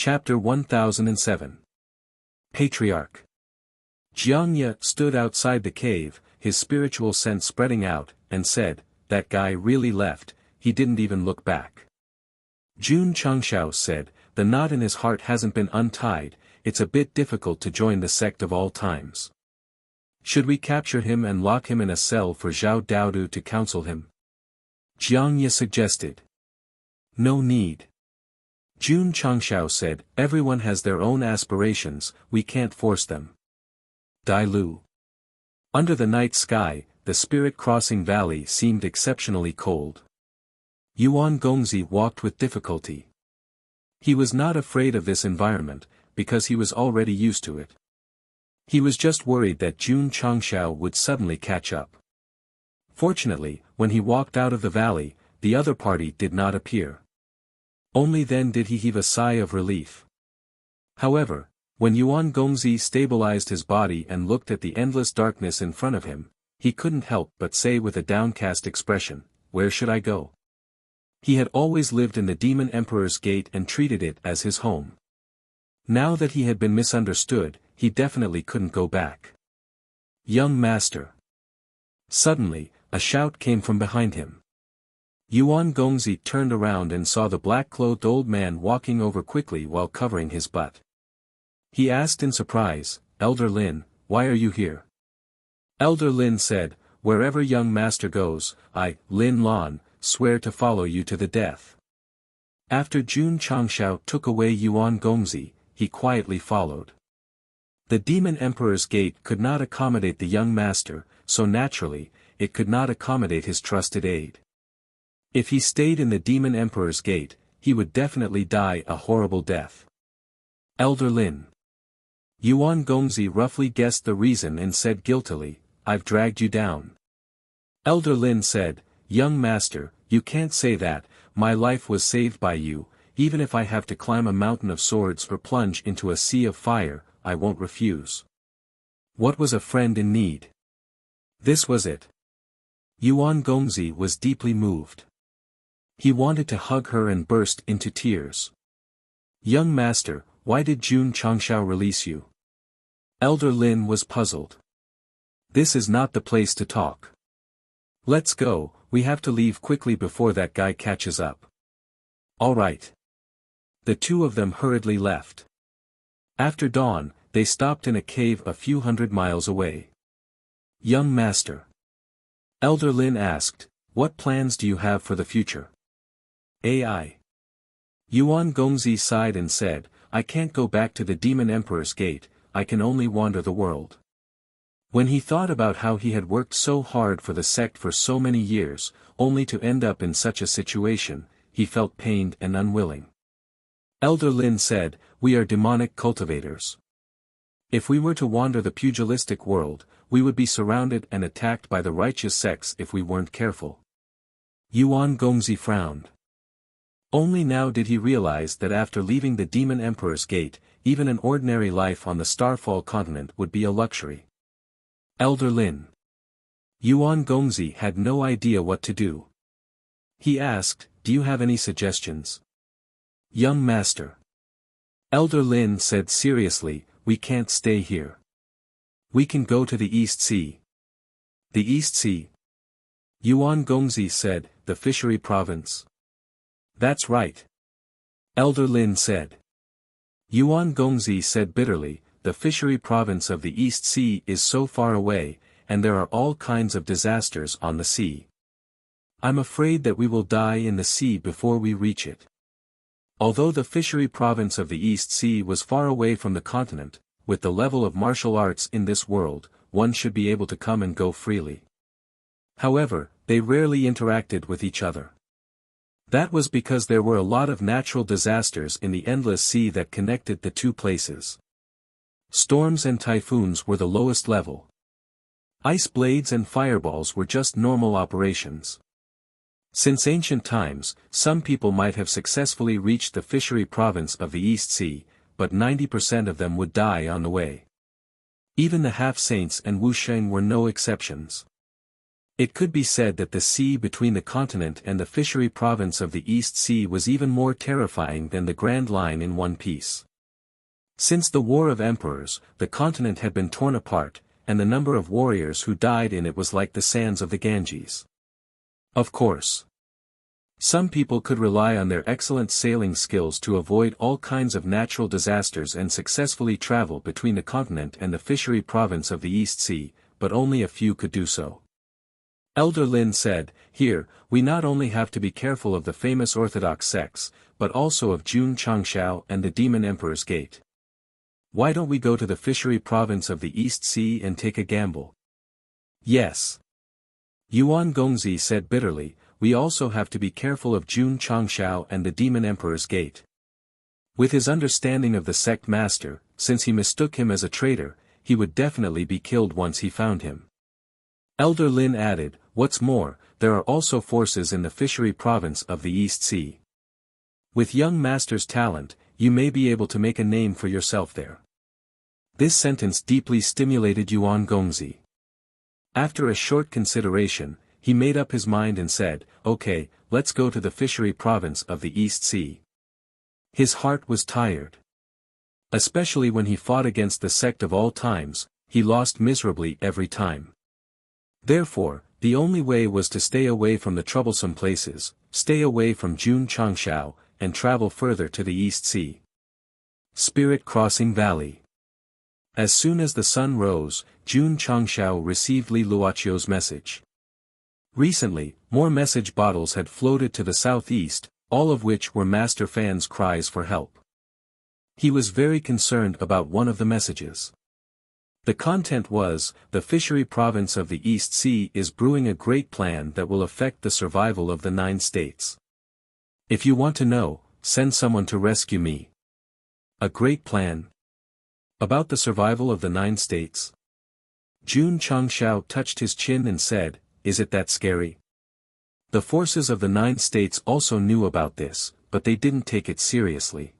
Chapter 1007. Patriarch. Jiangye stood outside the cave, his spiritual sense spreading out, and said, "That guy really left, he didn't even look back." Jun Changshao said, "The knot in his heart hasn't been untied, it's a bit difficult to join the sect of all times. Should we capture him and lock him in a cell for Zhao Daodu to counsel him?" Jiangye suggested. "No need." Jun Changshao said, "Everyone has their own aspirations, we can't force them." Dai Lu. Under the night sky, the spirit-crossing valley seemed exceptionally cold. Yuan Gongzi walked with difficulty. He was not afraid of this environment, because he was already used to it. He was just worried that Jun Changshao would suddenly catch up. Fortunately, when he walked out of the valley, the other party did not appear. Only then did he heave a sigh of relief. However, when Yuan Gongzi stabilized his body and looked at the endless darkness in front of him, he couldn't help but say with a downcast expression, "Where should I go?" He had always lived in the Demon Emperor's Gate and treated it as his home. Now that he had been misunderstood, he definitely couldn't go back. "Young master." Suddenly, a shout came from behind him. Yuan Gongzi turned around and saw the black-clothed old man walking over quickly while covering his butt. He asked in surprise, "Elder Lin, why are you here?" Elder Lin said, "Wherever young master goes, I, Lin Lan, swear to follow you to the death." After Jun Changshao took away Yuan Gongzi, he quietly followed. The Demon Emperor's Gate could not accommodate the young master, so naturally, it could not accommodate his trusted aide. If he stayed in the Demon Emperor's Gate, he would definitely die a horrible death. "Elder Lin." Yuan Gongzi roughly guessed the reason and said guiltily, "I've dragged you down." Elder Lin said, "Young master, you can't say that, my life was saved by you, even if I have to climb a mountain of swords or plunge into a sea of fire, I won't refuse." What was a friend in need? This was it. Yuan Gongzi was deeply moved. He wanted to hug her and burst into tears. "Young master, why did Jun Changshao release you?" Elder Lin was puzzled. "This is not the place to talk. Let's go, we have to leave quickly before that guy catches up." "All right." The two of them hurriedly left. After dawn, they stopped in a cave a few hundred miles away. "Young master," Elder Lin asked, "what plans do you have for the future?" "AI. Yuan Gongzi sighed and said, "I can't go back to the Demon Emperor's Gate, I can only wander the world." When he thought about how he had worked so hard for the sect for so many years, only to end up in such a situation, he felt pained and unwilling. Elder Lin said, "We are demonic cultivators. If we were to wander the pugilistic world, we would be surrounded and attacked by the righteous sects if we weren't careful." Yuan Gongzi frowned. Only now did he realize that after leaving the Demon Emperor's Gate, even an ordinary life on the Starfall continent would be a luxury. "Elder Lin." Yuan Gongzi had no idea what to do. He asked, "Do you have any suggestions?" "Young master." Elder Lin said seriously, "We can't stay here. We can go to the East Sea." "The East Sea?" Yuan Gongzi said, "The fishery province." "That's right." Elder Lin said. Yuan Gongzi said bitterly, "The fishery province of the East Sea is so far away, and there are all kinds of disasters on the sea. I'm afraid that we will die in the sea before we reach it." Although the fishery province of the East Sea was far away from the continent, with the level of martial arts in this world, one should be able to come and go freely. However, they rarely interacted with each other. That was because there were a lot of natural disasters in the endless sea that connected the two places. Storms and typhoons were the lowest level. Ice blades and fireballs were just normal operations. Since ancient times, some people might have successfully reached the fishery province of the East Sea, but 90% of them would die on the way. Even the half-saints and Wuxia were no exceptions. It could be said that the sea between the continent and the fishery province of the East Sea was even more terrifying than the Grand Line in One Piece. Since the War of Emperors, the continent had been torn apart, and the number of warriors who died in it was like the sands of the Ganges. Of course, some people could rely on their excellent sailing skills to avoid all kinds of natural disasters and successfully travel between the continent and the fishery province of the East Sea, but only a few could do so. Elder Lin said, "Here, we not only have to be careful of the famous Orthodox sects, but also of Jun Changshao and the Demon Emperor's Gate. Why don't we go to the fishery province of the East Sea and take a gamble?" "Yes," Yuan Gongzi said bitterly, "we also have to be careful of Jun Changshao and the Demon Emperor's Gate." With his understanding of the sect master, since he mistook him as a traitor, he would definitely be killed once he found him. Elder Lin added, "What's more, there are also forces in the fishery province of the East Sea. With young master's talent, you may be able to make a name for yourself there." This sentence deeply stimulated Yuan Gongzi. After a short consideration, he made up his mind and said, "Okay, let's go to the fishery province of the East Sea." His heart was tired. Especially when he fought against the sect of all times, he lost miserably every time. Therefore, the only way was to stay away from the troublesome places, stay away from Jun Changshao, and travel further to the East Sea. Spirit Crossing Valley. As soon as the sun rose, Jun Changshao received Li Luoqiu's message. Recently, more message bottles had floated to the southeast, all of which were Master Fan's cries for help. He was very concerned about one of the messages. The content was, "The fishery province of the East Sea is brewing a great plan that will affect the survival of the 9 states. If you want to know, send someone to rescue me." A great plan? About the survival of the 9 states? Jun Changshao touched his chin and said, "Is it that scary?" The forces of the 9 states also knew about this, but they didn't take it seriously.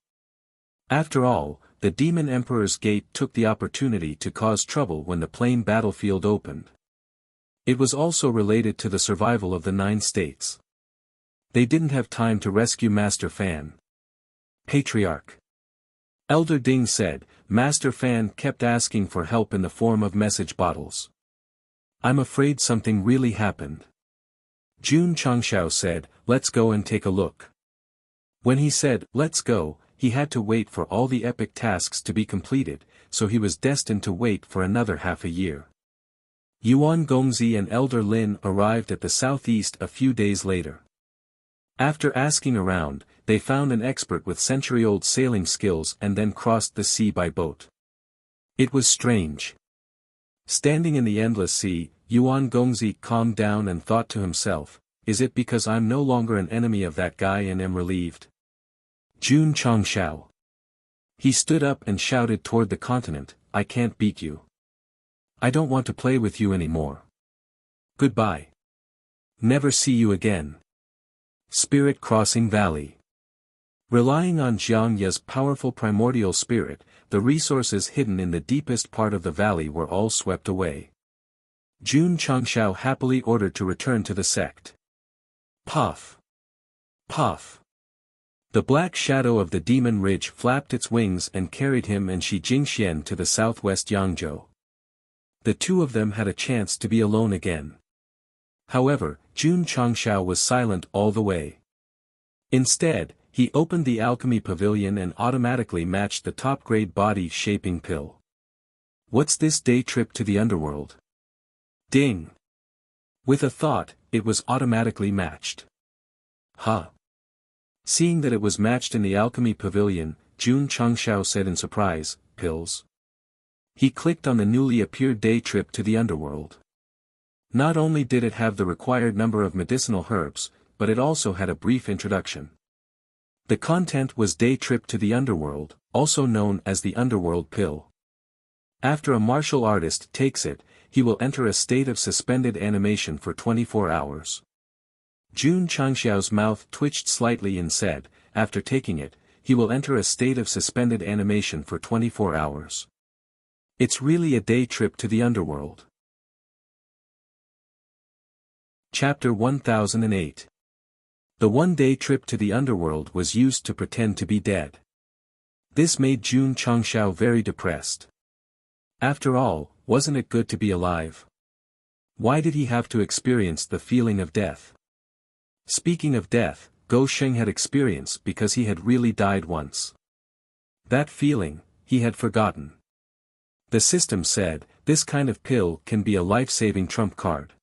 After all, the Demon Emperor's Gate took the opportunity to cause trouble when the plain battlefield opened. It was also related to the survival of the 9 states. They didn't have time to rescue Master Fan. Patriarch. Elder Ding said, "Master Fan kept asking for help in the form of message bottles. I'm afraid something really happened." Jun Changshao said, "Let's go and take a look." When he said, "Let's go," he had to wait for all the epic tasks to be completed, so he was destined to wait for another half a year. Yuan Gongzi and Elder Lin arrived at the southeast a few days later. After asking around, they found an expert with century-old sailing skills and then crossed the sea by boat. It was strange. Standing in the endless sea, Yuan Gongzi calmed down and thought to himself, "Is it because I'm no longer an enemy of that guy and am relieved?" Jun Changshao. He stood up and shouted toward the continent, "I can't beat you. I don't want to play with you anymore. Goodbye. Never see you again." Spirit Crossing Valley. Relying on Jiangya's powerful primordial spirit, the resources hidden in the deepest part of the valley were all swept away. Jun Changshao happily ordered to return to the sect. Puff. Puff. The black shadow of the demon ridge flapped its wings and carried him and Shi Jingxian to the southwest Yangzhou. The two of them had a chance to be alone again. However, Jun Changshao was silent all the way. Instead, he opened the alchemy pavilion and automatically matched the top-grade body-shaping pill. "What's this day trip to the underworld?" Ding! With a thought, it was automatically matched. Huh! Seeing that it was matched in the alchemy pavilion, Jun Changshao said in surprise, "Pills?" He clicked on the newly appeared day trip to the underworld. Not only did it have the required number of medicinal herbs, but it also had a brief introduction. The content was Day Trip to the Underworld, also known as the Underworld Pill. After a martial artist takes it, he will enter a state of suspended animation for 24 hours. Jun Changshao's mouth twitched slightly and said, after taking it, he will enter a state of suspended animation for 24 hours. It's really a day trip to the underworld. Chapter 1008. The one-day trip to the underworld was used to pretend to be dead. This made Jun Changshao very depressed. After all, wasn't it good to be alive? Why did he have to experience the feeling of death? Speaking of death, Go Sheng had experience because he had really died once. That feeling, he had forgotten. The system said, this kind of pill can be a life-saving trump card.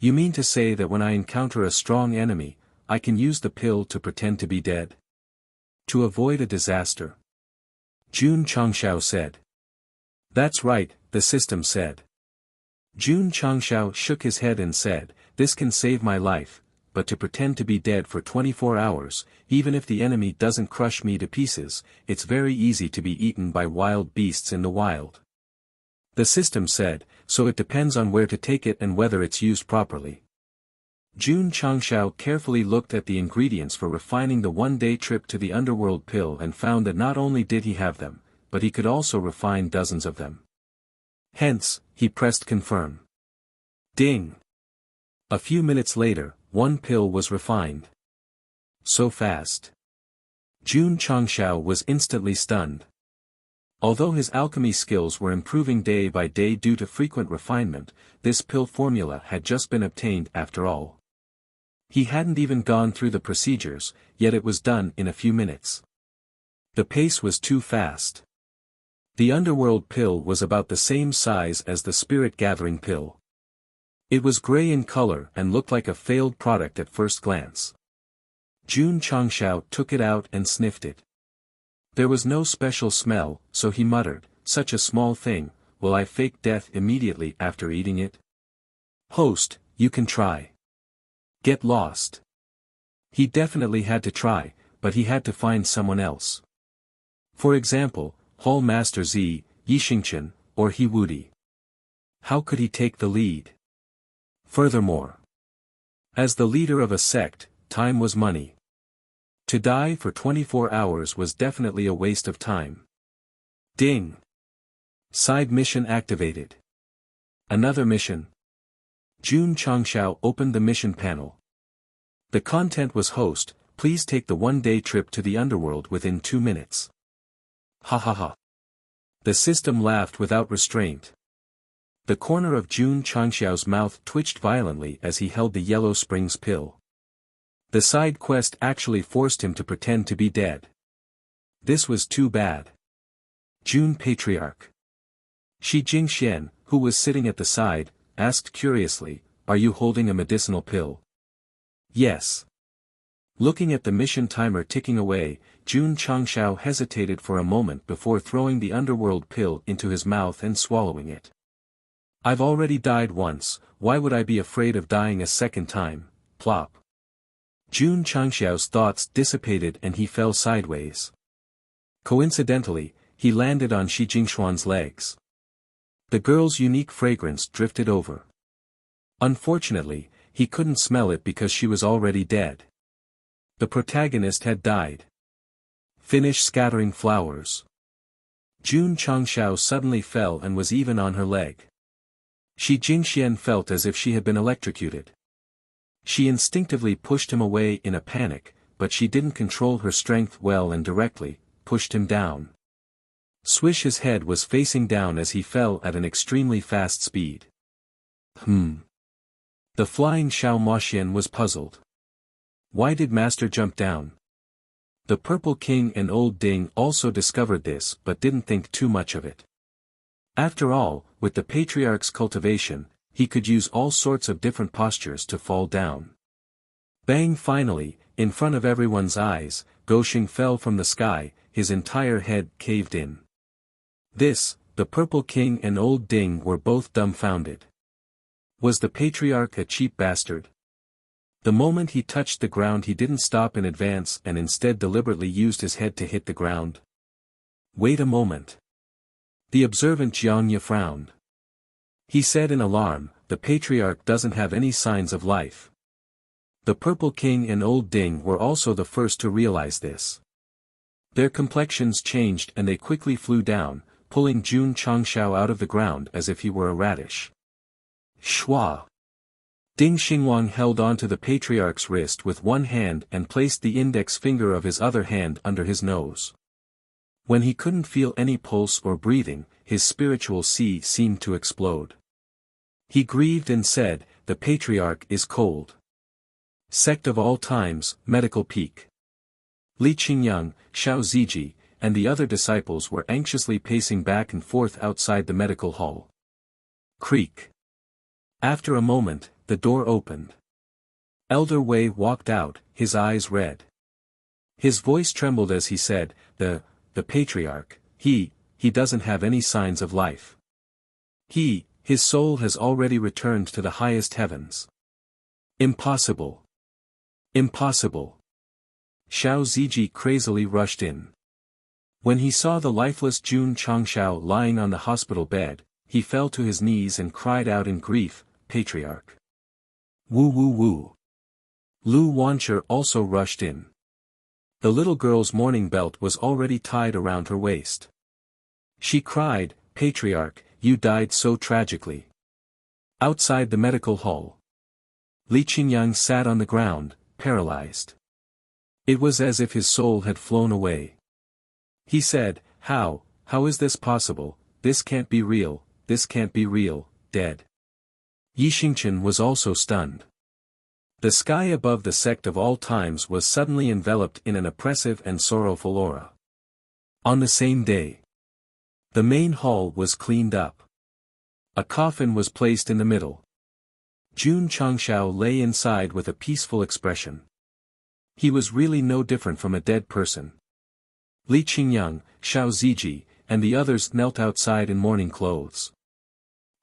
You mean to say that when I encounter a strong enemy, I can use the pill to pretend to be dead? To avoid a disaster? Jun Changshao said. That's right, the system said. Jun Changshao shook his head and said, this can save my life, but to pretend to be dead for 24 hours, even if the enemy doesn't crush me to pieces, it's very easy to be eaten by wild beasts in the wild. The system said, so it depends on where to take it and whether it's used properly. Jun Changshao carefully looked at the ingredients for refining the one-day trip to the underworld pill and found that not only did he have them, but he could also refine dozens of them. Hence, he pressed confirm. Ding! A few minutes later, one pill was refined. So fast. Jun Changshao was instantly stunned. Although his alchemy skills were improving day by day due to frequent refinement, this pill formula had just been obtained after all. He hadn't even gone through the procedures, yet it was done in a few minutes. The pace was too fast. The underworld pill was about the same size as the spirit gathering pill. It was gray in color and looked like a failed product at first glance. Jun Changshao took it out and sniffed it. There was no special smell, so he muttered, such a small thing, will I fake death immediately after eating it? Host, you can try. Get lost. He definitely had to try, but he had to find someone else. For example, Hall Master Z, Yixingchen, or He Wudi. How could he take the lead? Furthermore, as the leader of a sect, time was money. To die for 24 hours was definitely a waste of time. Ding! Side mission activated. Another mission. Jun Changshao opened the mission panel. The content was host, please take the one-day trip to the underworld within 2 minutes. Ha ha ha. The system laughed without restraint. The corner of Jun Changshao's mouth twitched violently as he held the Yellow Springs pill. The side quest actually forced him to pretend to be dead. This was too bad. Jun Patriarch. Shi Jingxian, who was sitting at the side, asked curiously, are you holding a medicinal pill? Yes. Looking at the mission timer ticking away, Jun Changshao hesitated for a moment before throwing the underworld pill into his mouth and swallowing it. I've already died once, why would I be afraid of dying a second time? Plop. Jun Changshao's thoughts dissipated and he fell sideways. Coincidentally, he landed on Shi Jingshuan's legs. The girl's unique fragrance drifted over. Unfortunately, he couldn't smell it because she was already dead. The protagonist had died. Finish scattering flowers. Jun Changshao suddenly fell and was even on her leg. Shi Jingxian felt as if she had been electrocuted. She instinctively pushed him away in a panic, but she didn't control her strength well and directly pushed him down. Swish, his head was facing down as he fell at an extremely fast speed. The flying Xiao Moxian was puzzled. Why did Master jump down? The Purple King and Old Ding also discovered this but didn't think too much of it. After all, with the Patriarch's cultivation, he could use all sorts of different postures to fall down. Bang! Finally, in front of everyone's eyes, Gosheng fell from the sky, his entire head caved in. This, the Purple King and Old Ding were both dumbfounded. Was the Patriarch a cheap bastard? The moment he touched the ground he didn't stop in advance and instead deliberately used his head to hit the ground. Wait a moment. The observant Jiangye frowned. He said in alarm, the Patriarch doesn't have any signs of life. The Purple King and Old Ding were also the first to realize this. Their complexions changed and they quickly flew down, pulling Jun Changshao out of the ground as if he were a radish. Shwa! Ding Xingwang held onto the patriarch's wrist with one hand and placed the index finger of his other hand under his nose. When he couldn't feel any pulse or breathing, his spiritual sea seemed to explode. He grieved and said, "The patriarch is cold." Sect of all times, medical peak. Li Qingyang, Xiao Ziji, and the other disciples were anxiously pacing back and forth outside the medical hall. Creak. After a moment, the door opened. Elder Wei walked out, his eyes red. His voice trembled as he said, The patriarch, he doesn't have any signs of life. His soul has already returned to the highest heavens. Impossible. Impossible. Xiao Ziji crazily rushed in. When he saw the lifeless Jun Changshao lying on the hospital bed, he fell to his knees and cried out in grief, "Patriarch." Woo woo woo. Lu Wancher also rushed in. The little girl's mourning belt was already tied around her waist. She cried, "Patriarch, you died so tragically." Outside the medical hall, Li Qingyang sat on the ground, paralyzed. It was as if his soul had flown away. He said, How is this possible? This can't be real, this can't be real, dead." Yi Xingchen was also stunned. The sky above the sect of all times was suddenly enveloped in an oppressive and sorrowful aura. On the same day, the main hall was cleaned up. A coffin was placed in the middle. Jun Changshao lay inside with a peaceful expression. He was really no different from a dead person. Li Qingyang, Xiao Ziji, and the others knelt outside in mourning clothes.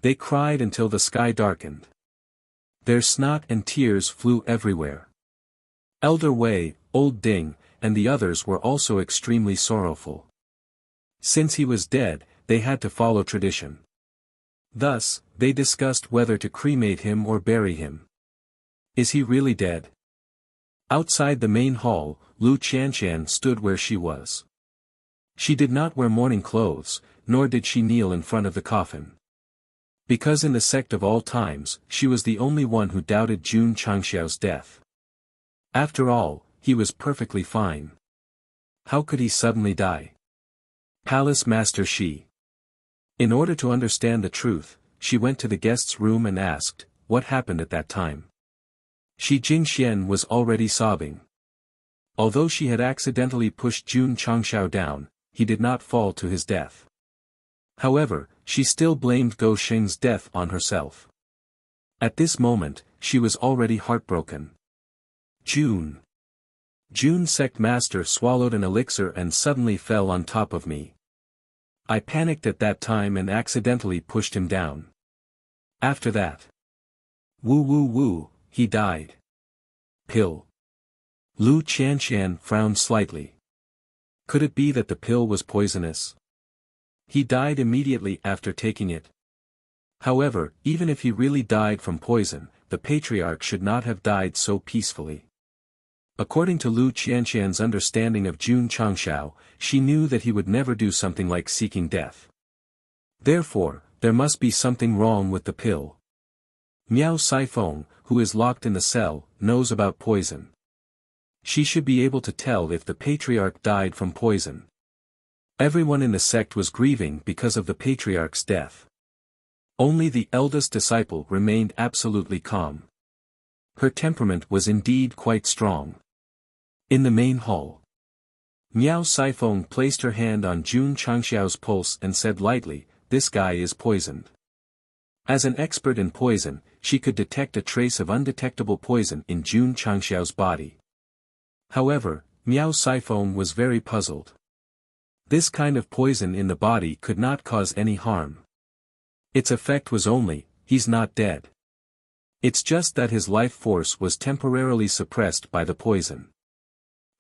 They cried until the sky darkened. Their snot and tears flew everywhere. Elder Wei, Old Ding, and the others were also extremely sorrowful. Since he was dead, they had to follow tradition. Thus, they discussed whether to cremate him or bury him. Is he really dead? Outside the main hall, Lu Qianqian stood where she was. She did not wear mourning clothes, nor did she kneel in front of the coffin. Because in the sect of all times, she was the only one who doubted Jun Changxiao's death. After all, he was perfectly fine. How could he suddenly die? Palace Master Shi. In order to understand the truth, she went to the guest's room and asked, what happened at that time? Shi Jingxian was already sobbing. Although she had accidentally pushed Jun Changxiao down, he did not fall to his death. However, she still blamed Go Sheng's death on herself. At this moment, she was already heartbroken. Jun Sect Master swallowed an elixir and suddenly fell on top of me. I panicked at that time and accidentally pushed him down. After that, he died. Pill. Lu Qianqian frowned slightly. Could it be that the pill was poisonous? He died immediately after taking it. However, even if he really died from poison, the patriarch should not have died so peacefully. According to Lu Qianqian's understanding of Jun Changshao, she knew that he would never do something like seeking death. Therefore, there must be something wrong with the pill. Miao Saifeng, who is locked in the cell, knows about poison. She should be able to tell if the patriarch died from poison. Everyone in the sect was grieving because of the patriarch's death. Only the eldest disciple remained absolutely calm. Her temperament was indeed quite strong. In the main hall, Miao Saifeng placed her hand on Jun Changxiao's pulse and said lightly, "This guy is poisoned." As an expert in poison, she could detect a trace of undetectable poison in Jun Changxiao's body. However, Miao Saifeng was very puzzled. This kind of poison in the body could not cause any harm. Its effect was only, he's not dead. It's just that his life force was temporarily suppressed by the poison.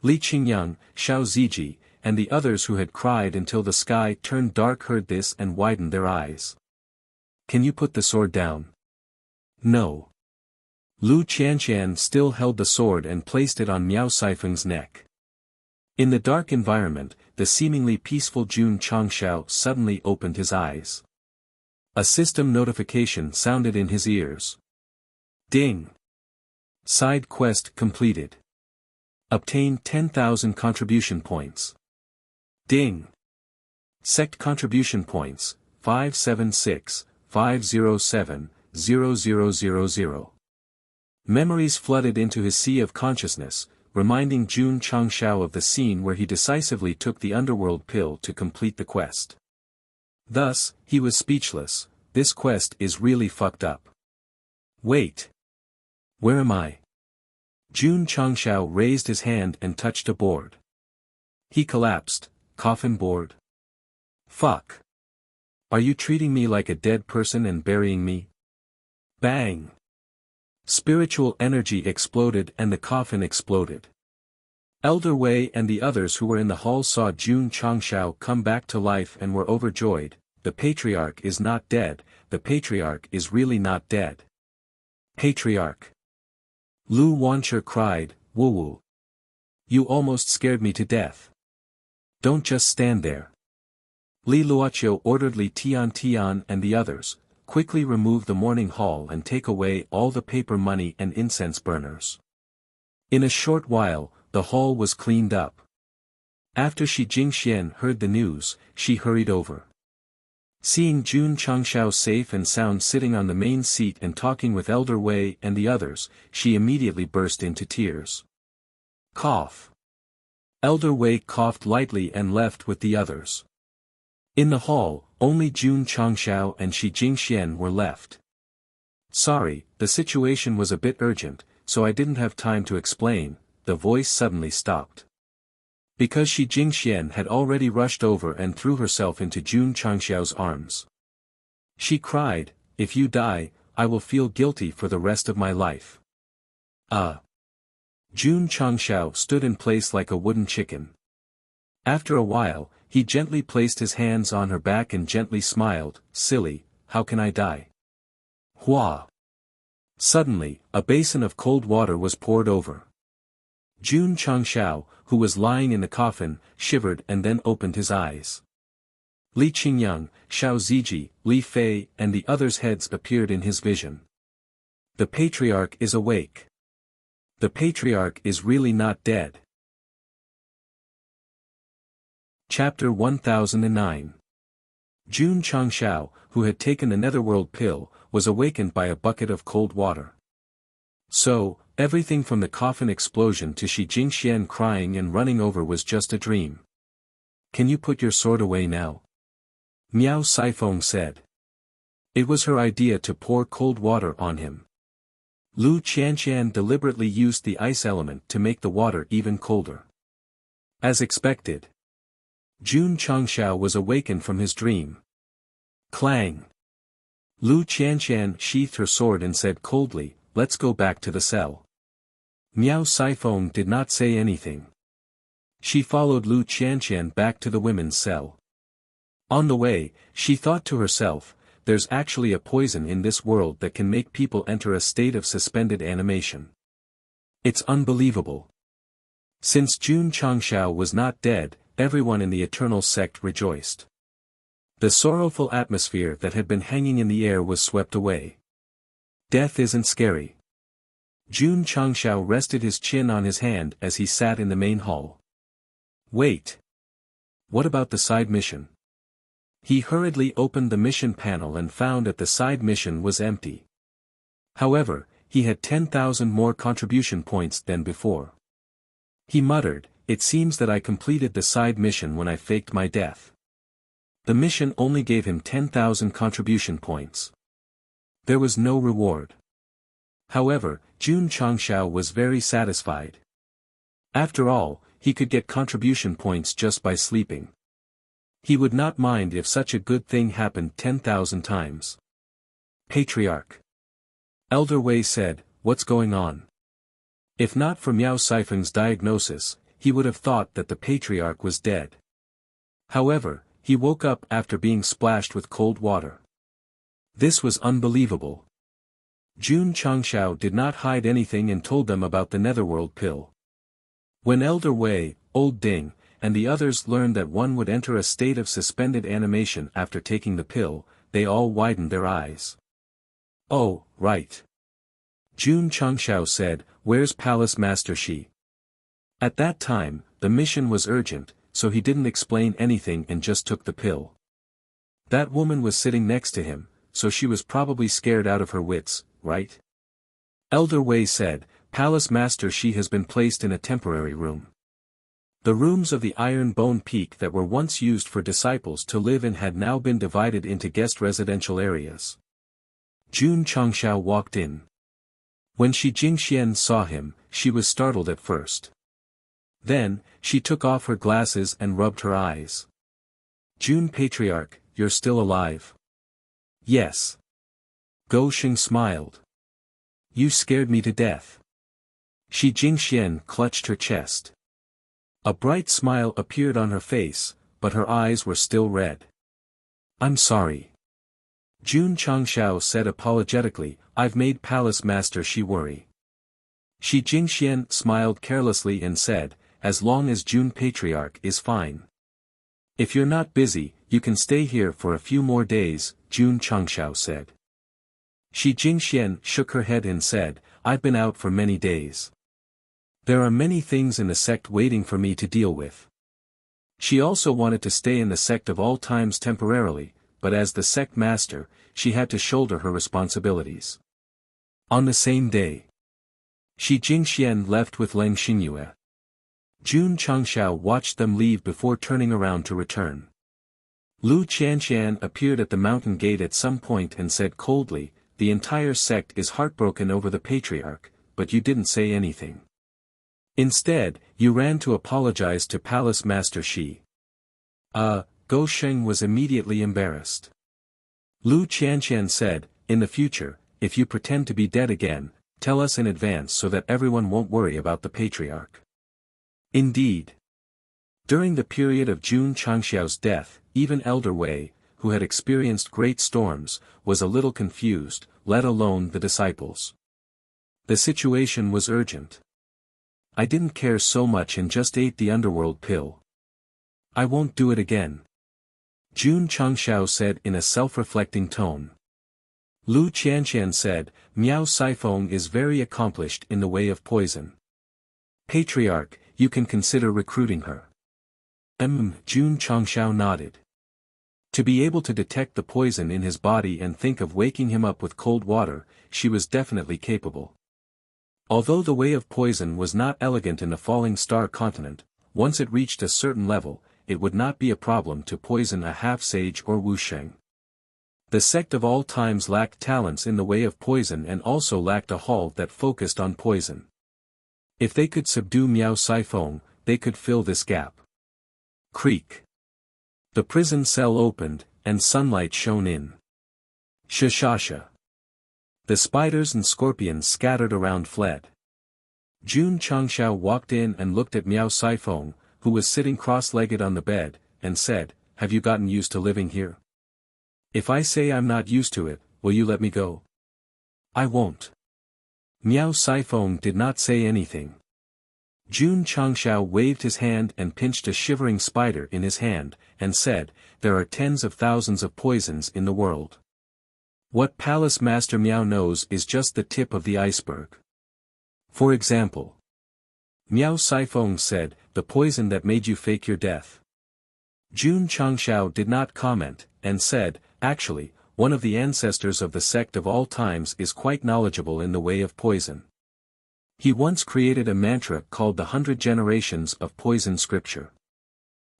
Li Qingyang, Xiao Ziji, and the others who had cried until the sky turned dark heard this and widened their eyes. Can you put the sword down? No. Lu Qianqian still held the sword and placed it on Miao Saifeng's neck. In the dark environment, the seemingly peaceful Jun Changshao suddenly opened his eyes. A system notification sounded in his ears. Ding. Side quest completed. Obtain 10,000 contribution points. Ding. Sect contribution points, 576-507-0000. Memories flooded into his sea of consciousness, reminding Jun Changshao of the scene where he decisively took the underworld pill to complete the quest. Thus, he was speechless. This quest is really fucked up. Wait. Where am I? Jun Changshao raised his hand and touched a board. He collapsed. Coffin board. Fuck. Are you treating me like a dead person and burying me? Bang. Spiritual energy exploded and the coffin exploded. Elder Wei and the others who were in the hall saw Jun Changshao come back to life and were overjoyed. The patriarch is not dead, the patriarch is really not dead. Patriarch. Lu Wancher cried, Wu. You almost scared me to death. Don't just stand there. Li Luoqiu ordered Li Tian and the others, quickly remove the mourning hall and take away all the paper money and incense burners. In a short while, the hall was cleaned up. After Shi Jingxian heard the news, she hurried over. Seeing Jun Changshao safe and sound sitting on the main seat and talking with Elder Wei and the others, she immediately burst into tears. Cough. Elder Wei coughed lightly and left with the others. In the hall, only Jun Changshao and Shi Jingxian were left. Sorry, the situation was a bit urgent, so I didn't have time to explain. The voice suddenly stopped. Because Shi Jingxian had already rushed over and threw herself into Jun Changshao's arms. She cried, if you die, I will feel guilty for the rest of my life. Jun Changshao stood in place like a wooden chicken. After a while, he gently placed his hands on her back and gently smiled, silly, how can I die? Hua. Suddenly, a basin of cold water was poured over. Jun Changshao, who was lying in the coffin, shivered and then opened his eyes. Li Qingyang, Xiao Ziji, Li Fei and the others' heads appeared in his vision. The patriarch is awake. The patriarch is really not dead. Chapter 1009. Jun Changshao, who had taken the netherworld pill, was awakened by a bucket of cold water. So, everything from the coffin explosion to Shi Jingxian crying and running over was just a dream. Can you put your sword away now? Miao Saifeng said. It was her idea to pour cold water on him. Lu Qianqian deliberately used the ice element to make the water even colder. As expected, Jun Changshao was awakened from his dream. Clang! Lu Qianqian sheathed her sword and said coldly, let's go back to the cell. Miao Saifeng did not say anything. She followed Lu Qianqian back to the women's cell. On the way, she thought to herself, there's actually a poison in this world that can make people enter a state of suspended animation. It's unbelievable. Since Jun Changshao was not dead, everyone in the Eternal Sect rejoiced. The sorrowful atmosphere that had been hanging in the air was swept away. Death isn't scary. Jun Changshao rested his chin on his hand as he sat in the main hall. Wait. What about the side mission? He hurriedly opened the mission panel and found that the side mission was empty. However, he had 10,000 more contribution points than before. He muttered, it seems that I completed the side mission when I faked my death. The mission only gave him 10,000 contribution points. There was no reward. However, Jun Changshao was very satisfied. After all, he could get contribution points just by sleeping. He would not mind if such a good thing happened 10,000 times. Patriarch. Elder Wei said, what's going on? If not for Miao Saifeng's diagnosis, he would have thought that the patriarch was dead. However, he woke up after being splashed with cold water. This was unbelievable. Jun Changshao did not hide anything and told them about the netherworld pill. When Elder Wei, Old Ding, and the others learned that one would enter a state of suspended animation after taking the pill, they all widened their eyes. Oh, right. Jun Changshao said, "Where's Palace Master Shi?" At that time, the mission was urgent, so he didn't explain anything and just took the pill. That woman was sitting next to him, so she was probably scared out of her wits, right? Elder Wei said, "Palace Master Shi has been placed in a temporary room. The rooms of the Iron Bone Peak that were once used for disciples to live in had now been divided into guest residential areas." Jun Changshao walked in. When Shi Jingxian saw him, she was startled at first. Then, she took off her glasses and rubbed her eyes. "Jun Patriarch, you're still alive?" "Yes." Go Sheng smiled. "You scared me to death." Shi Jingxian clutched her chest. A bright smile appeared on her face, but her eyes were still red. "I'm sorry." Jun Changshao said apologetically, "I've made Palace Master Shi worry." Shi Jingxian smiled carelessly and said, "As long as Jun Patriarch is fine. If you're not busy, you can stay here for a few more days," Jun Changshao said. Shi Jingxian shook her head and said, "I've been out for many days. There are many things in the sect waiting for me to deal with." She also wanted to stay in the sect of all times temporarily, but as the sect master, she had to shoulder her responsibilities. On the same day, Shi Jingxian left with Leng Xingyue. Jun Changshao watched them leave before turning around to return. Lu Qianxian appeared at the mountain gate at some point and said coldly, "The entire sect is heartbroken over the patriarch, but you didn't say anything. Instead, you ran to apologize to Palace Master Shi." Go Sheng was immediately embarrassed. Lu Qianxian said, "In the future, if you pretend to be dead again, tell us in advance so that everyone won't worry about the patriarch." Indeed. During the period of Jun Changshao's death, even Elder Wei, who had experienced great storms, was a little confused, let alone the disciples. The situation was urgent. "I didn't care so much and just ate the underworld pill. I won't do it again," Jun Changshao said in a self-reflecting tone. Lu Qianxian said, "Miao Saifeng is very accomplished in the way of poison. Patriarch, you can consider recruiting her." Jun Changshao nodded. To be able to detect the poison in his body and think of waking him up with cold water, she was definitely capable. Although the way of poison was not elegant in the Falling Star continent, once it reached a certain level, it would not be a problem to poison a half-sage or wusheng. The sect of all times lacked talents in the way of poison and also lacked a hall that focused on poison. If they could subdue Miao Saifeng, they could fill this gap. Creak. The prison cell opened, and sunlight shone in. Shashasha. The spiders and scorpions scattered around fled. Jun Changshao walked in and looked at Miao Saifeng, who was sitting cross-legged on the bed, and said, "Have you gotten used to living here? If I say I'm not used to it, will you let me go?" "I won't." Miao Saifeng did not say anything. Jun Changshao waved his hand and pinched a shivering spider in his hand, and said, "There are tens of thousands of poisons in the world. What Palace Master Miao knows is just the tip of the iceberg. For example," Miao Saifeng said, "the poison that made you fake your death." Jun Changshao did not comment, and said, "Actually, one of the ancestors of the sect of all times is quite knowledgeable in the way of poison. He once created a mantra called the 100 Generations of Poison Scripture.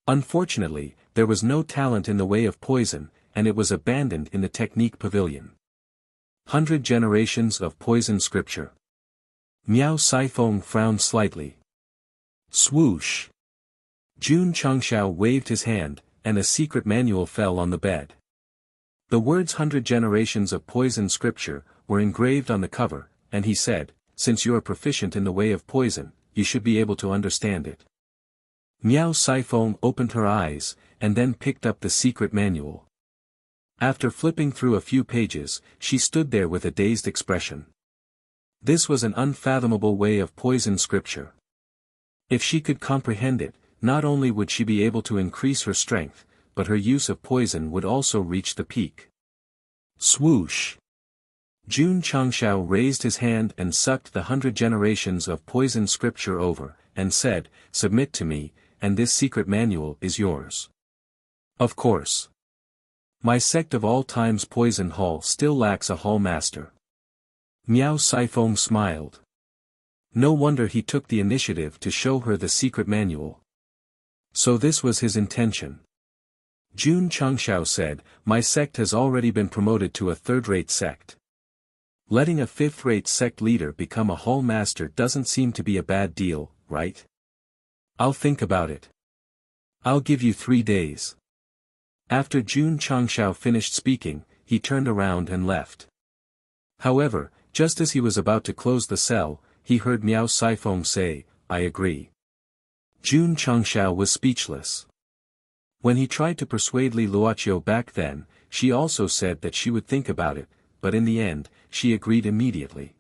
Unfortunately, there was no talent in the way of poison, and it was abandoned in the technique pavilion. 100 Generations of Poison Scripture." Miao Saifeng frowned slightly. Swoosh. Jun Changshao waved his hand, and a secret manual fell on the bed. The words 100 Generations of Poison Scripture were engraved on the cover, and he said, "Since you are proficient in the way of poison, you should be able to understand it." Miao Saifeng opened her eyes, and then picked up the secret manual. After flipping through a few pages, she stood there with a dazed expression. This was an unfathomable way of poison scripture. If she could comprehend it, not only would she be able to increase her strength, but her use of poison would also reach the peak. Swoosh. Jun Changshao raised his hand and sucked the 100 generations of poison scripture over, and said, "Submit to me, and this secret manual is yours." Of course. My sect of all times poison hall still lacks a hall master. Miao Saifeng smiled. No wonder he took the initiative to show her the secret manual. So this was his intention. Jun Changshao said, "My sect has already been promoted to a third-rate sect. Letting a fifth-rate sect leader become a hall master doesn't seem to be a bad deal, right? I'll think about it. I'll give you 3 days." After Jun Changshao finished speaking, he turned around and left. However, just as he was about to close the cell, he heard Miao Saifeng say, "I agree." Jun Changshao was speechless. When he tried to persuade Li Luoqiu back then, she also said that she would think about it, but in the end, she agreed immediately.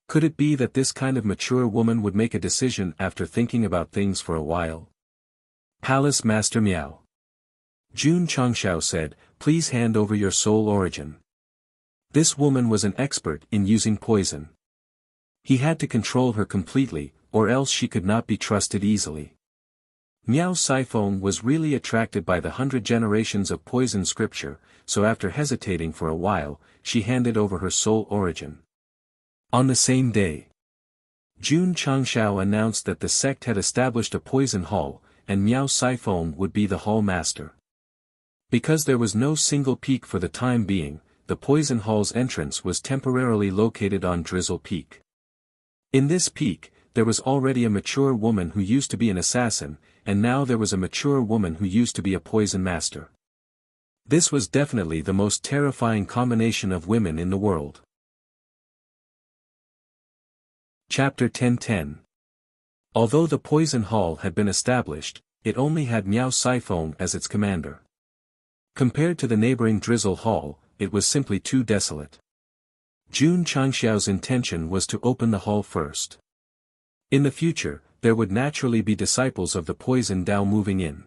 Could it be that this kind of mature woman would make a decision after thinking about things for a while? Palace Master Miao. Jun Changshao said, "Please hand over your soul origin." This woman was an expert in using poison. He had to control her completely, or else she could not be trusted easily. Miao Saifeng was really attracted by the 100 generations of poison scripture, so after hesitating for a while, she handed over her soul origin. On the same day, Jun Changshao announced that the sect had established a poison hall, and Miao Saifeng would be the hall master. Because there was no single peak for the time being, the poison hall's entrance was temporarily located on Drizzle Peak. In this peak, there was already a mature woman who used to be an assassin, and now there was a mature woman who used to be a poison master. This was definitely the most terrifying combination of women in the world. Chapter 10:10. Although the poison hall had been established, it only had Miao Saifeng as its commander. Compared to the neighboring Drizzle Hall, it was simply too desolate. Jun Changshao's intention was to open the hall first. In the future, there would naturally be disciples of the poison Tao moving in.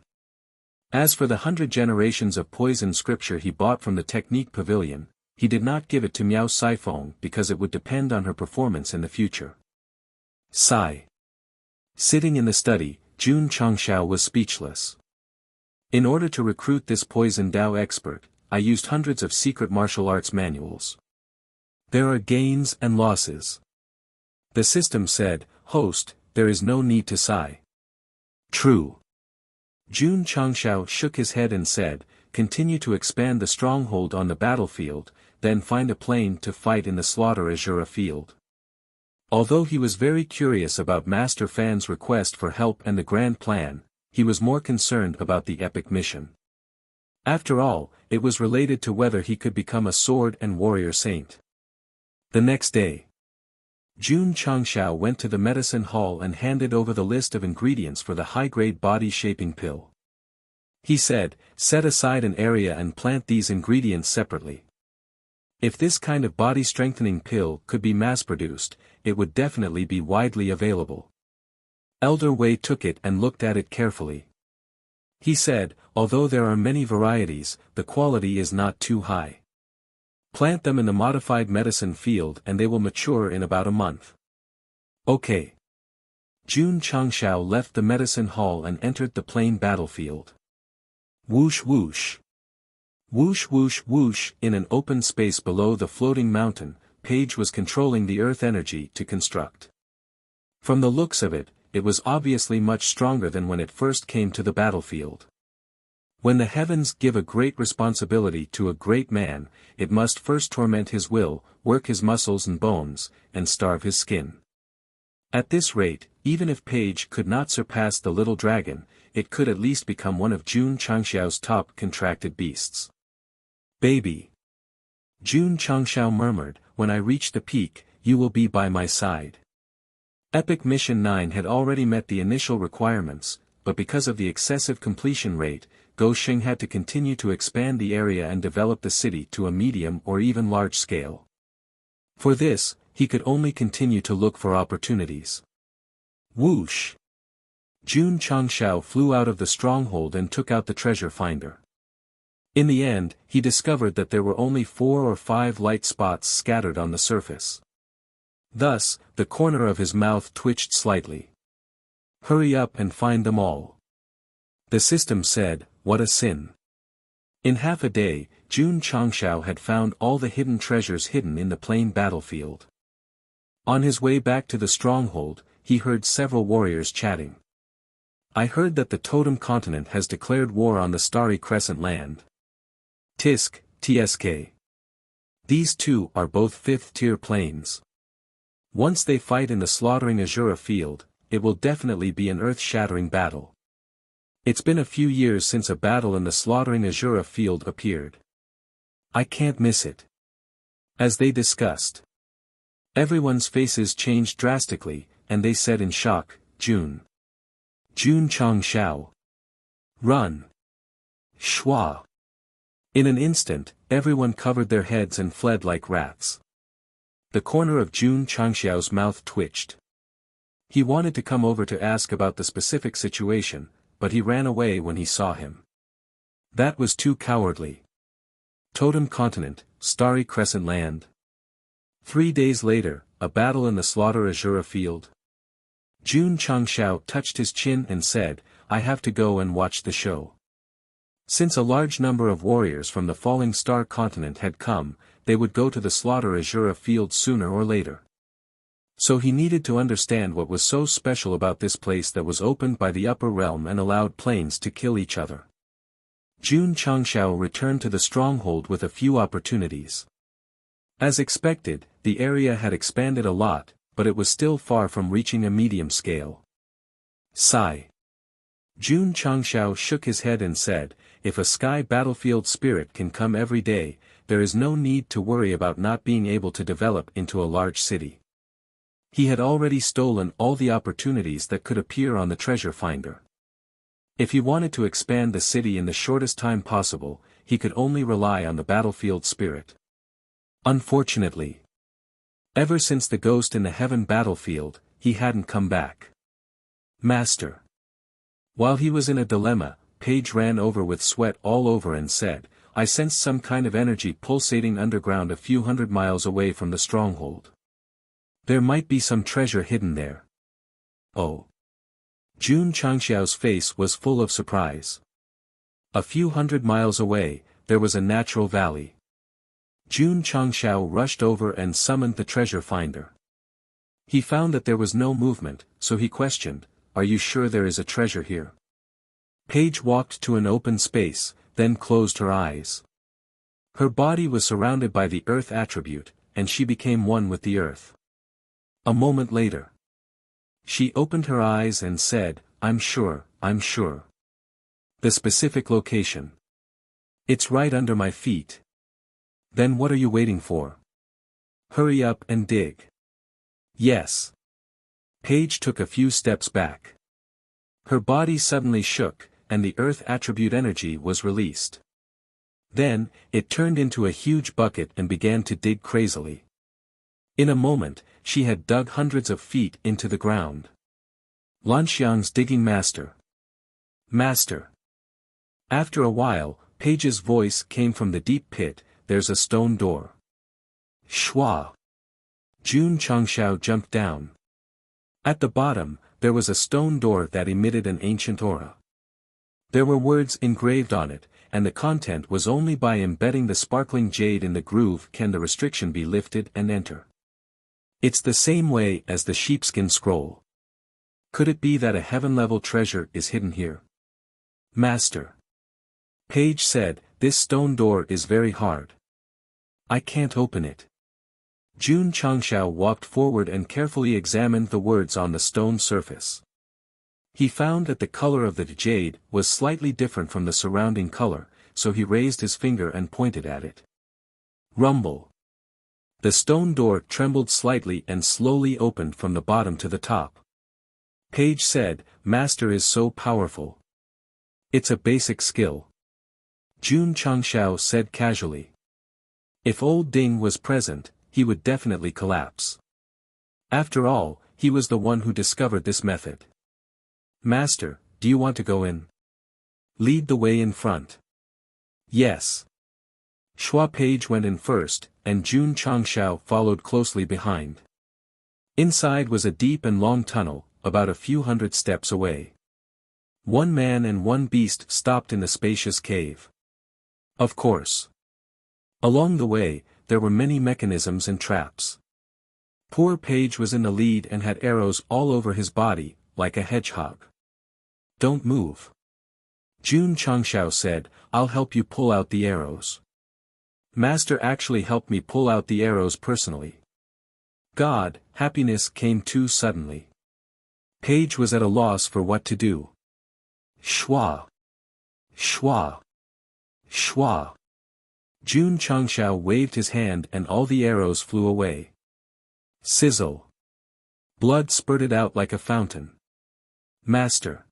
As for the 100 generations of poison scripture he bought from the Technique Pavilion, he did not give it to Miao Saifeng because it would depend on her performance in the future. Sigh. Sitting in the study, Jun Changshao was speechless. In order to recruit this poison Tao expert, I used hundreds of secret martial arts manuals. There are gains and losses. The system said, "Host, there is no need to sigh." True. Jun Changshao shook his head and said, "Continue to expand the stronghold on the battlefield, then find a plane to fight in the Slaughter Azura field." Although he was very curious about Master Fan's request for help and the grand plan, he was more concerned about the epic mission. After all, it was related to whether he could become a sword and warrior saint. The next day, Jun Changshao went to the medicine hall and handed over the list of ingredients for the high-grade body-shaping pill. He said, "Set aside an area and plant these ingredients separately. If this kind of body-strengthening pill could be mass-produced, it would definitely be widely available." Elder Wei took it and looked at it carefully. He said, "Although there are many varieties, the quality is not too high. Plant them in the modified medicine field and they will mature in about a month." Okay. Jun Changshao left the medicine hall and entered the plain battlefield. Whoosh whoosh. Whoosh whoosh whoosh. In an open space below the floating mountain, Paige was controlling the earth energy to construct. From the looks of it, it was obviously much stronger than when it first came to the battlefield. When the heavens give a great responsibility to a great man, it must first torment his will, work his muscles and bones, and starve his skin. At this rate, even if Paige could not surpass the little dragon, it could at least become one of Jun Changshao's top contracted beasts. "Baby," Jun Changshao murmured, "when I reach the peak, you will be by my side." Epic Mission 9 had already met the initial requirements, but because of the excessive completion rate, Go Shing had to continue to expand the area and develop the city to a medium or even large scale. For this, he could only continue to look for opportunities. Whoosh! Jun Changshao flew out of the stronghold and took out the treasure finder. In the end, he discovered that there were only 4 or 5 light spots scattered on the surface. Thus, the corner of his mouth twitched slightly. Hurry up and find them all. The system said, what a sin. In half a day, Jun Changshao had found all the hidden treasures hidden in the plain battlefield. On his way back to the stronghold, he heard several warriors chatting. I heard that the Totem Continent has declared war on the Starry Crescent land. Tisk, TSK. These two are both 5th-tier planes. Once they fight in the slaughtering Azura field, it will definitely be an earth-shattering battle. It's been a few years since a battle in the slaughtering Azura field appeared. I can't miss it. As they discussed, everyone's faces changed drastically, and they said in shock, Jun Changshao. Run. Shua. In an instant, everyone covered their heads and fled like rats. The corner of Jun Changshao's mouth twitched. He wanted to come over to ask about the specific situation, but he ran away when he saw him. That was too cowardly. Totem Continent, Starry Crescent land. 3 days later, a battle in the Slaughter Azura field. Jun Changshao touched his chin and said, I have to go and watch the show. Since a large number of warriors from the Falling Star Continent had come, they would go to the Slaughter Azura field sooner or later. So he needed to understand what was so special about this place that was opened by the upper realm and allowed planes to kill each other. Jun Changshao returned to the stronghold with a few opportunities. As expected, the area had expanded a lot, but it was still far from reaching a medium scale. Sigh. Jun Changshao shook his head and said, if a sky battlefield spirit can come every day, there is no need to worry about not being able to develop into a large city. He had already stolen all the opportunities that could appear on the treasure finder. If he wanted to expand the city in the shortest time possible, he could only rely on the battlefield spirit. Unfortunately, ever since the ghost in the heaven battlefield, he hadn't come back. Master. While he was in a dilemma, Paige ran over with sweat all over and said, I sensed some kind of energy pulsating underground a few hundred miles away from the stronghold. There might be some treasure hidden there. Oh. Jun Changshao's face was full of surprise. A few hundred miles away, there was a natural valley. Jun Changshao rushed over and summoned the treasure finder. He found that there was no movement, so he questioned, are you sure there is a treasure here? Paige walked to an open space, then closed her eyes. Her body was surrounded by the earth attribute, and she became one with the earth. A moment later, she opened her eyes and said, I'm sure. The specific location. It's right under my feet. Then what are you waiting for? Hurry up and dig. Yes. Paige took a few steps back. Her body suddenly shook, and the earth attribute energy was released. Then, it turned into a huge bucket and began to dig crazily. In a moment, she had dug hundreds of feet into the ground. Lanxiang's digging master. Master. After a while, Paige's voice came from the deep pit, there's a stone door. Shua. Jun Changshao jumped down. At the bottom, there was a stone door that emitted an ancient aura. There were words engraved on it, and the content was only by embedding the sparkling jade in the groove can the restriction be lifted and enter. It's the same way as the sheepskin scroll. Could it be that a heaven-level treasure is hidden here? Master. Paige said, this stone door is very hard. I can't open it. Jun Changshao walked forward and carefully examined the words on the stone surface. He found that the color of the jade was slightly different from the surrounding color, so he raised his finger and pointed at it. Rumble. The stone door trembled slightly and slowly opened from the bottom to the top. Paige said, Master is so powerful. It's a basic skill. Jun Changshao said casually. If old Ding was present, he would definitely collapse. After all, he was the one who discovered this method. Master, do you want to go in? Lead the way in front. Yes. Xua Page went in first, and Jun Changshao followed closely behind. Inside was a deep and long tunnel, about a few hundred steps away. One man and one beast stopped in the spacious cave. Of course. Along the way, there were many mechanisms and traps. Poor Page was in the lead and had arrows all over his body, like a hedgehog. Don't move. Jun Changshao said, I'll help you pull out the arrows. Master actually helped me pull out the arrows personally. God, happiness came too suddenly. Page was at a loss for what to do. Shwa. Shwa. Shwa. Jun Changshao waved his hand and all the arrows flew away. Sizzle. Blood spurted out like a fountain. Master.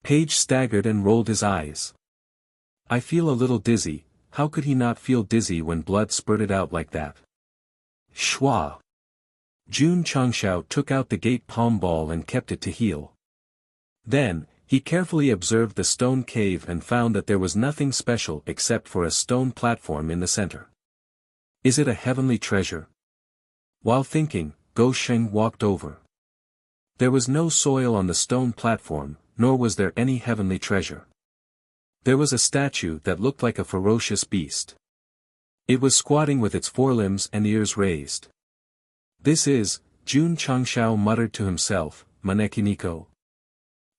Page staggered and rolled his eyes. I feel a little dizzy. How could he not feel dizzy when blood spurted out like that? Shwa. Jun Changshao took out the gate palm ball and kept it to heal. Then, he carefully observed the stone cave and found that there was nothing special except for a stone platform in the center. Is it a heavenly treasure? While thinking, Go Sheng walked over. There was no soil on the stone platform, nor was there any heavenly treasure. There was a statue that looked like a ferocious beast. It was squatting with its forelimbs and ears raised. This is, Jun Changshao muttered to himself, Manekiniko.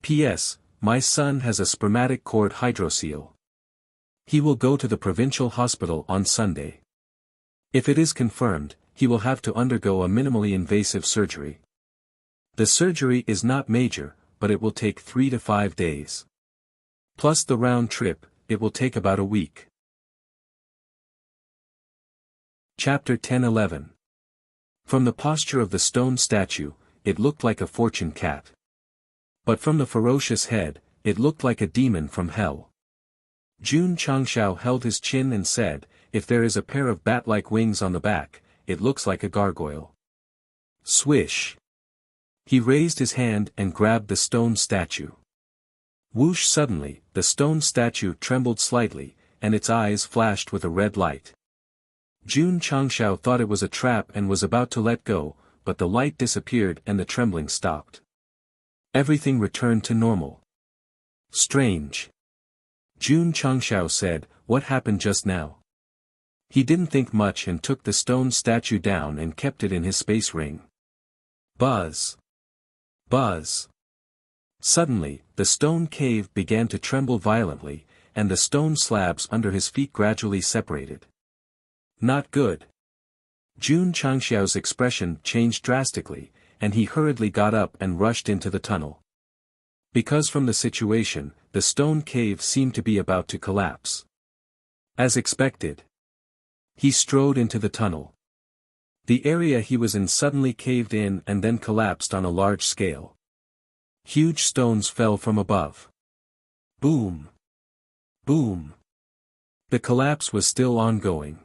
P.S. My son has a spermatic cord hydrocele. He will go to the provincial hospital on Sunday. If it is confirmed, he will have to undergo a minimally invasive surgery. The surgery is not major, but it will take 3 to 5 days. Plus the round trip, it will take about a week. Chapter 10-11. From the posture of the stone statue, it looked like a fortune cat. But from the ferocious head, it looked like a demon from hell. Jun Changshao held his chin and said, if there is a pair of bat-like wings on the back, it looks like a gargoyle. Swish. He raised his hand and grabbed the stone statue. Whoosh! Suddenly, the stone statue trembled slightly, and its eyes flashed with a red light. Jun Changshao thought it was a trap and was about to let go, but the light disappeared and the trembling stopped. Everything returned to normal. Strange. Jun Changshao said, what happened just now? He didn't think much and took the stone statue down and kept it in his space ring. Buzz. Buzz. Suddenly, the stone cave began to tremble violently, and the stone slabs under his feet gradually separated. Not good. Jun Changshao's expression changed drastically, and he hurriedly got up and rushed into the tunnel. Because from the situation, the stone cave seemed to be about to collapse. As expected. He strode into the tunnel. The area he was in suddenly caved in and then collapsed on a large scale. Huge stones fell from above. Boom. Boom. The collapse was still ongoing.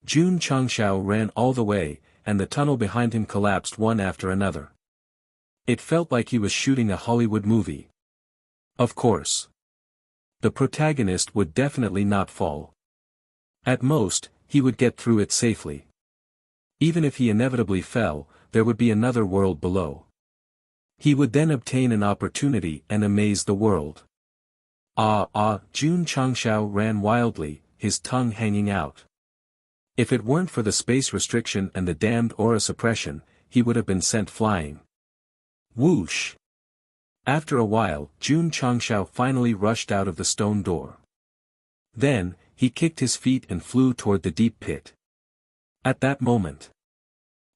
Jun Changshao ran all the way, and the tunnel behind him collapsed one after another. It felt like he was shooting a Hollywood movie. Of course. The protagonist would definitely not fall. At most, he would get through it safely. Even if he inevitably fell, there would be another world below. He would then obtain an opportunity and amaze the world. Jun Changshao ran wildly, his tongue hanging out. If it weren't for the space restriction and the damned aura suppression, he would have been sent flying. Whoosh! After a while, Jun Changshao finally rushed out of the stone door. Then, he kicked his feet and flew toward the deep pit. At that moment.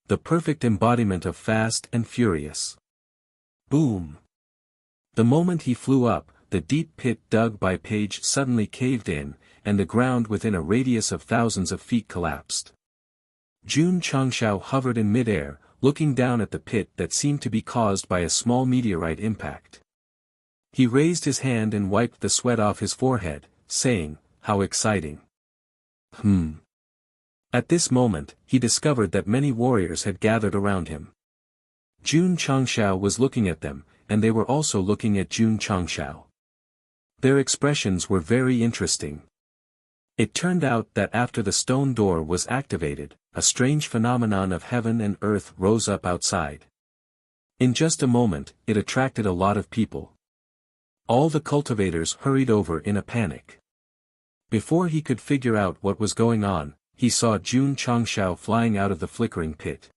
The perfect embodiment of fast and furious. Boom! The moment he flew up, the deep pit dug by Page suddenly caved in, and the ground within a radius of thousands of feet collapsed. Jun Changshao hovered in midair, looking down at the pit that seemed to be caused by a small meteorite impact. He raised his hand and wiped the sweat off his forehead, saying, "How exciting." At this moment, he discovered that many warriors had gathered around him. Jun Changshao was looking at them, and they were also looking at Jun Changshao. Their expressions were very interesting. It turned out that after the stone door was activated, a strange phenomenon of heaven and earth rose up outside. In just a moment, it attracted a lot of people. All the cultivators hurried over in a panic. Before he could figure out what was going on, he saw Jun Changshao flying out of the flickering pit.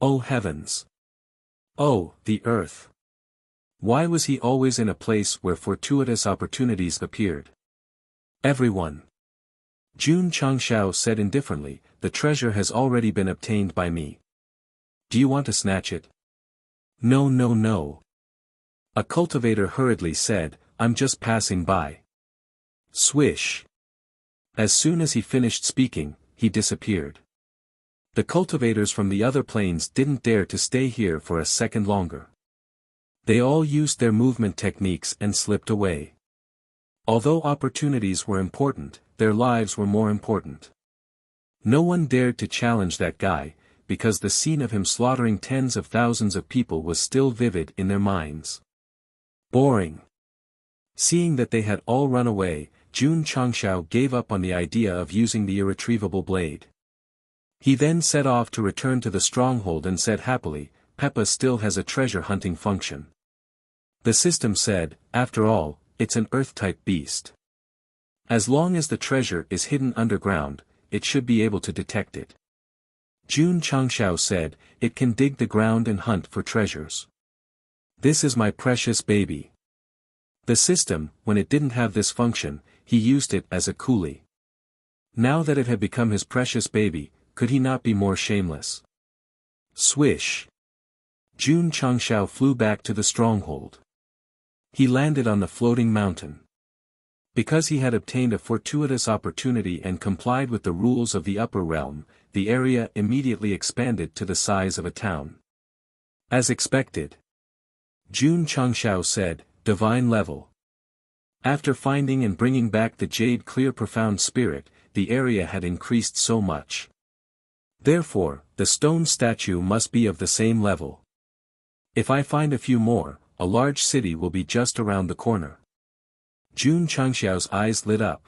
Oh heavens! Oh, the earth! Why was he always in a place where fortuitous opportunities appeared? Everyone! Jun Changshao said indifferently, the treasure has already been obtained by me. Do you want to snatch it? No, no, no. A cultivator hurriedly said, I'm just passing by. Swish. As soon as he finished speaking, he disappeared. The cultivators from the other plains didn't dare to stay here for a second longer. They all used their movement techniques and slipped away. Although opportunities were important, their lives were more important. No one dared to challenge that guy, because the scene of him slaughtering tens of thousands of people was still vivid in their minds. Boring. Seeing that they had all run away, Jun Changshao gave up on the idea of using the irretrievable blade. He then set off to return to the stronghold and said happily, Peppa still has a treasure hunting function. The system said, after all, it's an earth-type beast. As long as the treasure is hidden underground, it should be able to detect it. Jun Changshao said, it can dig the ground and hunt for treasures. This is my precious baby. The system, when it didn't have this function, he used it as a coolie. Now that it had become his precious baby, could he not be more shameless? Swish. Jun Changshao flew back to the stronghold. He landed on the floating mountain. Because he had obtained a fortuitous opportunity and complied with the rules of the upper realm, the area immediately expanded to the size of a town. As expected. Jun Changshao said, divine level. After finding and bringing back the jade clear profound spirit, the area had increased so much. Therefore, the stone statue must be of the same level. If I find a few more, a large city will be just around the corner. Jun Changshao's eyes lit up.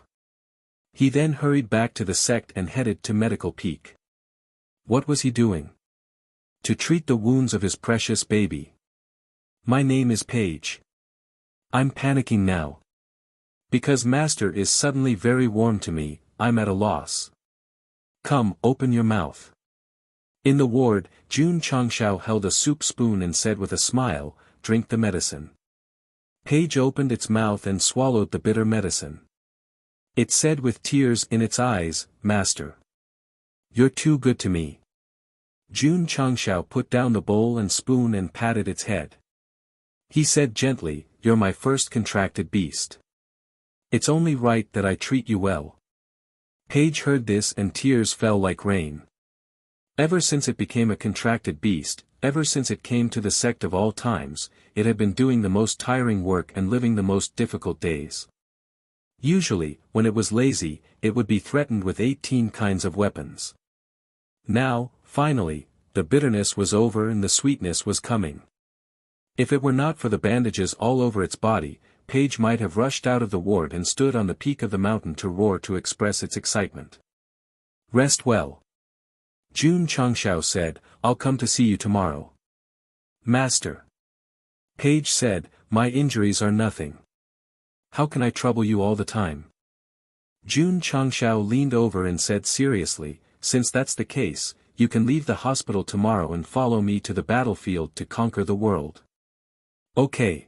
He then hurried back to the sect and headed to Medical Peak. What was he doing? To treat the wounds of his precious baby. My name is Paige. I'm panicking now. Because Master is suddenly very warm to me, I'm at a loss. Come, open your mouth. In the ward, Jun Changshao held a soup spoon and said with a smile, drink the medicine. Paige opened its mouth and swallowed the bitter medicine. It said with tears in its eyes, Master. You're too good to me. Jun Changshao put down the bowl and spoon and patted its head. He said gently, you're my first contracted beast. It's only right that I treat you well. Paige heard this and tears fell like rain. Ever since it became a contracted beast, ever since it came to the sect of all times, it had been doing the most tiring work and living the most difficult days. Usually, when it was lazy, it would be threatened with 18 kinds of weapons. Now, finally, the bitterness was over and the sweetness was coming. If it were not for the bandages all over its body, Paige might have rushed out of the ward and stood on the peak of the mountain to roar to express its excitement. Rest well. Jun Changshao said, I'll come to see you tomorrow. Master. Paige said, my injuries are nothing. How can I trouble you all the time? Jun Changshao leaned over and said seriously, since that's the case, you can leave the hospital tomorrow and follow me to the battlefield to conquer the world. Okay.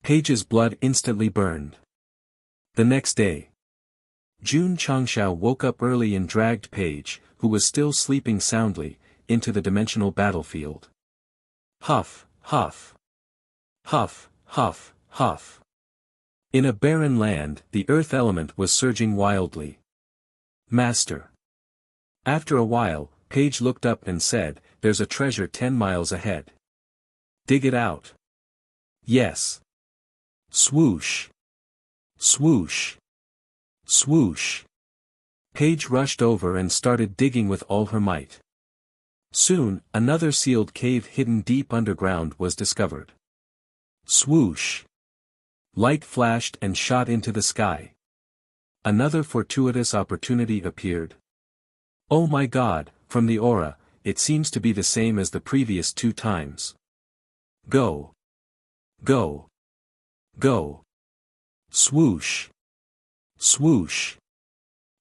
Paige's blood instantly burned. The next day. Jun Changshao woke up early and dragged Paige, who was still sleeping soundly, into the dimensional battlefield. Huff, huff. Huff, huff, huff. In a barren land, the earth element was surging wildly. Master. After a while, Paige looked up and said, there's a treasure 10 miles ahead. Dig it out. Yes. Swoosh. Swoosh. Swoosh. Paige rushed over and started digging with all her might. Soon, another sealed cave hidden deep underground was discovered. Swoosh. Light flashed and shot into the sky. Another fortuitous opportunity appeared. Oh my God, from the aura, it seems to be the same as the previous 2 times. Go. Go. Go. Swoosh. Swoosh.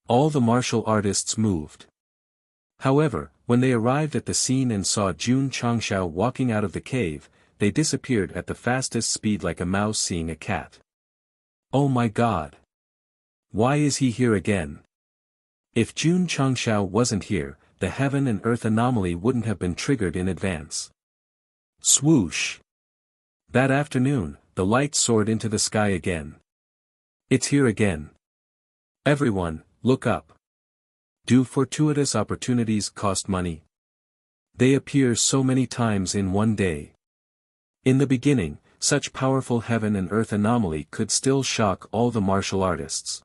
All the martial artists moved. However, when they arrived at the scene and saw Jun Changshao walking out of the cave, they disappeared at the fastest speed like a mouse seeing a cat. Oh my God! Why is he here again? If Jun Changshao wasn't here, the heaven and earth anomaly wouldn't have been triggered in advance. Swoosh! That afternoon, the light soared into the sky again. It's here again. Everyone, look up. Do fortuitous opportunities cost money? They appear so many times in one day. In the beginning, such powerful heaven and earth anomaly could still shock all the martial artists.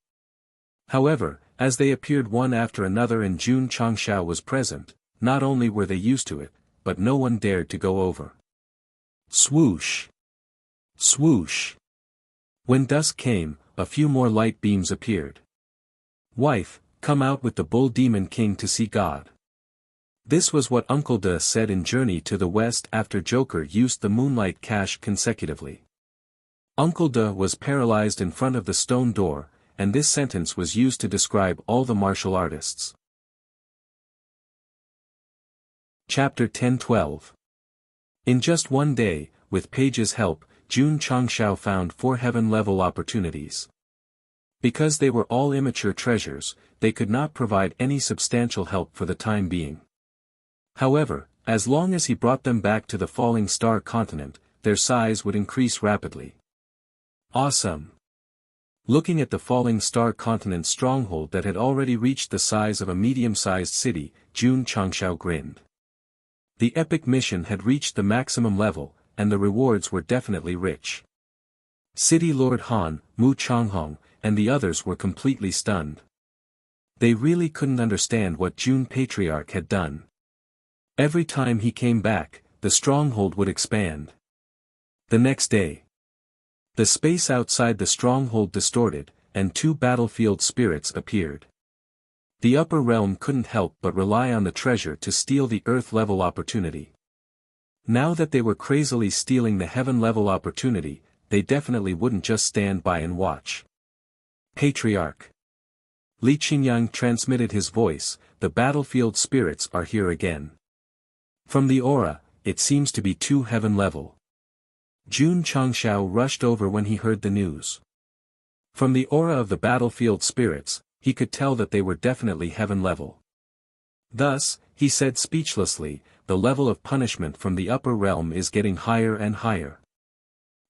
However, as they appeared one after another and Jun Changshao was present, not only were they used to it, but no one dared to go over. Swoosh! Swoosh! When dusk came, a few more light beams appeared. Wife, come out with the Bull Demon King to see God. This was what Uncle De said in Journey to the West after Joker used the Moonlight Cache consecutively. Uncle De was paralyzed in front of the stone door, and this sentence was used to describe all the martial artists. Chapter 10-12. In just one day, with Page's help, Jun Changshao found 4 heaven-level opportunities. Because they were all immature treasures, they could not provide any substantial help for the time being. However, as long as he brought them back to the Falling Star continent, their size would increase rapidly. Awesome! Looking at the Falling Star continent stronghold that had already reached the size of a medium-sized city, Jun Changshao grinned. The epic mission had reached the maximum level, and the rewards were definitely rich. City Lord Han, Mu Changhong, and the others were completely stunned. They really couldn't understand what Jun Patriarch had done. Every time he came back, the stronghold would expand. The next day, the space outside the stronghold distorted, and 2 battlefield spirits appeared. The upper realm couldn't help but rely on the treasure to steal the earth-level opportunity. Now that they were crazily stealing the heaven-level opportunity, they definitely wouldn't just stand by and watch. Patriarch. Li Qingyang transmitted his voice, the battlefield spirits are here again. From the aura, it seems to be 2 heaven-level. Jun Changshao rushed over when he heard the news. From the aura of the battlefield spirits, he could tell that they were definitely heaven-level. Thus, he said speechlessly, the level of punishment from the upper realm is getting higher and higher.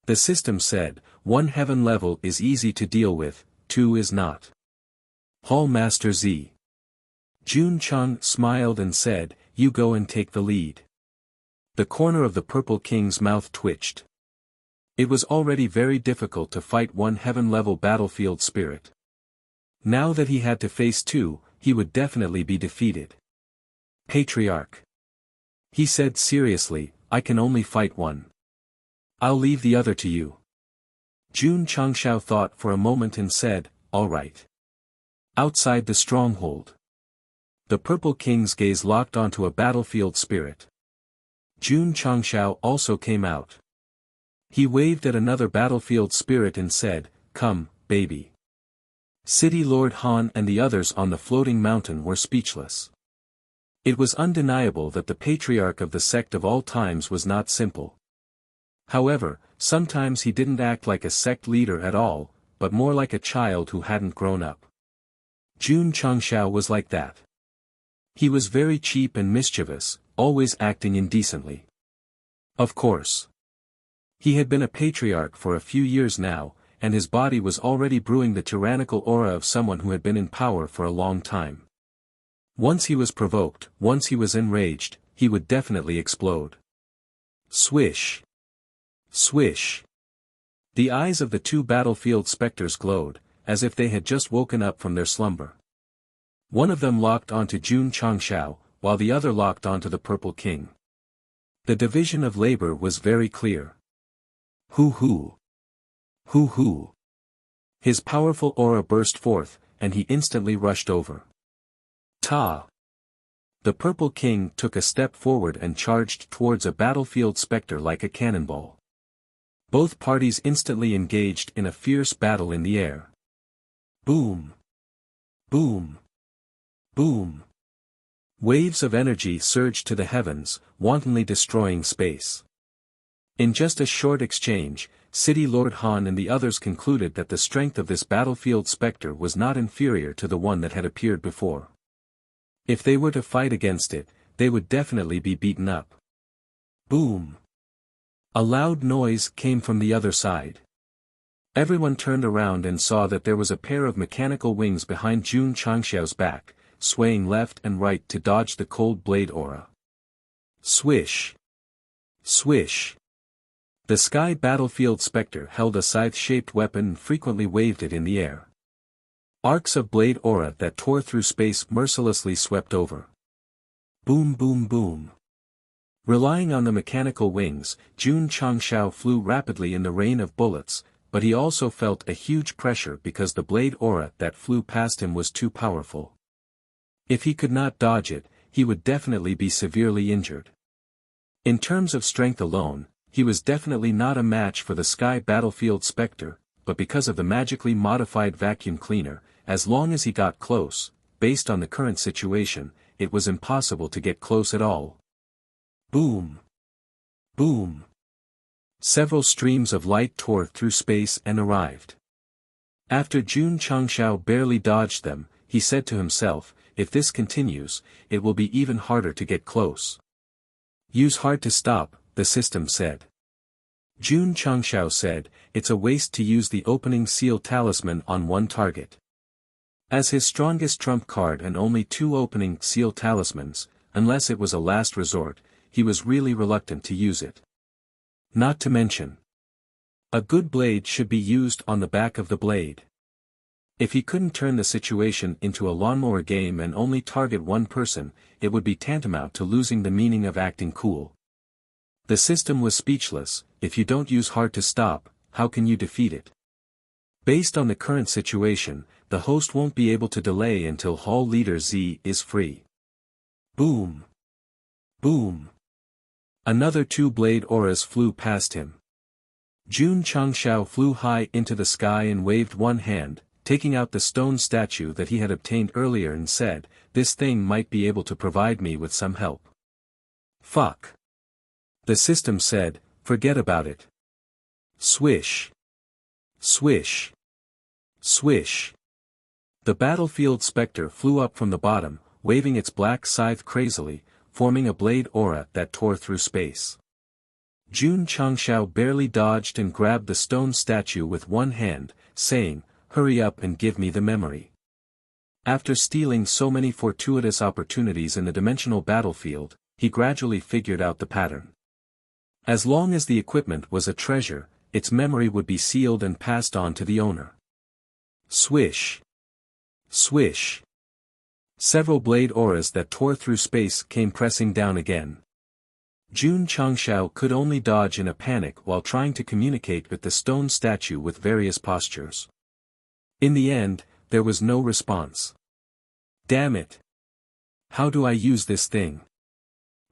The system said, 1 heaven level is easy to deal with, 2 is not. Hall Master Z. Jun Chang smiled and said, you go and take the lead. The corner of the Purple King's mouth twitched. It was already very difficult to fight 1 heaven-level battlefield spirit. Now that he had to face 2, he would definitely be defeated. Patriarch. He said seriously, I can only fight 1. I'll leave the other to you. Jun Changshao thought for a moment and said, all right. Outside the stronghold. The Purple King's gaze locked onto a battlefield spirit. Jun Changshao also came out. He waved at another battlefield spirit and said, come, baby. City Lord Han and the others on the floating mountain were speechless. It was undeniable that the patriarch of the sect of all times was not simple. However, sometimes he didn't act like a sect leader at all, but more like a child who hadn't grown up. Jun Changshao was like that. He was very cheap and mischievous, always acting indecently. Of course. He had been a patriarch for a few years now, and his body was already brewing the tyrannical aura of someone who had been in power for a long time. Once he was provoked, once he was enraged, he would definitely explode. Swish. Swish. The eyes of the 2 battlefield specters glowed, as if they had just woken up from their slumber. One of them locked onto Jun Changshao, while the other locked onto the Purple King. The division of labor was very clear. Hoo-hoo. Hoo-hoo. His powerful aura burst forth, and he instantly rushed over. Ta! The Purple King took a step forward and charged towards a battlefield specter like a cannonball. Both parties instantly engaged in a fierce battle in the air. Boom! Boom! Boom! Waves of energy surged to the heavens, wantonly destroying space. In just a short exchange, City Lord Han and the others concluded that the strength of this battlefield specter was not inferior to the one that had appeared before. If they were to fight against it, they would definitely be beaten up. Boom! A loud noise came from the other side. Everyone turned around and saw that there was a pair of mechanical wings behind Jun Changxiao's back, swaying left and right to dodge the cold blade aura. Swish! Swish! The sky battlefield specter held a scythe-shaped weapon and frequently waved it in the air. Arcs of blade aura that tore through space mercilessly swept over. Boom boom boom. Relying on the mechanical wings, Jun Changxiao flew rapidly in the rain of bullets, but he also felt a huge pressure because the blade aura that flew past him was too powerful. If he could not dodge it, he would definitely be severely injured. In terms of strength alone, he was definitely not a match for the sky battlefield specter, but because of the magically modified vacuum cleaner, as long as he got close, based on the current situation, it was impossible to get close at all. Boom! Boom! Several streams of light tore through space and arrived. After Jun Changxiao barely dodged them, he said to himself, if this continues, it will be even harder to get close. Use hard to stop, the system said. Jun Changxiao said, it's a waste to use the opening seal talisman on one target. As his strongest trump card and only 2 opening seal talismans, unless it was a last resort, he was really reluctant to use it. Not to mention, a good blade should be used on the back of the blade. If he couldn't turn the situation into a lawnmower game and only target one person, it would be tantamount to losing the meaning of acting cool. The system was speechless. If you don't use hard to stop, how can you defeat it? Based on the current situation, the host won't be able to delay until Hall Leader Z is free. Boom! Boom! Another 2 blade auras flew past him. Jun Changxiao flew high into the sky and waved one hand, taking out the stone statue that he had obtained earlier and said, this thing might be able to provide me with some help. Fuck! The system said, forget about it. Swish! Swish! Swish! The battlefield specter flew up from the bottom, waving its black scythe crazily, forming a blade aura that tore through space. Jun Changxiao barely dodged and grabbed the stone statue with one hand, saying, hurry up and give me the memory. After stealing so many fortuitous opportunities in the dimensional battlefield, he gradually figured out the pattern. As long as the equipment was a treasure, its memory would be sealed and passed on to the owner. Swish! Swish! Several blade auras that tore through space came pressing down again. Jun Changxiao could only dodge in a panic while trying to communicate with the stone statue with various postures. In the end, there was no response. Damn it! How do I use this thing?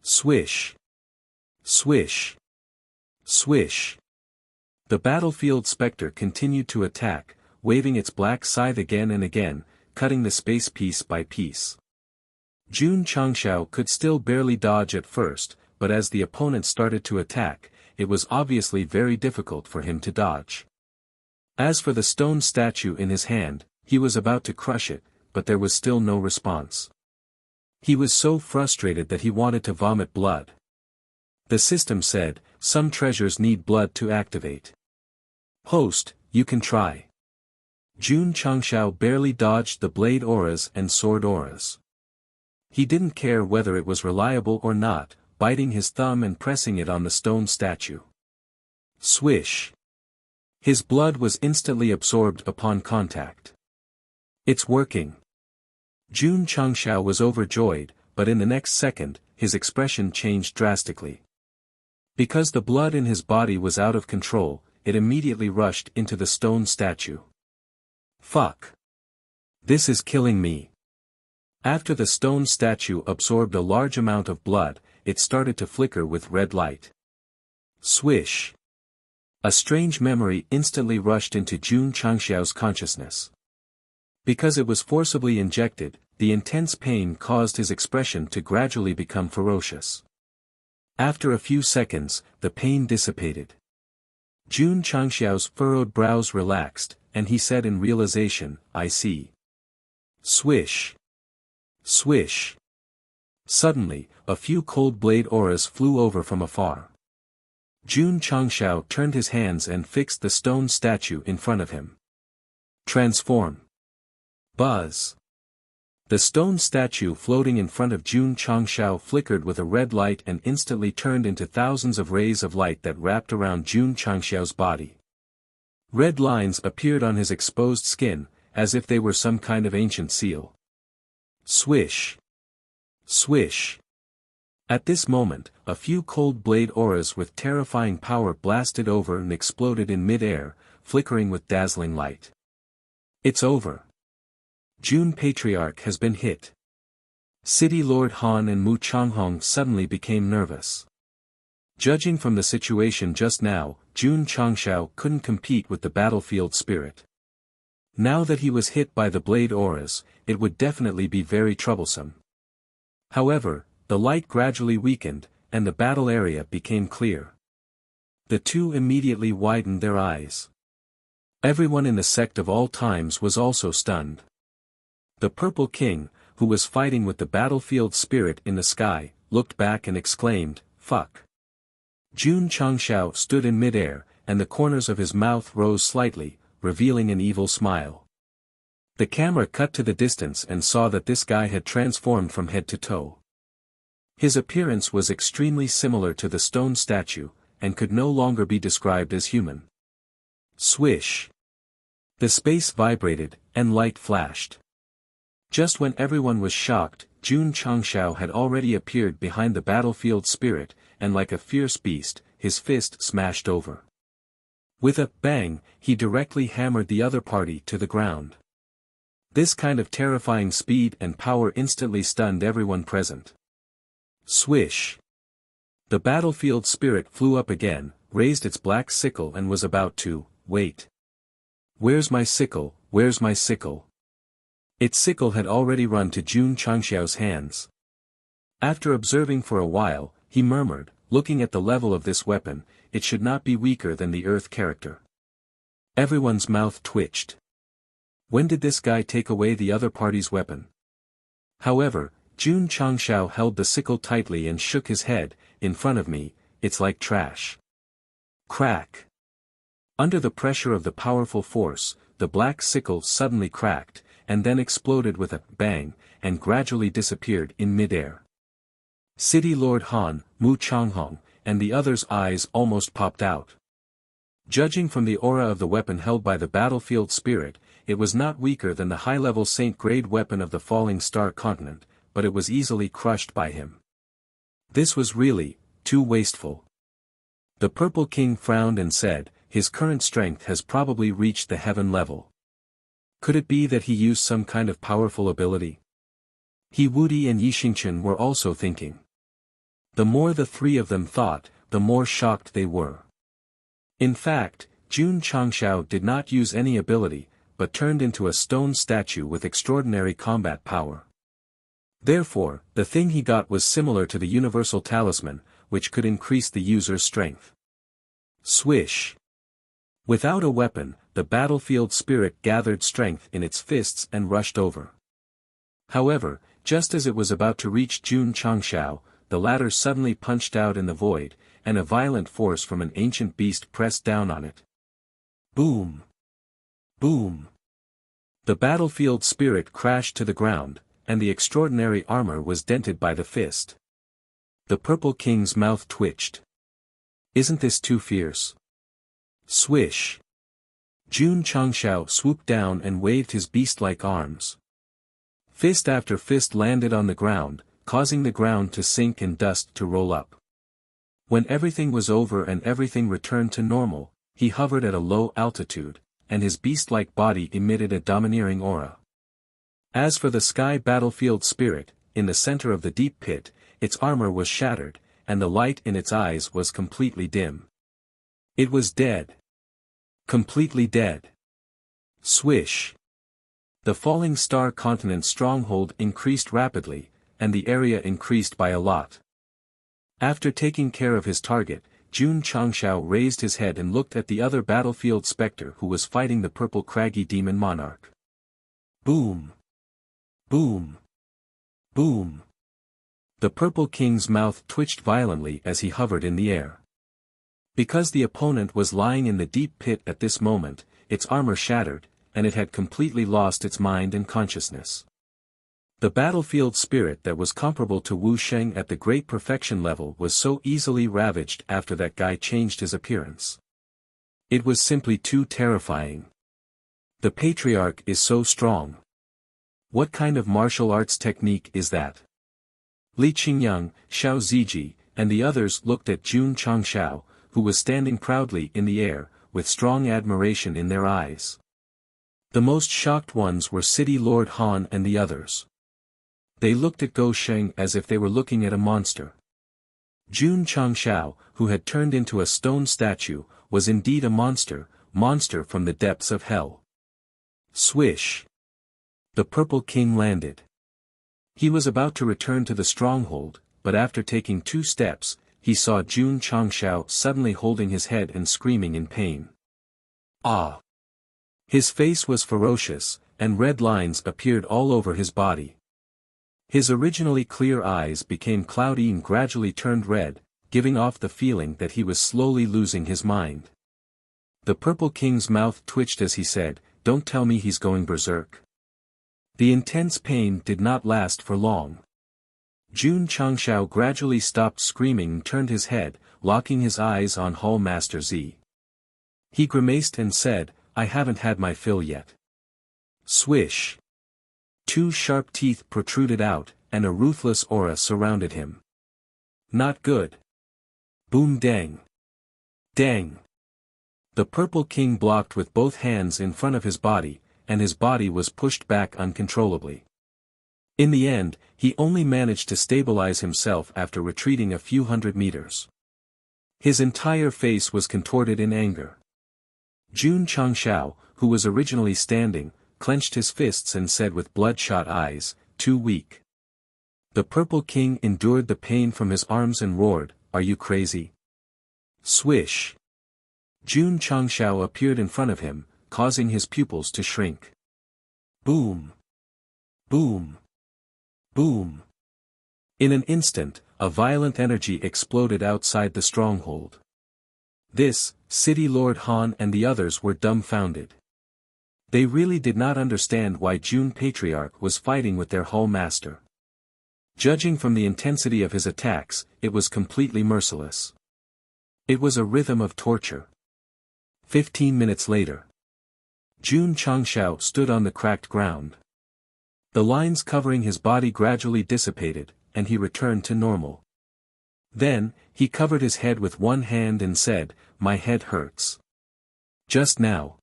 Swish! Swish! Swish! The battlefield specter continued to attack, waving its black scythe again and again, cutting the space piece by piece. Jun Changxiao could still barely dodge at first, but as the opponent started to attack, it was obviously very difficult for him to dodge. As for the stone statue in his hand, he was about to crush it, but there was still no response. He was so frustrated that he wanted to vomit blood. The system said, some treasures need blood to activate. Host, you can try. Jun Changxiao barely dodged the blade auras and sword auras. He didn't care whether it was reliable or not, biting his thumb and pressing it on the stone statue. Swish! His blood was instantly absorbed upon contact. It's working. Jun Changxiao was overjoyed, but in the next second, his expression changed drastically. Because the blood in his body was out of control, it immediately rushed into the stone statue. Fuck! This is killing me. After the stone statue absorbed a large amount of blood, it started to flicker with red light. Swish. A strange memory instantly rushed into Jun Changxiao's consciousness. Because it was forcibly injected, the intense pain caused his expression to gradually become ferocious. After a few seconds, the pain dissipated. Jun Changxiao's furrowed brows relaxed, and he said in realization, "I see." Swish. Swish. Suddenly, a few cold blade auras flew over from afar. Jun Changxiao turned his hands and fixed the stone statue in front of him. Transform. Buzz. The stone statue floating in front of Jun Changxiao flickered with a red light and instantly turned into thousands of rays of light that wrapped around Jun Changxiao's body. Red lines appeared on his exposed skin, as if they were some kind of ancient seal. Swish. Swish. At this moment, a few cold blade auras with terrifying power blasted over and exploded in mid-air, flickering with dazzling light. It's over. Jun Patriarch has been hit. City Lord Han and Mu Changhong suddenly became nervous. Judging from the situation just now, Jun Changxiao couldn't compete with the battlefield spirit. Now that he was hit by the blade auras, it would definitely be very troublesome. However, the light gradually weakened, and the battle area became clear. The two immediately widened their eyes. Everyone in the sect of all times was also stunned. The Purple King, who was fighting with the battlefield spirit in the sky, looked back and exclaimed, "Fuck." Jun Changxiao stood in midair, and the corners of his mouth rose slightly, revealing an evil smile. The camera cut to the distance and saw that this guy had transformed from head to toe. His appearance was extremely similar to the stone statue, and could no longer be described as human. Swish. The space vibrated, and light flashed. Just when everyone was shocked, Jun Changxiao had already appeared behind the battlefield spirit, and like a fierce beast, his fist smashed over. With a bang, he directly hammered the other party to the ground. This kind of terrifying speed and power instantly stunned everyone present. Swish. The battlefield spirit flew up again, raised its black sickle and was about to, wait. Where's my sickle, where's my sickle? Its sickle had already run to Jun Changxiao's hands. After observing for a while, he murmured, looking at the level of this weapon, it should not be weaker than the earth character. Everyone's mouth twitched. When did this guy take away the other party's weapon? However, Jun Changxiao held the sickle tightly and shook his head, in front of me, it's like trash. Crack. Under the pressure of the powerful force, the black sickle suddenly cracked, and then exploded with a bang, and gradually disappeared in midair. City Lord Han, Mu Changhong, and the others' eyes almost popped out. Judging from the aura of the weapon held by the battlefield spirit, it was not weaker than the high-level Saint-grade weapon of the Falling Star Continent, but it was easily crushed by him. This was really, too wasteful. The Purple King frowned and said, his current strength has probably reached the heaven level. Could it be that he used some kind of powerful ability? He Wudi and Yixingchen were also thinking. The more the three of them thought, the more shocked they were. In fact, Jun Changxiao did not use any ability, but turned into a stone statue with extraordinary combat power. Therefore, the thing he got was similar to the universal talisman, which could increase the user's strength. Swish. Without a weapon, the battlefield spirit gathered strength in its fists and rushed over. However, just as it was about to reach Jun Changxiao, the latter suddenly punched out in the void, and a violent force from an ancient beast pressed down on it. Boom! Boom! The battlefield spirit crashed to the ground, and the extraordinary armor was dented by the fist. The Purple King's mouth twitched. Isn't this too fierce? Swish! Jun Changxiao swooped down and waved his beast-like arms. Fist after fist landed on the ground, causing the ground to sink and dust to roll up. When everything was over and everything returned to normal, he hovered at a low altitude, and his beast-like body emitted a domineering aura. As for the sky battlefield spirit, in the center of the deep pit, its armor was shattered, and the light in its eyes was completely dim. It was dead. Completely dead. Swish. The falling star continent stronghold increased rapidly, and the area increased by a lot. After taking care of his target, Jun Changshao raised his head and looked at the other battlefield specter who was fighting the purple craggy demon monarch. Boom! Boom! Boom! The purple king's mouth twitched violently as he hovered in the air. Because the opponent was lying in the deep pit at this moment, its armor shattered, and it had completely lost its mind and consciousness. The battlefield spirit that was comparable to Wu Sheng at the great perfection level was so easily ravaged after that guy changed his appearance. It was simply too terrifying. The patriarch is so strong. What kind of martial arts technique is that? Li Qingyang, Xiao Ziji, and the others looked at Jun Changshao, who was standing proudly in the air, with strong admiration in their eyes. The most shocked ones were City Lord Han and the others. They looked at Go Sheng as if they were looking at a monster. Jun Changshao, who had turned into a stone statue, was indeed a monster from the depths of hell. Swish! The Purple King landed. He was about to return to the stronghold, but after taking 2 steps, he saw Jun Changshao suddenly holding his head and screaming in pain. Ah! His face was ferocious, and red lines appeared all over his body. His originally clear eyes became cloudy and gradually turned red, giving off the feeling that he was slowly losing his mind. The Purple King's mouth twitched as he said, "Don't tell me he's going berserk." The intense pain did not last for long. Jun Changshao gradually stopped screaming and turned his head, locking his eyes on Hall Master Z. He grimaced and said, "I haven't had my fill yet." Swish! 2 sharp teeth protruded out, and a ruthless aura surrounded him. Not good. Boom dang. Dang. The Purple King blocked with both hands in front of his body, and his body was pushed back uncontrollably. In the end, he only managed to stabilize himself after retreating a few hundred meters. His entire face was contorted in anger. Jun Changshao, who was originally standing, clenched his fists and said with bloodshot eyes, "Too weak." The Purple King endured the pain from his arms and roared, "Are you crazy?" Swish! Jun Changshao appeared in front of him, causing his pupils to shrink. Boom! Boom! Boom! In an instant, a violent energy exploded outside the stronghold. This, City Lord Han and the others were dumbfounded. They really did not understand why Jun Patriarch was fighting with their Hall Master. Judging from the intensity of his attacks, it was completely merciless. It was a rhythm of torture. 15 minutes later. Jun Changshao stood on the cracked ground. The lines covering his body gradually dissipated, and he returned to normal. Then, he covered his head with one hand and said, "My head hurts." Just now.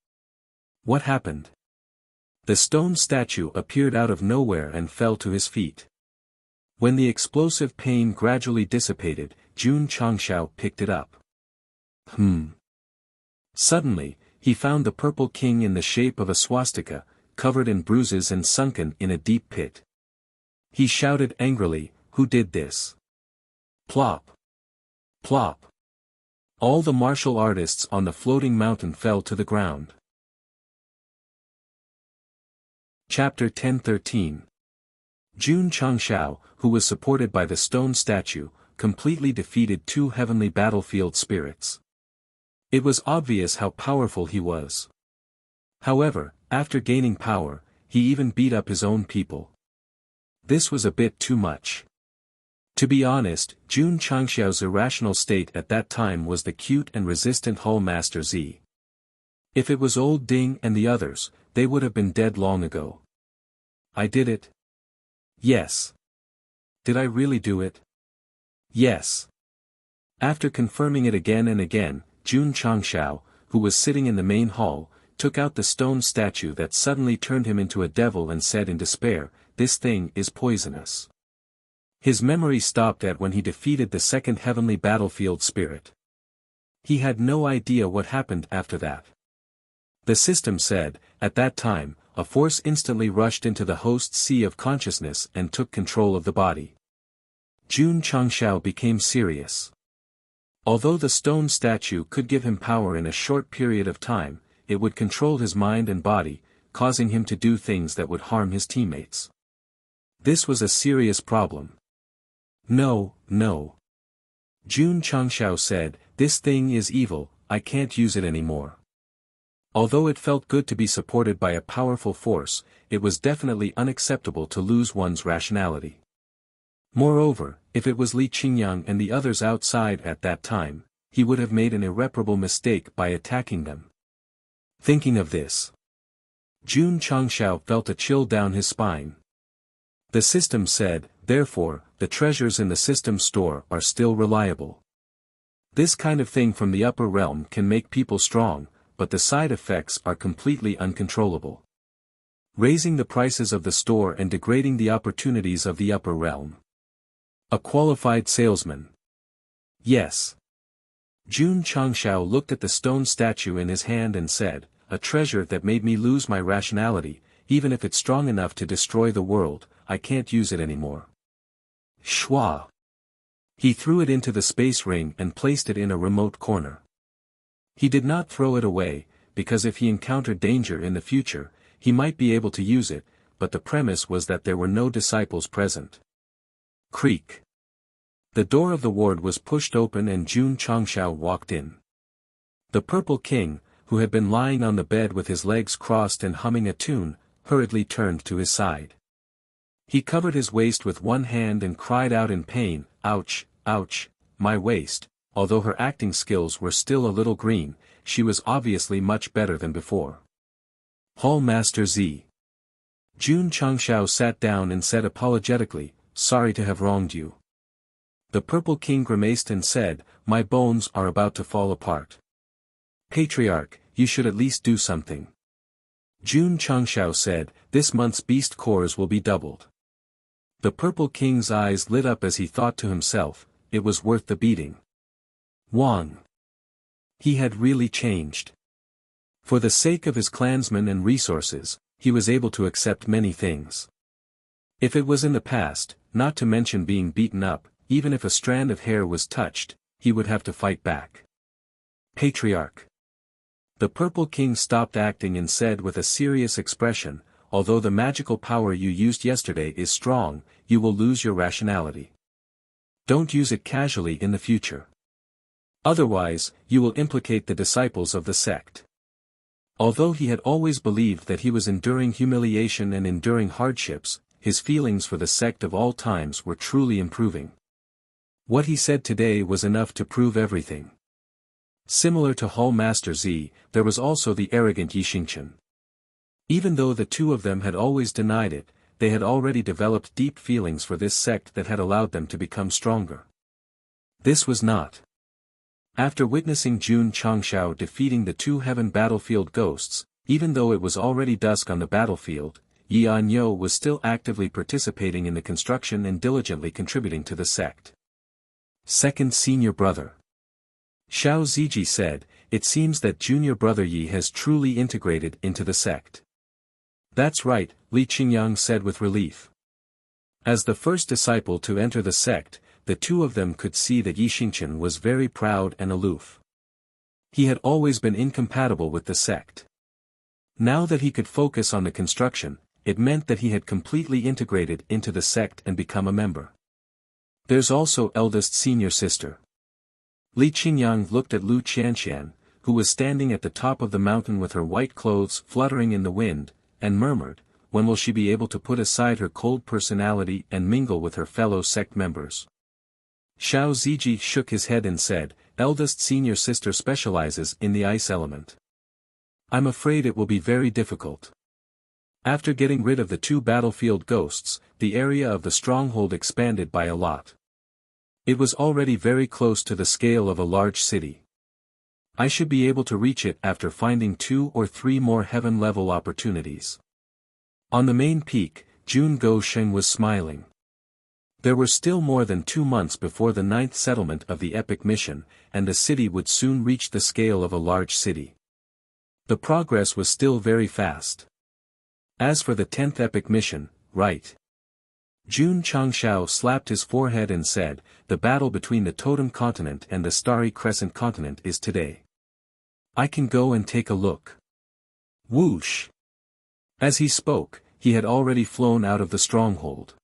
What happened? The stone statue appeared out of nowhere and fell to his feet. When the explosive pain gradually dissipated, Jun Changshao picked it up. Suddenly, he found the Purple King in the shape of a swastika, covered in bruises and sunken in a deep pit. He shouted angrily, "Who did this?" Plop! Plop! All the martial artists on the floating mountain fell to the ground. Chapter 10:13. Jun Changshao, who was supported by the stone statue, completely defeated 2 heavenly battlefield spirits. It was obvious how powerful he was. However, after gaining power, he even beat up his own people. This was a bit too much. To be honest, Jun Changshao's irrational state at that time was the cute and resistant Hall Master Z. If it was old Ding and the others, they would have been dead long ago. I did it? Yes. Did I really do it? Yes. After confirming it again and again, Jun Changshao, who was sitting in the main hall, took out the stone statue that suddenly turned him into a devil and said in despair, "This thing is poisonous." His memory stopped at when he defeated the second heavenly battlefield spirit. He had no idea what happened after that. The system said, at that time, a force instantly rushed into the host's sea of consciousness and took control of the body. Jun Changshao became serious. Although the stone statue could give him power in a short period of time, it would control his mind and body, causing him to do things that would harm his teammates. This was a serious problem. No. Jun Changshao said, "This thing is evil, I can't use it anymore." Although it felt good to be supported by a powerful force, it was definitely unacceptable to lose one's rationality. Moreover, if it was Li Qingyang and the others outside at that time, he would have made an irreparable mistake by attacking them. Thinking of this, Jun Changshao felt a chill down his spine. The system said, therefore, the treasures in the system store are still reliable. This kind of thing from the upper realm can make people strong, but the side effects are completely uncontrollable. Raising the prices of the store and degrading the opportunities of the upper realm. A qualified salesman. Yes. Jun Changshao looked at the stone statue in his hand and said, "A treasure that made me lose my rationality, even if it's strong enough to destroy the world, I can't use it anymore." Schwa. He threw it into the space ring and placed it in a remote corner. He did not throw it away, because if he encountered danger in the future, he might be able to use it, but the premise was that there were no disciples present. Creak. The door of the ward was pushed open and Jun Changshao walked in. The Purple King, who had been lying on the bed with his legs crossed and humming a tune, hurriedly turned to his side. He covered his waist with one hand and cried out in pain, "Ouch, ouch, my waist." Although her acting skills were still a little green, she was obviously much better than before. Hall Master Z. Jun Changshao sat down and said apologetically, "Sorry to have wronged you." The Purple King grimaced and said, "My bones are about to fall apart. Patriarch, you should at least do something." Jun Changshao said, "This month's beast cores will be doubled." The Purple King's eyes lit up as he thought to himself, it was worth the beating. Wang. He had really changed. For the sake of his clansmen and resources, he was able to accept many things. If it was in the past, not to mention being beaten up, even if a strand of hair was touched, he would have to fight back. Patriarch. The Purple King stopped acting and said with a serious expression, "Although the magical power you used yesterday is strong, you will lose your rationality. Don't use it casually in the future. Otherwise, you will implicate the disciples of the sect." Although he had always believed that he was enduring humiliation and enduring hardships, his feelings for the sect of all times were truly improving. What he said today was enough to prove everything. Similar to Hall Master Z, there was also the arrogant Yi Xingqian. Even though the two of them had always denied it, they had already developed deep feelings for this sect that had allowed them to become stronger. This was not. After witnessing Jun Changshao defeating the two heaven battlefield ghosts, even though it was already dusk on the battlefield, Yi Anyo was still actively participating in the construction and diligently contributing to the sect. Second senior brother. Xiao Ziji said, "It seems that junior brother Yi has truly integrated into the sect." "That's right," Li Qingyang said with relief. As the first disciple to enter the sect, the two of them could see that Yi Xingqian was very proud and aloof. He had always been incompatible with the sect. Now that he could focus on the construction, it meant that he had completely integrated into the sect and become a member. There's also eldest senior sister. Li Qingyang looked at Lu Qianxian, who was standing at the top of the mountain with her white clothes fluttering in the wind, and murmured, "When will she be able to put aside her cold personality and mingle with her fellow sect members?" Xiao Ziji shook his head and said, "Eldest senior sister specializes in the ice element. I'm afraid it will be very difficult." After getting rid of the two battlefield ghosts, the area of the stronghold expanded by a lot. It was already very close to the scale of a large city. I should be able to reach it after finding 2 or 3 more heaven-level opportunities. On the main peak, Jun Go-shen was smiling. There were still more than 2 months before the 9th settlement of the epic mission, and the city would soon reach the scale of a large city. The progress was still very fast. As for the 10th epic mission, right? Jun Changshao slapped his forehead and said, the battle between the Totem Continent and the Starry Crescent Continent is today. I can go and take a look. Whoosh! As he spoke, he had already flown out of the stronghold.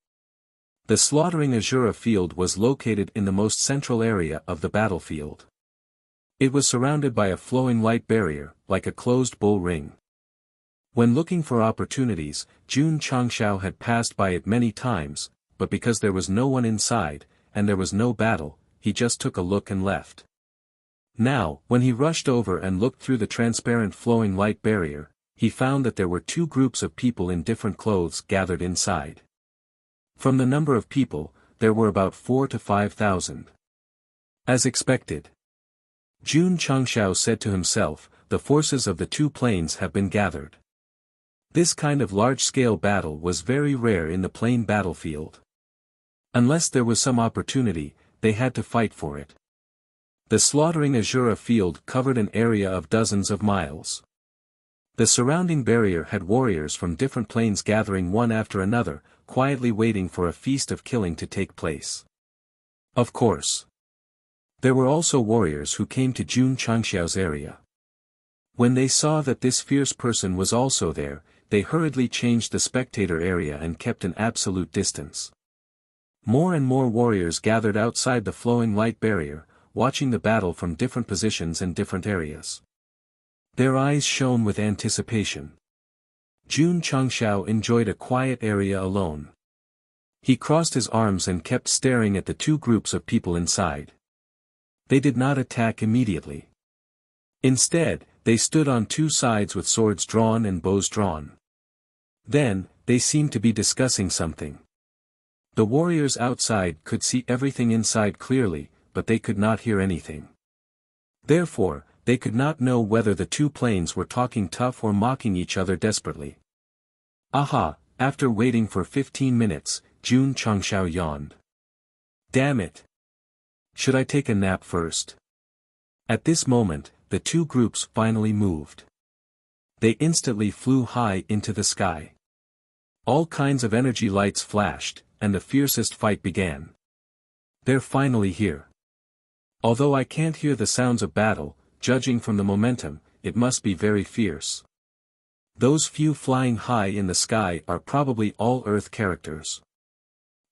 The slaughtering Azura field was located in the most central area of the battlefield. It was surrounded by a flowing light barrier, like a closed bull ring. When looking for opportunities, Jun Changshao had passed by it many times, but because there was no one inside, and there was no battle, he just took a look and left. Now, when he rushed over and looked through the transparent flowing light barrier, he found that there were 2 groups of people in different clothes gathered inside. From the number of people, there were about 4,000 to 5,000. As expected. Jun Changshao said to himself, the forces of the 2 planes have been gathered. This kind of large-scale battle was very rare in the plain battlefield. Unless there was some opportunity, they had to fight for it. The slaughtering Azura field covered an area of dozens of miles. The surrounding barrier had warriors from different planes gathering one after another, quietly waiting for a feast of killing to take place. Of course. There were also warriors who came to Jun Changshao's area. When they saw that this fierce person was also there, they hurriedly changed the spectator area and kept an absolute distance. More and more warriors gathered outside the flowing light barrier, watching the battle from different positions and different areas. Their eyes shone with anticipation. Jun Changshao enjoyed a quiet area alone. He crossed his arms and kept staring at the 2 groups of people inside. They did not attack immediately. Instead, they stood on 2 sides with swords drawn and bows drawn. Then, they seemed to be discussing something. The warriors outside could see everything inside clearly, but they could not hear anything. Therefore, they could not know whether the 2 planes were talking tough or mocking each other desperately. Aha, after waiting for 15 minutes, Jun Changshao yawned. Damn it! Should I take a nap first? At this moment, the 2 groups finally moved. They instantly flew high into the sky. All kinds of energy lights flashed, and the fiercest fight began. They're finally here. Although I can't hear the sounds of battle, judging from the momentum, it must be very fierce. Those few flying high in the sky are probably all Earth characters.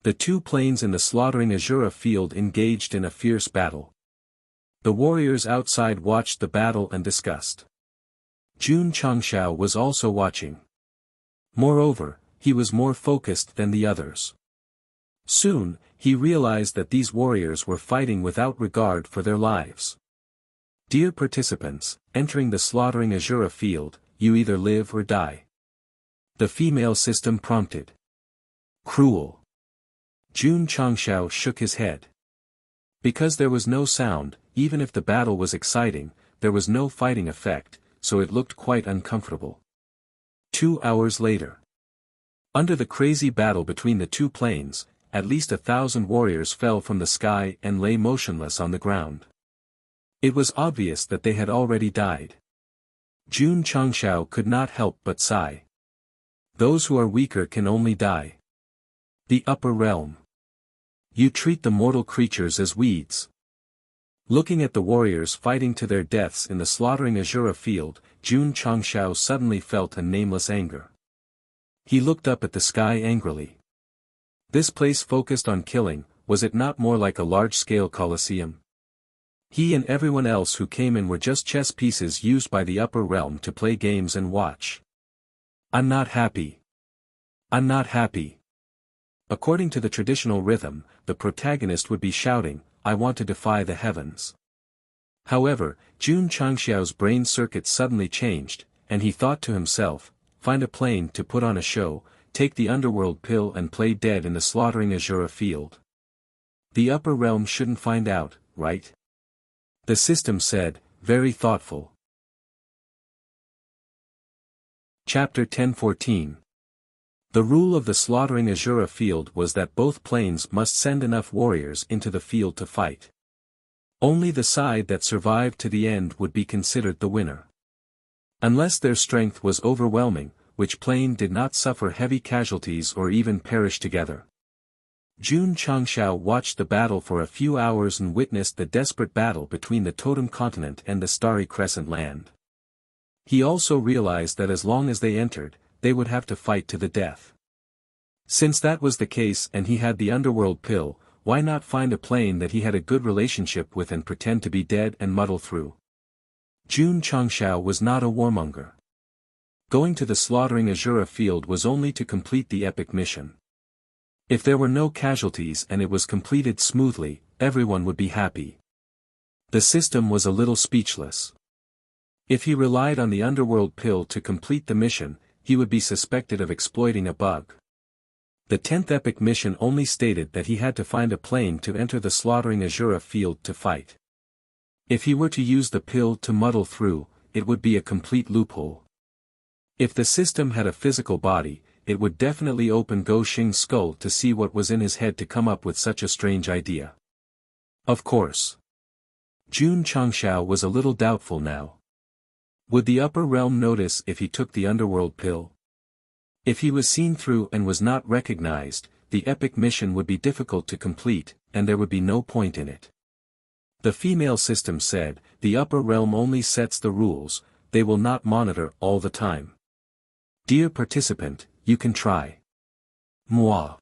The 2 planes in the slaughtering Azura field engaged in a fierce battle. The warriors outside watched the battle and discussed. Jun Changshao was also watching. Moreover, he was more focused than the others. Soon, he realized that these warriors were fighting without regard for their lives. Dear participants, entering the slaughtering Azura field, you either live or die. The female system prompted. Cruel. Jun Changshao shook his head. Because there was no sound, even if the battle was exciting, there was no fighting effect, so it looked quite uncomfortable. 2 hours later. Under the crazy battle between the 2 planes, at least 1,000 warriors fell from the sky and lay motionless on the ground. It was obvious that they had already died. Jun Changshao could not help but sigh. Those who are weaker can only die. The upper realm. You treat the mortal creatures as weeds. Looking at the warriors fighting to their deaths in the slaughtering Azura field, Jun Changshao suddenly felt a nameless anger. He looked up at the sky angrily. This place focused on killing, was it not more like a large-scale coliseum? He and everyone else who came in were just chess pieces used by the upper realm to play games and watch. I'm not happy. I'm not happy. According to the traditional rhythm, the protagonist would be shouting, I want to defy the heavens. However, Jun Changshao's brain circuit suddenly changed, and he thought to himself, find a plane to put on a show, take the underworld pill and play dead in the slaughtering Azura field. The upper realm shouldn't find out, right? The system said, very thoughtful. Chapter 10:14. The rule of the slaughtering Azura field was that both planes must send enough warriors into the field to fight. Only the side that survived to the end would be considered the winner. Unless their strength was overwhelming, which plane did not suffer heavy casualties or even perish together. Jun Changshao watched the battle for a few hours and witnessed the desperate battle between the Totem Continent and the Starry Crescent Land. He also realized that as long as they entered, they would have to fight to the death. Since that was the case and he had the underworld pill, why not find a plane that he had a good relationship with and pretend to be dead and muddle through? Jun Changshao was not a warmonger. Going to the slaughtering Azura field was only to complete the epic mission. If there were no casualties and it was completed smoothly, everyone would be happy. The system was a little speechless. If he relied on the underworld pill to complete the mission, he would be suspected of exploiting a bug. The 10th epic mission only stated that he had to find a plane to enter the slaughtering Azura field to fight. If he were to use the pill to muddle through, it would be a complete loophole. If the system had a physical body, it would definitely open Go Xing's skull to see what was in his head to come up with such a strange idea. Of course. Jun Changshao was a little doubtful now. Would the upper realm notice if he took the underworld pill? If he was seen through and was not recognized, the epic mission would be difficult to complete, and there would be no point in it. The female system said, the upper realm only sets the rules, they will not monitor all the time. Dear participant, you can try. Moi.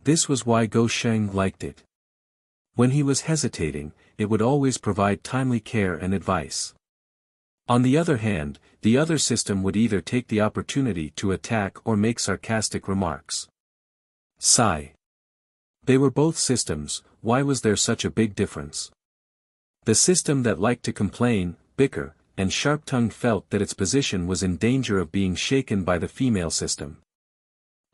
This was why Go Sheng liked it. When he was hesitating, it would always provide timely care and advice. On the other hand, the other system would either take the opportunity to attack or make sarcastic remarks. Sigh. They were both systems, why was there such a big difference? The system that liked to complain, bicker, and sharp-tongued felt that its position was in danger of being shaken by the female system.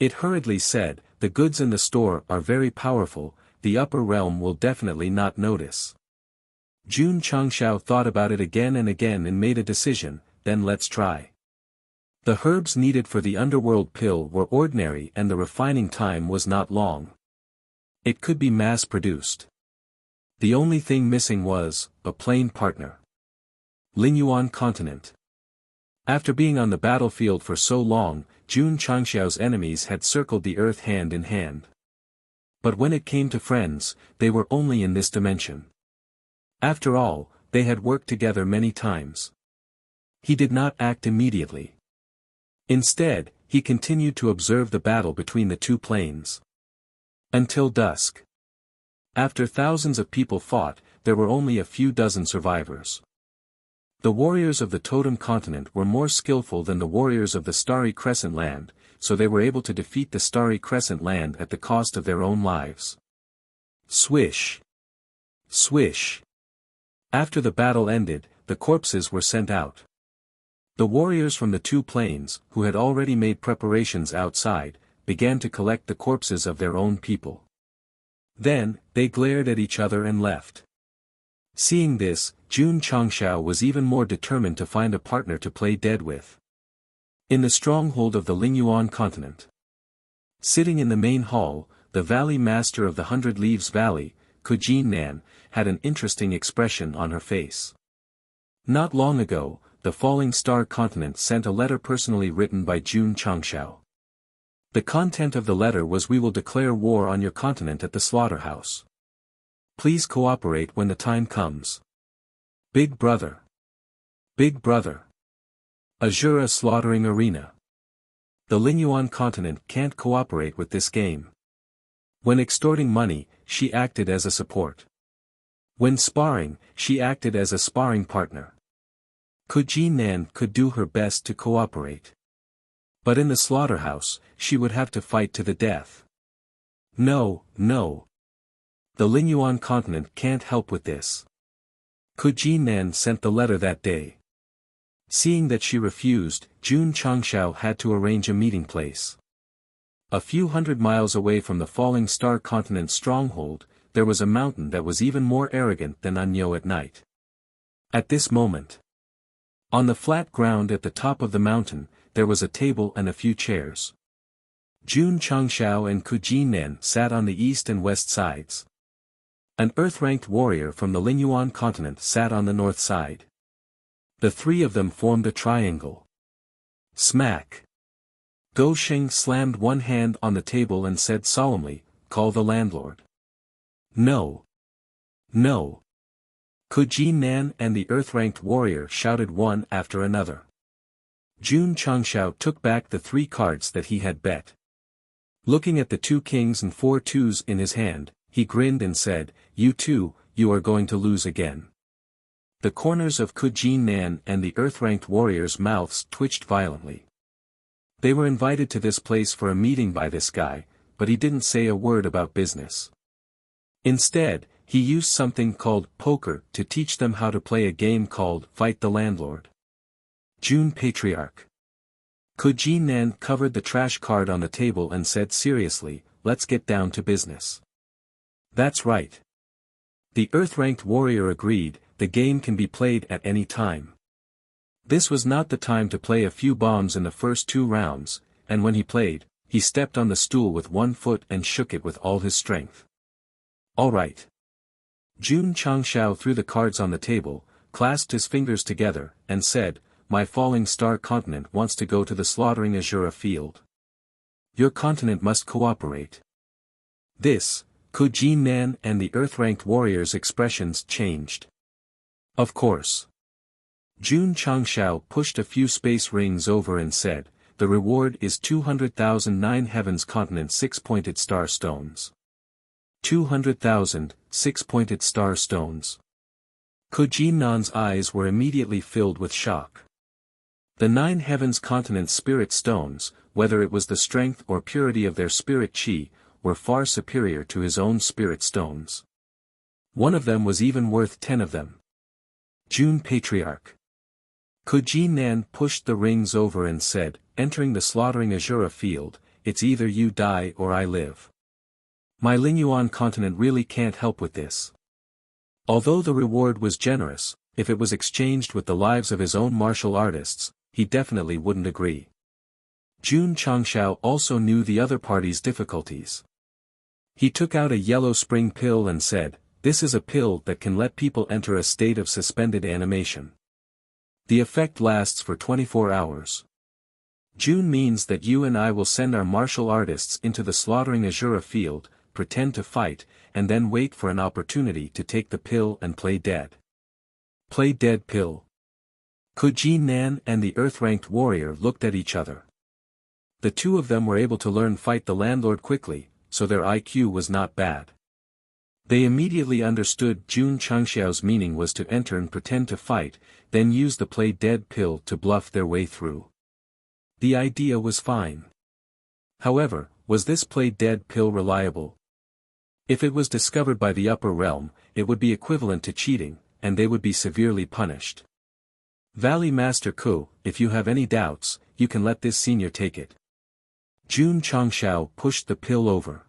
It hurriedly said, the goods in the store are very powerful, the upper realm will definitely not notice. Jun Changshao thought about it again and again and made a decision, then let's try. The herbs needed for the underworld pill were ordinary and the refining time was not long. It could be mass-produced. The only thing missing was, a plane partner. Lingyuan Continent. After being on the battlefield for so long, Jun Changshao's enemies had circled the earth hand in hand. But when it came to friends, they were only in this dimension. After all, they had worked together many times. He did not act immediately. Instead, he continued to observe the battle between the two planes. Until dusk. After thousands of people fought, there were only a few dozen survivors. The warriors of the Totem Continent were more skillful than the warriors of the Starry Crescent Land, so they were able to defeat the Starry Crescent Land at the cost of their own lives. Swish. Swish. After the battle ended, the corpses were sent out. The warriors from the two planes, who had already made preparations outside, began to collect the corpses of their own people. Then, they glared at each other and left. Seeing this, Jun Changshao was even more determined to find a partner to play dead with. In the stronghold of the Lingyuan Continent. Sitting in the main hall, the Valley Master of the 100 Leaves Valley, Kujin Nan, had an interesting expression on her face. Not long ago, the Falling Star Continent sent a letter personally written by Jun Changshao. The content of the letter was, we will declare war on your continent at the slaughterhouse. Please cooperate when the time comes. Big Brother. Big Brother. Azura Slaughtering Arena. The Lingyuan Continent can't cooperate with this game. When extorting money, she acted as a support. When sparring, she acted as a sparring partner. Kujin Nan could do her best to cooperate. But in the slaughterhouse, she would have to fight to the death. No, no. The Lingyuan Continent can't help with this. Kujin Nan sent the letter that day. Seeing that she refused, Jun Changshao had to arrange a meeting place. A few hundred miles away from the Falling Star Continent's stronghold, there was a mountain that was even more arrogant than Anyo at night. At this moment, on the flat ground at the top of the mountain, there was a table and a few chairs. Jun Changshao and Ku Jinnan sat on the east and west sides. An earth-ranked warrior from the Linyuan continent sat on the north side. The three of them formed a triangle. Smack! Go Sheng slammed one hand on the table and said solemnly, "Call the landlord." No. No. Ku Jinnan and the earth-ranked warrior shouted one after another. Jun Changshao took back the 3 cards that he had bet. Looking at the 2 kings and 4 twos in his hand, he grinned and said, "You too, you are going to lose again." The corners of Ku Jinnan and the earth-ranked warrior's mouths twitched violently. They were invited to this place for a meeting by this guy, but he didn't say a word about business. Instead, he used something called poker to teach them how to play a game called Fight the Landlord. June Patriarch. Ku Jinnan covered the trash card on the table and said seriously, "Let's get down to business." That's right. The earth-ranked warrior agreed, the game can be played at any time. This was not the time to play a few bombs in the first 2 rounds, and when he played, he stepped on the stool with 1 foot and shook it with all his strength. All right. Jun Changshao threw the cards on the table, clasped his fingers together, and said, "My falling star continent wants to go to the slaughtering Azura field. Your continent must cooperate." This, Ku Jinnan and the earth-ranked warrior's expressions changed. Of course. Jun Changshao pushed a few space rings over and said, "The reward is 200,000 9 heavens continent 6-pointed star stones." 200,000, 6-pointed star stones. Ku Jinnan's eyes were immediately filled with shock. The 9 heavens continent spirit stones, whether it was the strength or purity of their spirit chi, were far superior to his own spirit stones. One of them was even worth 10 of them. June Patriarch. Ku Jinnan pushed the rings over and said, "Entering the slaughtering Azura field, it's either you die or I live. My Linyuan continent really can't help with this." Although the reward was generous, if it was exchanged with the lives of his own martial artists, he definitely wouldn't agree. Jun Changshao also knew the other party's difficulties. He took out a yellow spring pill and said, "This is a pill that can let people enter a state of suspended animation. The effect lasts for 24 hours. June means that you and I will send our martial artists into the slaughtering Azura field, pretend to fight, and then wait for an opportunity to take the pill and play dead." Play dead pill. Ku Jinnan and the earth-ranked warrior looked at each other. The 2 of them were able to learn Fight the Landlord quickly, so their IQ was not bad. They immediately understood Jun Changshao's meaning was to enter and pretend to fight, then use the play dead pill to bluff their way through. The idea was fine. However, was this play dead pill reliable? If it was discovered by the upper realm, it would be equivalent to cheating, and they would be severely punished. Valley Master Ku, if you have any doubts, you can let this senior take it. Jun Changshao pushed the pill over.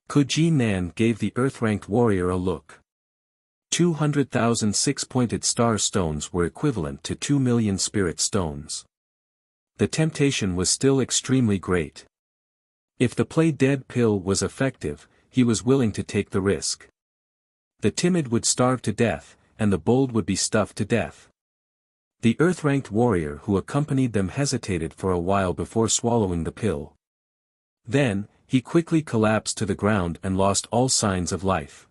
Ku Jinnan gave the earth-ranked warrior a look. 200,000 6-pointed star stones were equivalent to 2 million spirit stones. The temptation was still extremely great. If the play dead pill was effective, he was willing to take the risk. The timid would starve to death, and the bold would be stuffed to death. The earth-ranked warrior who accompanied them hesitated for a while before swallowing the pill. Then, he quickly collapsed to the ground and lost all signs of life.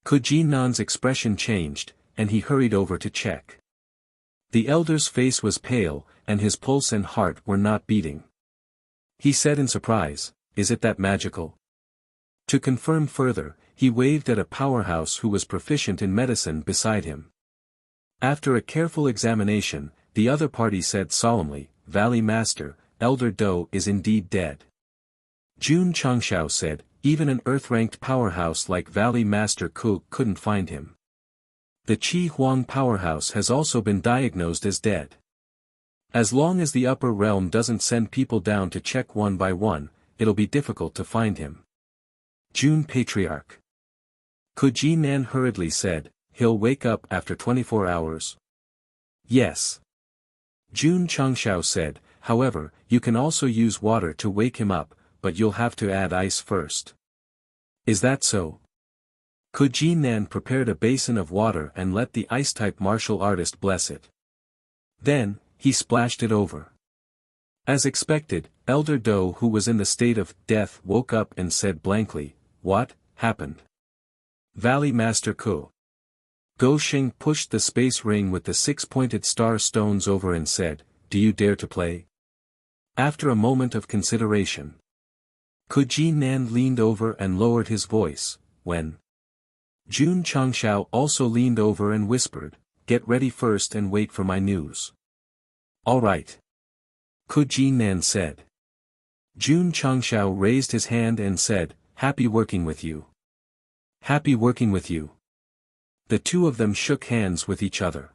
Ku Jinnan's expression changed, and he hurried over to check. The elder's face was pale, and his pulse and heart were not beating. He said in surprise, "Is it that magical?" To confirm further, he waved at a powerhouse who was proficient in medicine beside him. After a careful examination, the other party said solemnly, "Valley Master, Elder Do is indeed dead." Jun Changshao said, "Even an earth-ranked powerhouse like Valley Master Ku couldn't find him. The Qi Huang powerhouse has also been diagnosed as dead. As long as the upper realm doesn't send people down to check one by one, it'll be difficult to find him." Jun Patriarch. Ku Jinnan hurriedly said, he'll wake up after 24 hours. Yes. Jun Changshao said, however, you can also use water to wake him up, but you'll have to add ice first. Is that so? Could Jinan prepared a basin of water and let the ice-type martial artist bless it. Then, he splashed it over. As expected, Elder Do, who was in the state of death, woke up and said blankly, "What happened?" Valley Master Ko. Go Shing pushed the space ring with the 6-pointed star stones over and said, "Do you dare to play?" After a moment of consideration, Kuji Nan leaned over and lowered his voice, when Jun Changshao also leaned over and whispered, "Get ready first and wait for my news." "All right." Kuji Nan said. Jun Changshao raised his hand and said, "Happy working with you." "Happy working with you." The two of them shook hands with each other.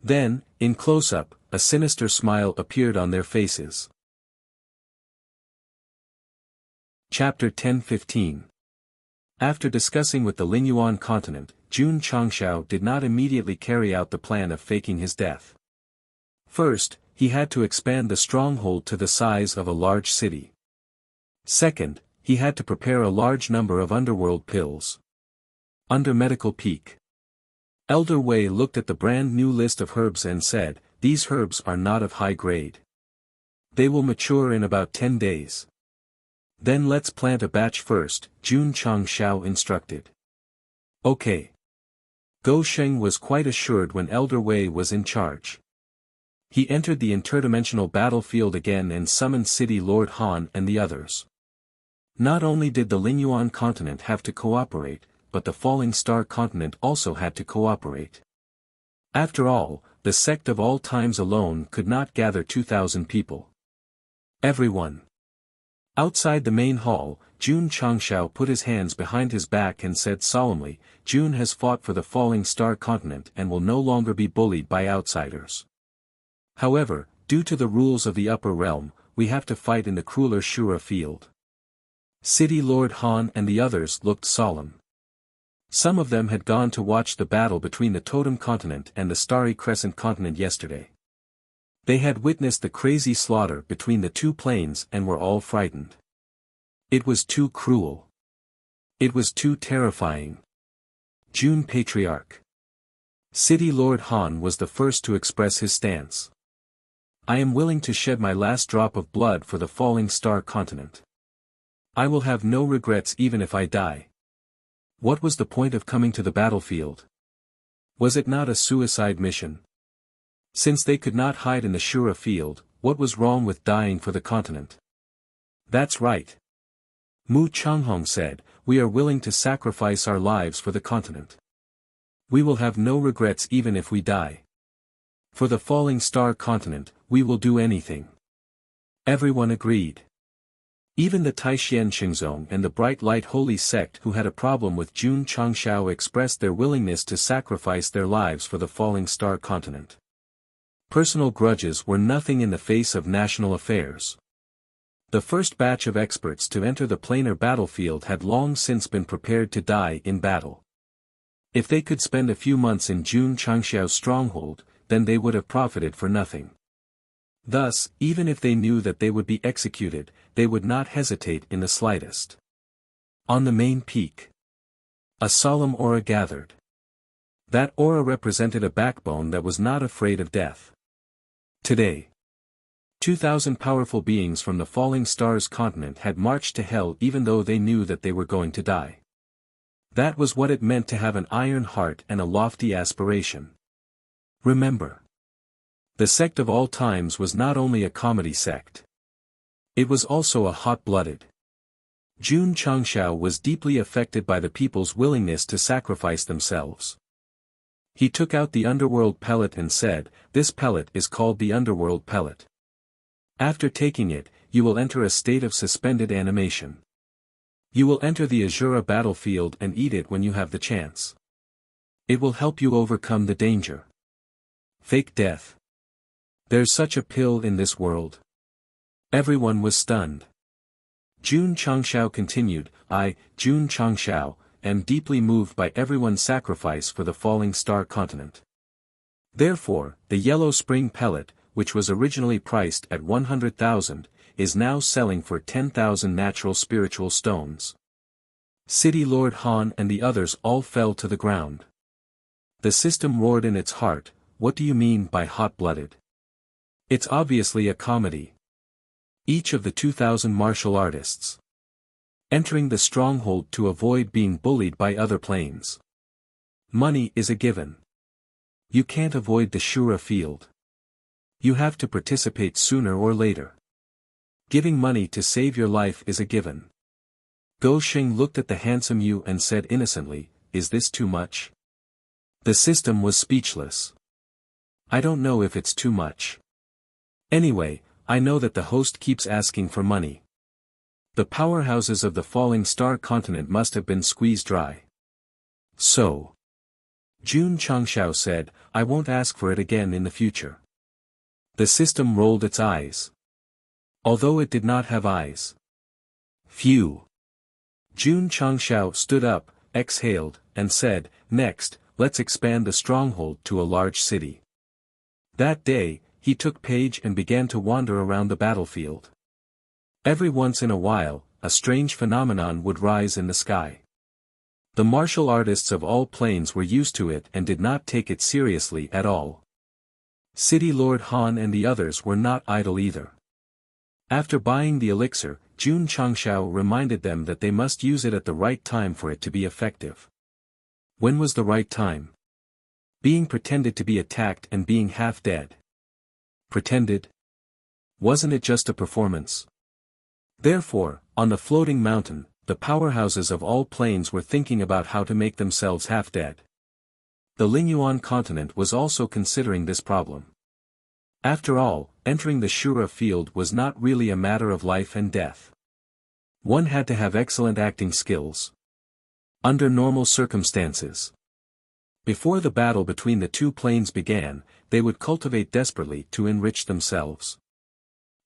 Then, in close-up, a sinister smile appeared on their faces. Chapter 10-15. After discussing with the Linyuan continent, Jun Changshao did not immediately carry out the plan of faking his death. First, he had to expand the stronghold to the size of a large city. Second, he had to prepare a large number of underworld pills. Under medical peak. Elder Wei looked at the brand new list of herbs and said, "These herbs are not of high grade. They will mature in about 10 days. Then let's plant a batch first," Jun Changshao instructed. Okay. Go Sheng was quite assured when Elder Wei was in charge. He entered the interdimensional battlefield again and summoned City Lord Han and the others. Not only did the Linyuan continent have to cooperate, but the Falling Star continent also had to cooperate. After all, the Sect of all times alone could not gather 2,000 people. Everyone. Outside the main hall, Jun Changshao put his hands behind his back and said solemnly, "Jun has fought for the Falling Star continent and will no longer be bullied by outsiders. However, due to the rules of the upper realm, we have to fight in the crueler Shura field." City Lord Han and the others looked solemn. Some of them had gone to watch the battle between the Totem Continent and the Starry Crescent Continent yesterday. They had witnessed the crazy slaughter between the two planes and were all frightened. It was too cruel. It was too terrifying. Jun Patriarch. City Lord Han was the first to express his stance. "I am willing to shed my last drop of blood for the Falling Star Continent. I will have no regrets even if I die." What was the point of coming to the battlefield? Was it not a suicide mission? Since they could not hide in the Shura field, what was wrong with dying for the continent? "That's right." Mu Changhong said, "We are willing to sacrifice our lives for the continent. We will have no regrets even if we die. For the Falling Star continent, we will do anything." Everyone agreed. Even the Taishian Xingzong and the Bright Light Holy Sect who had a problem with Jun Changshao expressed their willingness to sacrifice their lives for the Falling Star continent. Personal grudges were nothing in the face of national affairs. The first batch of experts to enter the planar battlefield had long since been prepared to die in battle. If they could spend a few months in Jun Changshao's stronghold, then they would have profited for nothing. Thus, even if they knew that they would be executed, they would not hesitate in the slightest. On the main peak, a solemn aura gathered. That aura represented a backbone that was not afraid of death. Today, 2,000 powerful beings from the Falling Stars continent had marched to hell even though they knew that they were going to die. That was what it meant to have an iron heart and a lofty aspiration. Remember, the Sect of all times was not only a comedy sect. It was also a hot-blooded. Jun Changshao was deeply affected by the people's willingness to sacrifice themselves. He took out the underworld pellet and said, "This pellet is called the underworld pellet. After taking it, you will enter a state of suspended animation. You will enter the Azura battlefield and eat it when you have the chance. It will help you overcome the danger. Fake death. There's such a pill in this world." Everyone was stunned. Jun Changshao continued, "I, Jun Changshao, am deeply moved by everyone's sacrifice for the falling star continent. Therefore, the yellow spring pellet, which was originally priced at 100,000, is now selling for 10,000 natural spiritual stones. City Lord Han and the others all fell to the ground. The system roared in its heart, "What do you mean by hot-blooded? It's obviously a comedy." Each of the 2,000 martial artists entering the stronghold to avoid being bullied by other planes. Money is a given. You can't avoid the Shura field. You have to participate sooner or later. Giving money to save your life is a given. Go Sheng looked at the handsome Yu and said innocently, "Is this too much?" The system was speechless. "I don't know if it's too much. Anyway, I know that the host keeps asking for money. The powerhouses of the falling star continent must have been squeezed dry. So." Jun Changshao said, "I won't ask for it again in the future." The system rolled its eyes. Although it did not have eyes. Phew. Jun Changshao stood up, exhaled, and said, "Next, let's expand the stronghold to a large city." That day, he took Paige and began to wander around the battlefield. Every once in a while, a strange phenomenon would rise in the sky. The martial artists of all planes were used to it and did not take it seriously at all. City Lord Han and the others were not idle either. After buying the elixir, Jun Changshao reminded them that they must use it at the right time for it to be effective. When was the right time? Being pretended to be attacked and being half dead. Pretended? Wasn't it just a performance? Therefore, on the floating mountain, the powerhouses of all planes were thinking about how to make themselves half dead. The Lingyuan continent was also considering this problem. After all, entering the Shura field was not really a matter of life and death. One had to have excellent acting skills. Under normal circumstances. Before the battle between the two planes began, they would cultivate desperately to enrich themselves.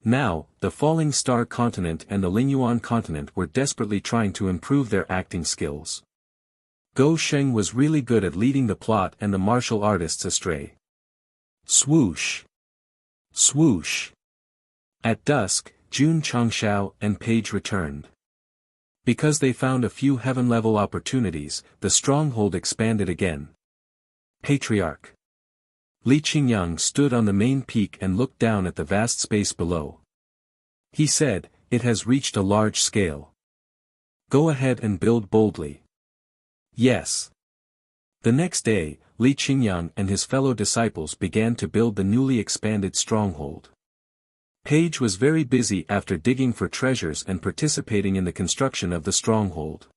Now, the falling star continent and the Lingyuan continent were desperately trying to improve their acting skills. Go Sheng was really good at leading the plot and the martial artists astray. Swoosh! Swoosh! At dusk, Jun Changshao and Paige returned. Because they found a few heaven-level opportunities, the stronghold expanded again. Patriarch. Li Qingyang stood on the main peak and looked down at the vast space below. He said, "It has reached a large scale. Go ahead and build boldly." Yes. The next day, Li Qingyang and his fellow disciples began to build the newly expanded stronghold. Paige was very busy after digging for treasures and participating in the construction of the stronghold.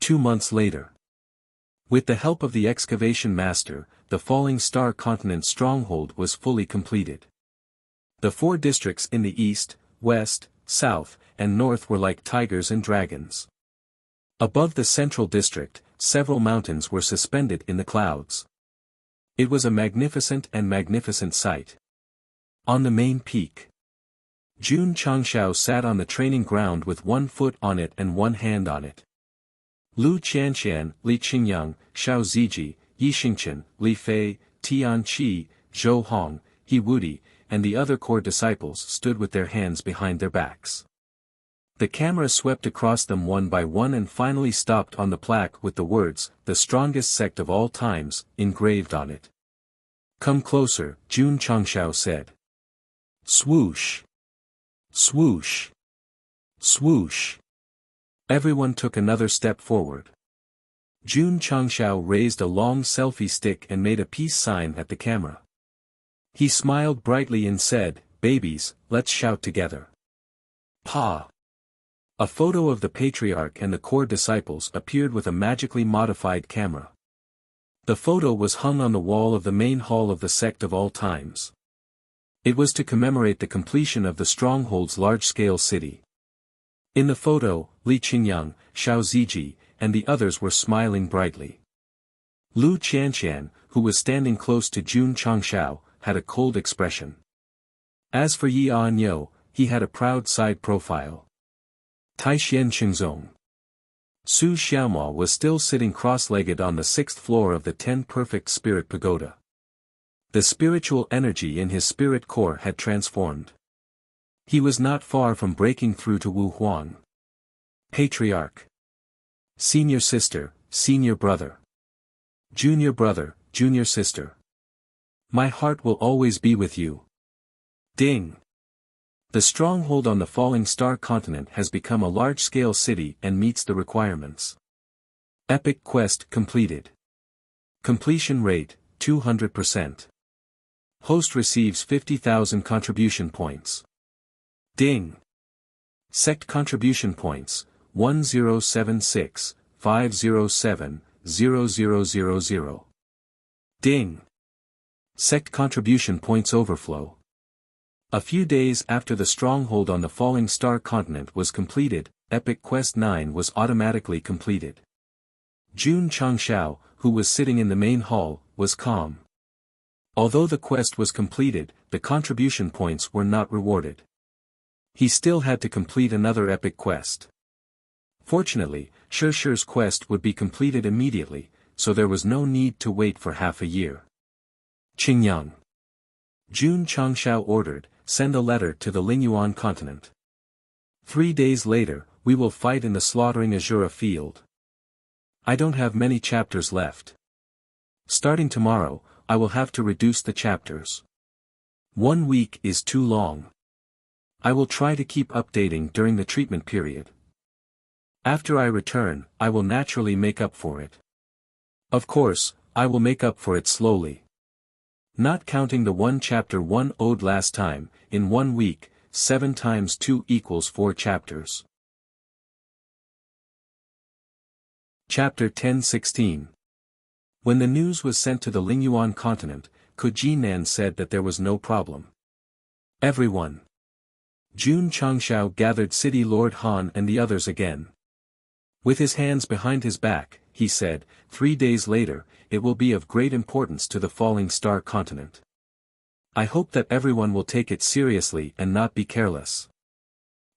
2 months later. With the help of the excavation master, the falling star continent stronghold was fully completed. The 4 districts in the east, west, south, and north were like tigers and dragons. Above the central district, several mountains were suspended in the clouds. It was a magnificent sight. On the main peak, Jun Changshao sat on the training ground with 1 foot on it and 1 hand on it. Lu Qianqian, Li Qingyang, Xiao Ziji, Yi Xingchen, Li Fei, Tian Qi, Zhou Hong, He Wudi, and the other core disciples stood with their hands behind their backs. The camera swept across them one by one and finally stopped on the plaque with the words, "The strongest sect of all times," engraved on it. "Come closer," Jun Changshao said. Swoosh! Swoosh! Swoosh! Everyone took another step forward. Jun Changshao raised a long selfie stick and made a peace sign at the camera. He smiled brightly and said, "Babies, let's shout together." Pa! A photo of the patriarch and the core disciples appeared with a magically modified camera. The photo was hung on the wall of the main hall of the sect of all times. It was to commemorate the completion of the stronghold's large-scale city. In the photo, Li Qingyang, Xiao Ziji, and the others were smiling brightly. Lu Qianqian, who was standing close to Jun Changshao, had a cold expression. As for Yi Anyo, he had a proud side profile. Tai Xian Qingzong. Su Xiaomo was still sitting cross-legged on the 6th floor of the 10 Perfect Spirit Pagoda. The spiritual energy in his spirit core had transformed. He was not far from breaking through to Wu Huang. Patriarch. Senior sister, senior brother. Junior sister. My heart will always be with you. Ding. The stronghold on the falling star continent has become a large-scale city and meets the requirements. Epic quest completed. Completion rate, 200%. Host receives 50,000 contribution points. Ding. Sect contribution points, 1076-507-0000. Ding. Sect contribution points overflow. A few days after the stronghold on the falling star continent was completed, Epic Quest 9 was automatically completed. Jun Changshao, who was sitting in the main hall, was calm. Although the quest was completed, the contribution points were not rewarded. He still had to complete another epic quest. Fortunately, Shishi's quest would be completed immediately, so there was no need to wait for half a year. Qingyang. Jun Changshao ordered, send a letter to the Lingyuan continent. 3 days later, we will fight in the slaughtering Azura field. I don't have many chapters left. Starting tomorrow, I will have to reduce the chapters. 1 week is too long. I will try to keep updating during the treatment period. After I return, I will naturally make up for it. Of course, I will make up for it slowly. Not counting the 1 chapter 1 owed last time, in 1 week, 7 times 2 equals 4 chapters. Chapter 10-16. When the news was sent to the Lingyuan continent, Kujinan said that there was no problem. Everyone. Jun Changshao gathered City Lord Han and the others again. With his hands behind his back, he said, 3 days later, it will be of great importance to the falling star continent. I hope that everyone will take it seriously and not be careless.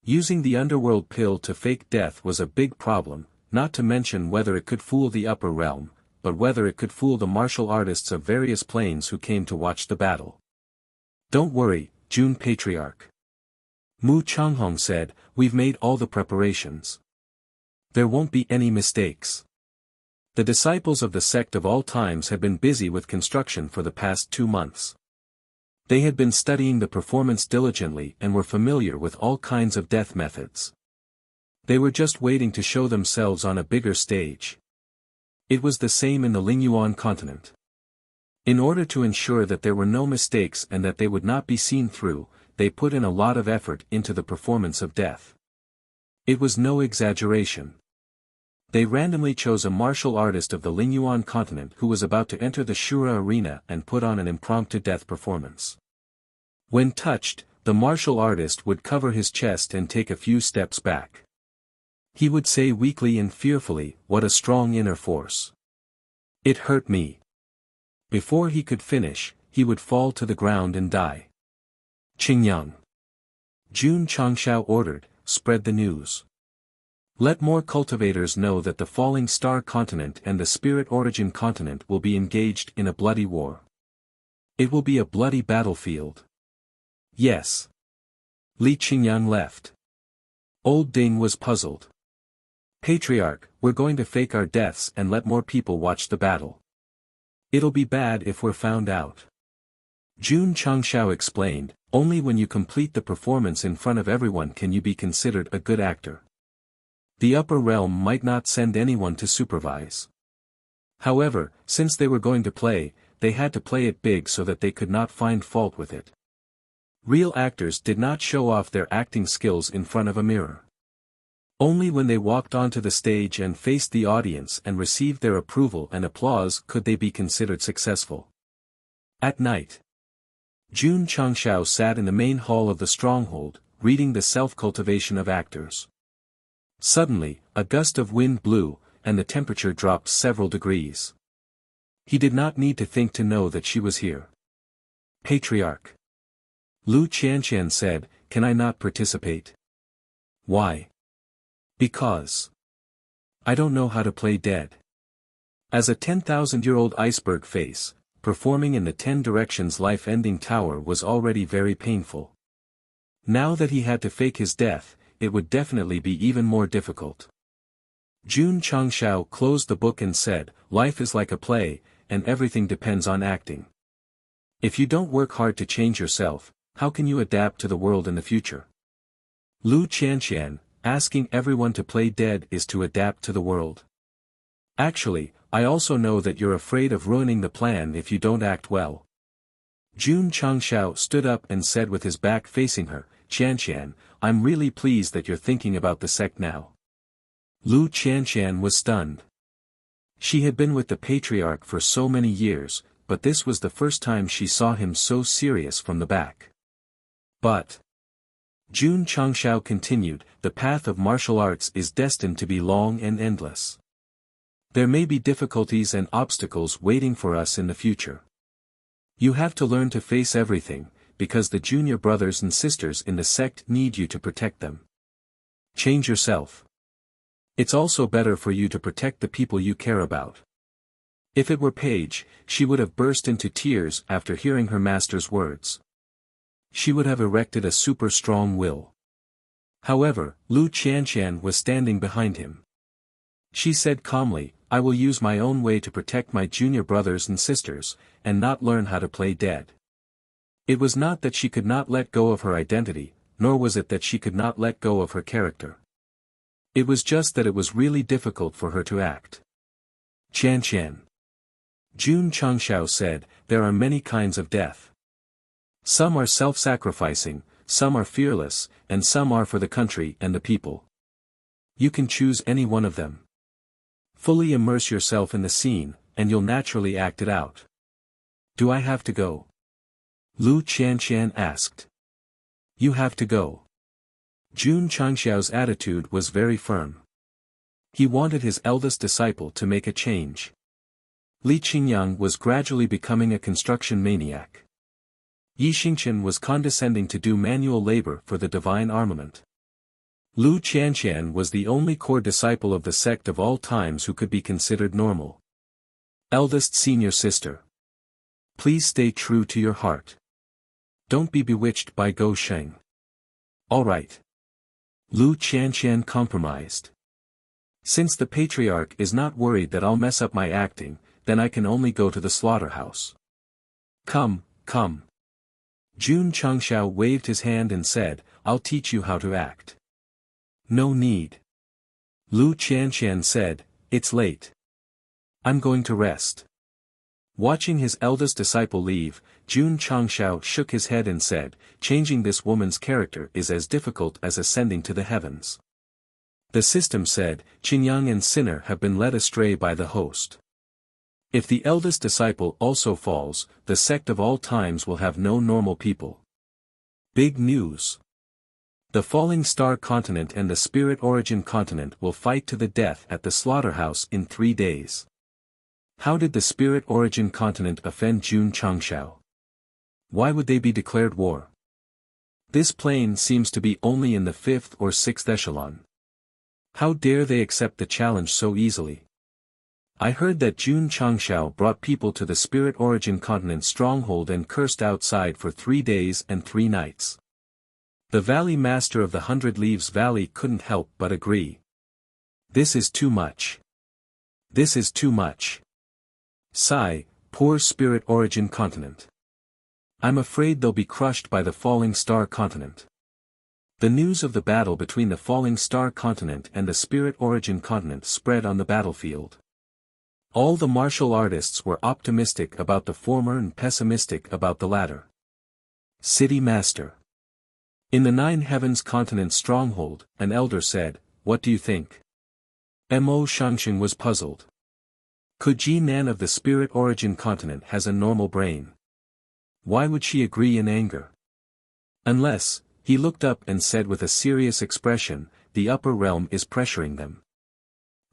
Using the underworld pill to fake death was a big problem, not to mention whether it could fool the upper realm, but whether it could fool the martial artists of various planes who came to watch the battle. Don't worry, Jun Patriarch. Mu Changhong said, we've made all the preparations. There won't be any mistakes. The disciples of the sect of all times had been busy with construction for the past 2 months. They had been studying the performance diligently and were familiar with all kinds of death methods. They were just waiting to show themselves on a bigger stage. It was the same in the Lingyuan continent. In order to ensure that there were no mistakes and that they would not be seen through, they put in a lot of effort into the performance of death. It was no exaggeration. They randomly chose a martial artist of the Lingyuan continent who was about to enter the Shura arena and put on an impromptu death performance. When touched, the martial artist would cover his chest and take a few steps back. He would say weakly and fearfully, what a strong inner force. It hurt me. Before he could finish, he would fall to the ground and die. Qingyang. Jun Changshao ordered, spread the news. Let more cultivators know that the falling star continent and the spirit origin continent will be engaged in a bloody war. It will be a bloody battlefield. Yes. Li Qingyang left. Old Ding was puzzled. Patriarch, we're going to fake our deaths and let more people watch the battle. It'll be bad if we're found out. Jun Changshao explained, only when you complete the performance in front of everyone can you be considered a good actor. The upper realm might not send anyone to supervise. However, since they were going to play, they had to play it big so that they could not find fault with it. Real actors did not show off their acting skills in front of a mirror. Only when they walked onto the stage and faced the audience and received their approval and applause could they be considered successful. At night, Jun Changshao sat in the main hall of the stronghold, reading the self-cultivation of actors. Suddenly, a gust of wind blew, and the temperature dropped several degrees. He did not need to think to know that she was here. Patriarch. Lu Qianqian said, can I not participate? Why? Because I don't know how to play dead. As a 10,000-year-old iceberg face, performing in the 10 Directions life-ending tower was already very painful. Now that he had to fake his death, it would definitely be even more difficult. Jun Changshao closed the book and said, "Life is like a play, and everything depends on acting. If you don't work hard to change yourself, how can you adapt to the world in the future?" Lu Qianqian, asking everyone to play dead is to adapt to the world. Actually, I also know that you're afraid of ruining the plan if you don't act well. Jun Changshao stood up and said with his back facing her, "Qianqian, I'm really pleased that you're thinking about the sect now." Lu Qianqian was stunned. She had been with the patriarch for so many years, but this was the first time she saw him so serious from the back. But Jun Changshao continued, "The path of martial arts is destined to be long and endless. There may be difficulties and obstacles waiting for us in the future. You have to learn to face everything, because the junior brothers and sisters in the sect need you to protect them. Change yourself. It's also better for you to protect the people you care about." If it were Paige, she would have burst into tears after hearing her master's words. She would have erected a super strong will. However, Lu Qianqian was standing behind him. She said calmly, "I will use my own way to protect my junior brothers and sisters, and not learn how to play dead." It was not that she could not let go of her identity, nor was it that she could not let go of her character. It was just that it was really difficult for her to act. "Qianqian," Jun Changshao said, "there are many kinds of death. Some are self-sacrificing, some are fearless, and some are for the country and the people. You can choose any one of them. Fully immerse yourself in the scene, and you'll naturally act it out." "Do I have to go?" Lu Qianqian asked. "You have to go." Jun Changshao's attitude was very firm. He wanted his eldest disciple to make a change. Li Qingyang was gradually becoming a construction maniac. Yi Xingqian was condescending to do manual labor for the divine armament. Lu Qianqian was the only core disciple of the sect of all times who could be considered normal. Eldest senior sister. Please stay true to your heart. Don't be bewitched by Go Sheng. All right. Lu Qianqian compromised. Since the patriarch is not worried that I'll mess up my acting, then I can only go to the slaughterhouse. Come, come. Jun Changshao waved his hand and said, "I'll teach you how to act." "No need." Lu Qianqian said, "It's late. I'm going to rest." Watching his eldest disciple leave, Jun Changshao shook his head and said, "Changing this woman's character is as difficult as ascending to the heavens." The system said, "Qingyang and Sinner have been led astray by the host. If the eldest disciple also falls, the sect of all times will have no normal people." Big news. The Falling Star Continent and the Spirit Origin Continent will fight to the death at the slaughterhouse in 3 days. How did the Spirit Origin Continent offend Jun Changshao? Why would they be declared war? This plane seems to be only in the 5th or 6th echelon. How dare they accept the challenge so easily? I heard that Jun Changshao brought people to the Spirit Origin Continent stronghold and cursed outside for 3 days and 3 nights. The Valley Master of the 100 Leaves Valley couldn't help but agree. This is too much. This is too much. Sigh, poor Spirit Origin Continent. I'm afraid they'll be crushed by the Falling Star Continent. The news of the battle between the Falling Star Continent and the Spirit Origin Continent spread on the battlefield. All the martial artists were optimistic about the former and pessimistic about the latter. City Master. In the 9 Heavens Continent stronghold, an elder said, "What do you think?" Mo Shangxing was puzzled. Could Ji Nan of the Spirit Origin Continent has a normal brain? Why would she agree in anger? Unless, he looked up and said with a serious expression, the upper realm is pressuring them.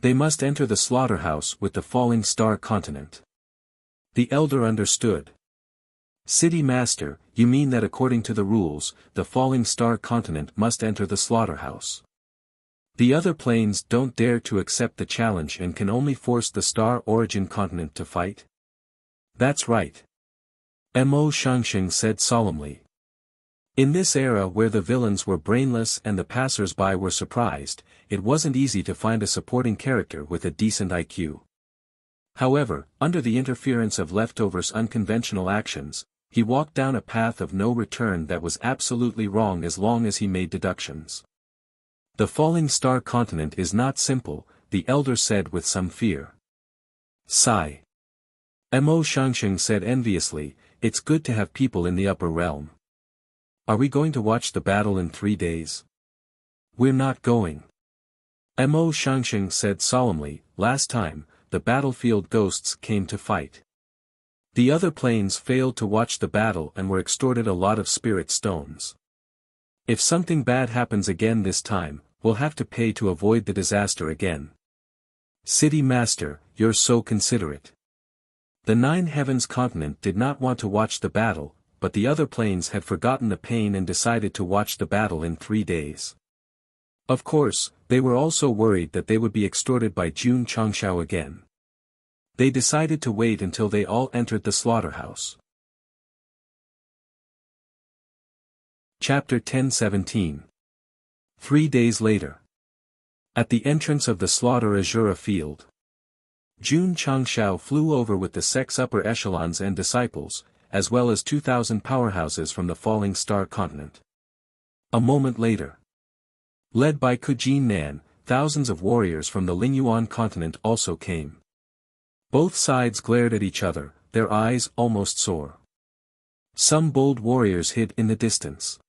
They must enter the slaughterhouse with the Falling Star Continent. The elder understood. City Master, you mean that according to the rules, the Falling Star Continent must enter the slaughterhouse? The other planes don't dare to accept the challenge and can only force the Star Origin continent to fight? That's right. Mo Shangsheng said solemnly. In this era where the villains were brainless and the passers-by were surprised, it wasn't easy to find a supporting character with a decent IQ. However, under the interference of Leftover's unconventional actions, he walked down a path of no return that was absolutely wrong as long as he made deductions. The falling star continent is not simple, the elder said with some fear. Sigh. Mo Shangsheng said enviously, it's good to have people in the upper realm. Are we going to watch the battle in 3 days? We're not going. Mo Shangsheng said solemnly, last time, the battlefield ghosts came to fight. The other planes failed to watch the battle and were extorted a lot of spirit stones. If something bad happens again this time, we'll have to pay to avoid the disaster again. City Master, you're so considerate. The Nine Heavens continent did not want to watch the battle, but the other planes had forgotten the pain and decided to watch the battle in 3 days. Of course, they were also worried that they would be extorted by Jun Changshao again. They decided to wait until they all entered the slaughterhouse. Chapter 10:17. 3 days later. At the entrance of the Slaughter Azura field, Jun Changshao flew over with the Sect's upper echelons and disciples, as well as 2,000 powerhouses from the falling star continent. A moment later, led by Kujin Nan, thousands of warriors from the Lingyuan continent also came. Both sides glared at each other, their eyes almost sore. Some bold warriors hid in the distance.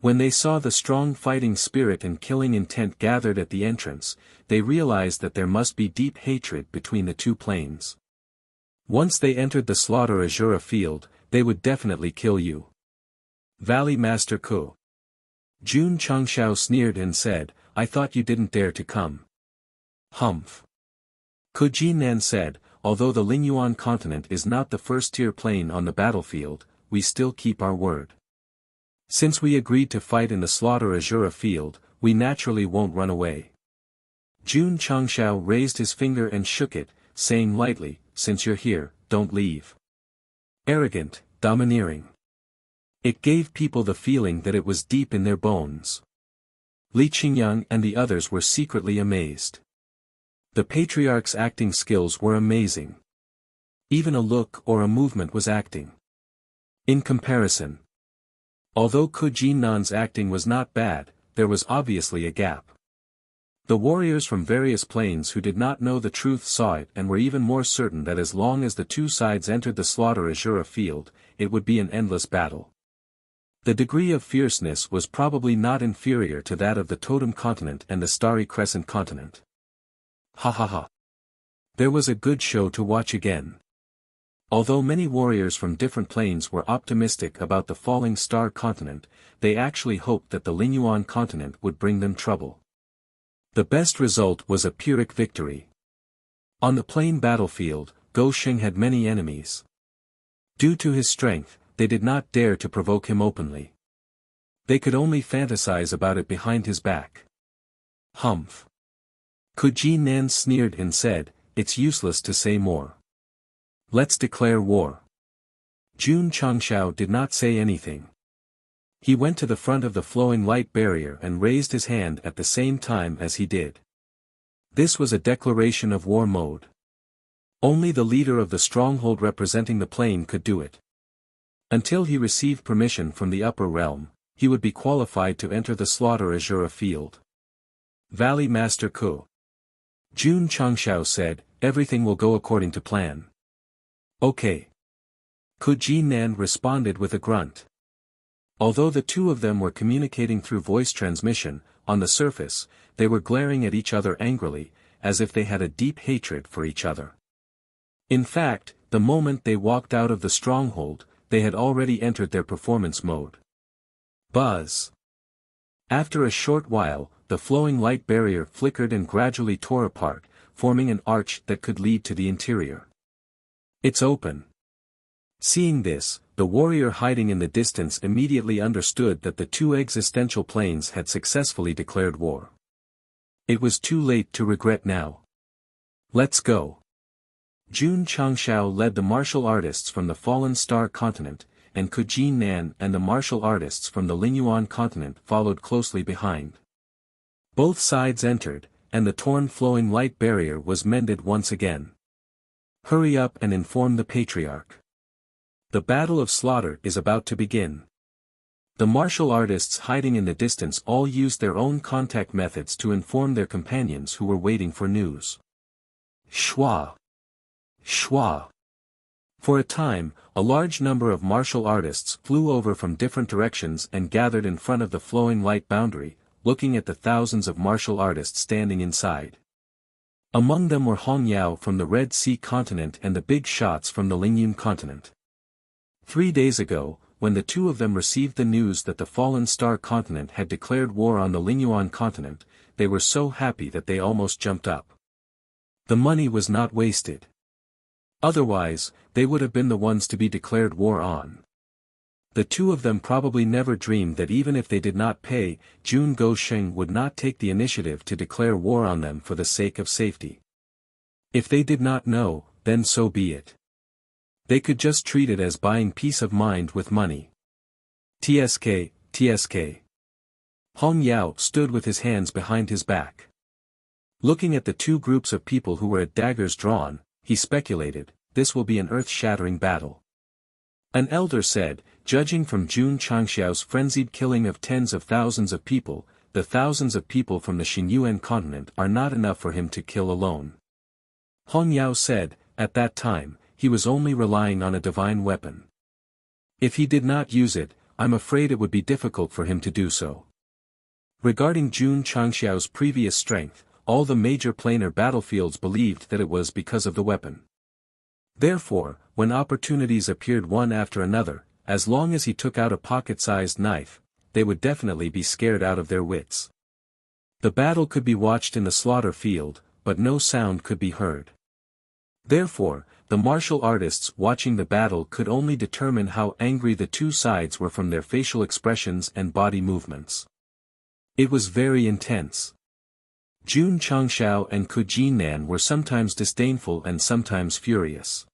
When they saw the strong fighting spirit and killing intent gathered at the entrance, they realized that there must be deep hatred between the two planes. Once they entered the Slaughter Azura field, they would definitely kill you. Valley Master Ko. Jun Changshao sneered and said, I thought you didn't dare to come. Humph. Kujin Nan said, although the Lingyuan continent is not the first-tier plane on the battlefield, we still keep our word. Since we agreed to fight in the Slaughter Azura field, we naturally won't run away. Jun Changshao raised his finger and shook it, saying lightly, since you're here, don't leave. Arrogant, domineering. It gave people the feeling that it was deep in their bones. Li Qingyang and the others were secretly amazed. The patriarch's acting skills were amazing. Even a look or a movement was acting. In comparison, although Kujin Nan's acting was not bad, there was obviously a gap. The warriors from various planes who did not know the truth saw it and were even more certain that as long as the two sides entered the Slaughter Azura field, it would be an endless battle. The degree of fierceness was probably not inferior to that of the Totem Continent and the Starry Crescent Continent. Ha ha ha. There was a good show to watch again. Although many warriors from different planes were optimistic about the falling star continent, they actually hoped that the Lingyuan continent would bring them trouble. The best result was a Pyrrhic victory. On the plain battlefield, Go Shing had many enemies. Due to his strength, they did not dare to provoke him openly. They could only fantasize about it behind his back. Humph. Kujin Nan sneered and said, it's useless to say more. Let's declare war. Jun Changshao did not say anything. He went to the front of the flowing light barrier and raised his hand at the same time as he did. This was a declaration of war mode. Only the leader of the stronghold representing the plane could do it. Until he received permission from the upper realm, he would be qualified to enter the Slaughter Azura field. Valley Master Ko. Jun Changshao said, everything will go according to plan. Okay. Kujin Nan responded with a grunt. Although the two of them were communicating through voice transmission, on the surface, they were glaring at each other angrily, as if they had a deep hatred for each other. In fact, the moment they walked out of the stronghold, they had already entered their performance mode. Buzz. After a short while, the flowing light barrier flickered and gradually tore apart, forming an arch that could lead to the interior. It's open. Seeing this, the warrior hiding in the distance immediately understood that the two existential planes had successfully declared war. It was too late to regret now. Let's go. Jun Changshao led the martial artists from the Fallen Star continent, and Ku Nan and the martial artists from the Lingyuan continent followed closely behind. Both sides entered, and the torn flowing light barrier was mended once again. Hurry up and inform the Patriarch. The battle of slaughter is about to begin. The martial artists hiding in the distance all used their own contact methods to inform their companions who were waiting for news. Shwa! Shwa! For a time, a large number of martial artists flew over from different directions and gathered in front of the flowing light boundary, looking at the thousands of martial artists standing inside. Among them were Hong Yao from the Red Sea continent and the big shots from the Lingyun continent. 3 days ago, when the two of them received the news that the Fallen Star continent had declared war on the Lingyuan continent, they were so happy that they almost jumped up. The money was not wasted. Otherwise, they would have been the ones to be declared war on. The two of them probably never dreamed that even if they did not pay, Jun Gosheng would not take the initiative to declare war on them for the sake of safety. If they did not know, then so be it. They could just treat it as buying peace of mind with money. TSK, TSK. Hong Yao stood with his hands behind his back. Looking at the two groups of people who were at daggers drawn, he speculated, this will be an earth-shattering battle. An elder said, judging from Jun Changxiao's frenzied killing of tens of thousands of people, the thousands of people from the Xinyuan continent are not enough for him to kill alone. Hong Yao said, at that time, he was only relying on a divine weapon. If he did not use it, I'm afraid it would be difficult for him to do so. Regarding Jun Changxiao's previous strength, all the major planar battlefields believed that it was because of the weapon. Therefore, when opportunities appeared one after another, as long as he took out a pocket-sized knife, they would definitely be scared out of their wits. The battle could be watched in the slaughter field, but no sound could be heard. Therefore, the martial artists watching the battle could only determine how angry the two sides were from their facial expressions and body movements. It was very intense. Jun Changshao and Ku Nan were sometimes disdainful and sometimes furious.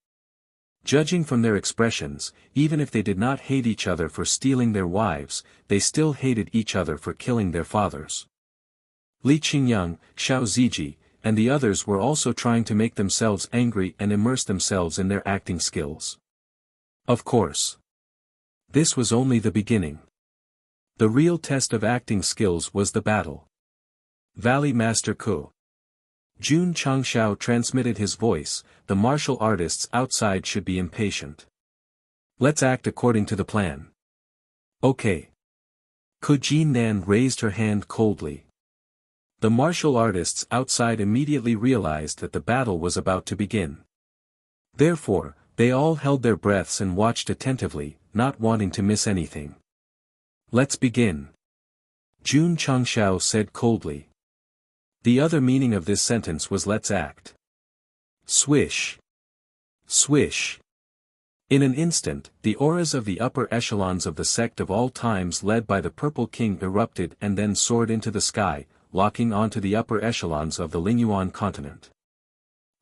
Judging from their expressions, even if they did not hate each other for stealing their wives, they still hated each other for killing their fathers. Li Qingyang, Xiao Ziji, and the others were also trying to make themselves angry and immerse themselves in their acting skills. Of course. This was only the beginning. The real test of acting skills was the battle. Valley Master Ku. Jun Changshao transmitted his voice, the martial artists outside should be impatient. Let's act according to the plan. Okay. Ku Nan raised her hand coldly. The martial artists outside immediately realized that the battle was about to begin. Therefore, they all held their breaths and watched attentively, not wanting to miss anything. Let's begin. Jun Changshao said coldly. The other meaning of this sentence was let's act. Swish. Swish. In an instant, the auras of the upper echelons of the sect of all times led by the Purple King erupted and then soared into the sky, locking onto the upper echelons of the Lingyuan continent.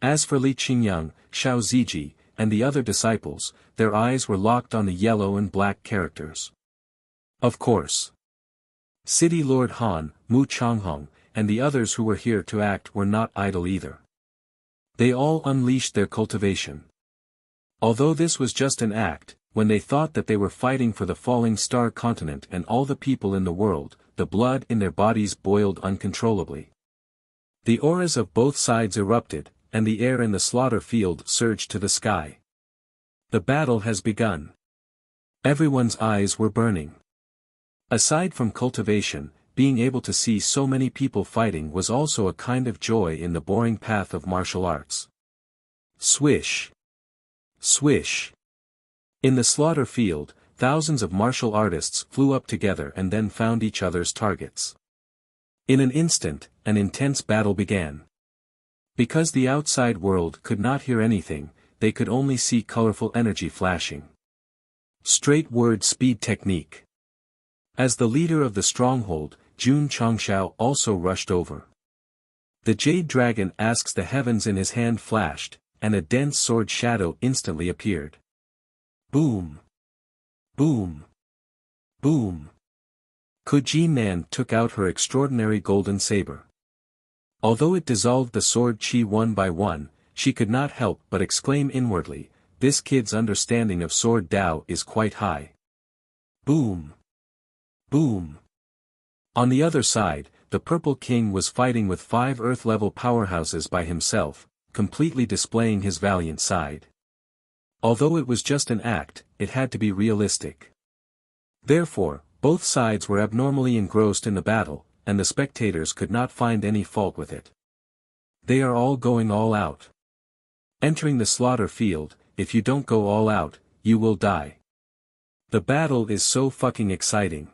As for Li Qingyang, Xiao Ziji, and the other disciples, their eyes were locked on the yellow and black characters. Of course. City Lord Han, Mu Changhong, and the others who were here to act were not idle either. They all unleashed their cultivation. Although this was just an act, when they thought that they were fighting for the falling star continent and all the people in the world, the blood in their bodies boiled uncontrollably. The auras of both sides erupted, and the air in the slaughter field surged to the sky. The battle has begun. Everyone's eyes were burning. Aside from cultivation, being able to see so many people fighting was also a kind of joy in the boring path of martial arts. Swish. Swish. In the slaughter field, thousands of martial artists flew up together and then found each other's targets. In an instant, an intense battle began. Because the outside world could not hear anything, they could only see colorful energy flashing. Straight word speed technique. As the leader of the stronghold, Jun Changshao also rushed over. The jade dragon asks the heavens in his hand flashed, and a dense sword shadow instantly appeared. Boom! Boom! Boom! Kuji Nan took out her extraordinary golden saber. Although it dissolved the sword chi one by one, she could not help but exclaim inwardly, this kid's understanding of sword Dao is quite high. Boom! Boom! On the other side, the Purple King was fighting with 5 Earth-level powerhouses by himself, completely displaying his valiant side. Although it was just an act, it had to be realistic. Therefore, both sides were abnormally engrossed in the battle, and the spectators could not find any fault with it. They are all going all out. Entering the slaughter field, if you don't go all out, you will die. The battle is so fucking exciting.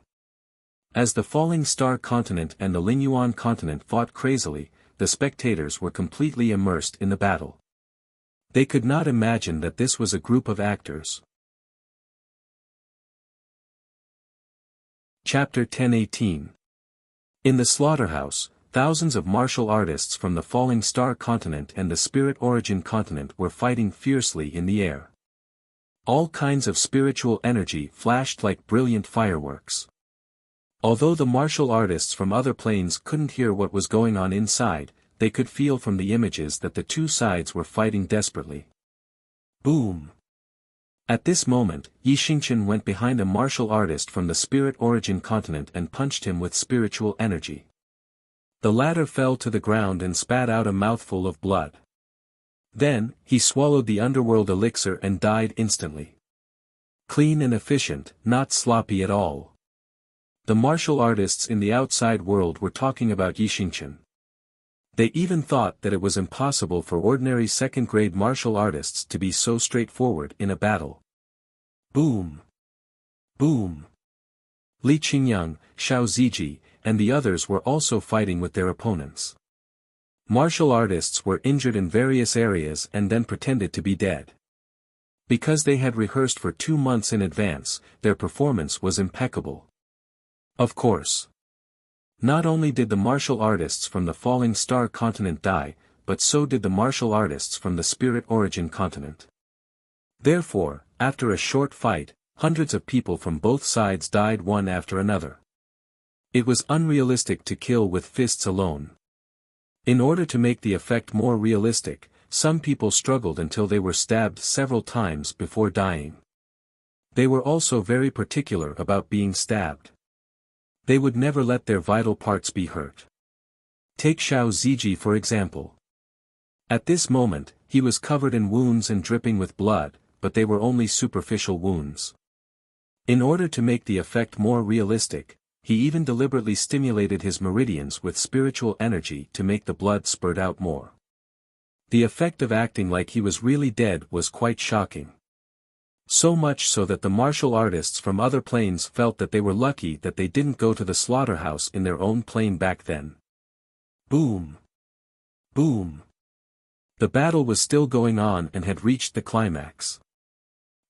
As the Falling Star continent and the Lingyuan continent fought crazily, the spectators were completely immersed in the battle. They could not imagine that this was a group of actors. Chapter 10:18. In the slaughterhouse, thousands of martial artists from the Falling Star continent and the Spirit Origin continent were fighting fiercely in the air. All kinds of spiritual energy flashed like brilliant fireworks. Although the martial artists from other planes couldn't hear what was going on inside, they could feel from the images that the two sides were fighting desperately. Boom! At this moment, Yi Xingqian went behind a martial artist from the Spirit Origin continent and punched him with spiritual energy. The latter fell to the ground and spat out a mouthful of blood. Then, he swallowed the underworld elixir and died instantly. Clean and efficient, not sloppy at all. The martial artists in the outside world were talking about Yi Xingqian. They even thought that it was impossible for ordinary second-grade martial artists to be so straightforward in a battle. Boom! Boom! Li Qingyang, Xiao Ziji, and the others were also fighting with their opponents. Martial artists were injured in various areas and then pretended to be dead. Because they had rehearsed for 2 months in advance, their performance was impeccable. Of course. Not only did the martial artists from the Falling Star continent die, but so did the martial artists from the Spirit Origin continent. Therefore, after a short fight, hundreds of people from both sides died one after another. It was unrealistic to kill with fists alone. In order to make the effect more realistic, some people struggled until they were stabbed several times before dying. They were also very particular about being stabbed. They would never let their vital parts be hurt. Take Xiao Ziji for example. At this moment, he was covered in wounds and dripping with blood, but they were only superficial wounds. In order to make the effect more realistic, he even deliberately stimulated his meridians with spiritual energy to make the blood spurt out more. The effect of acting like he was really dead was quite shocking. So much so that the martial artists from other planes felt that they were lucky that they didn't go to the slaughterhouse in their own plane back then. Boom! Boom! The battle was still going on and had reached the climax.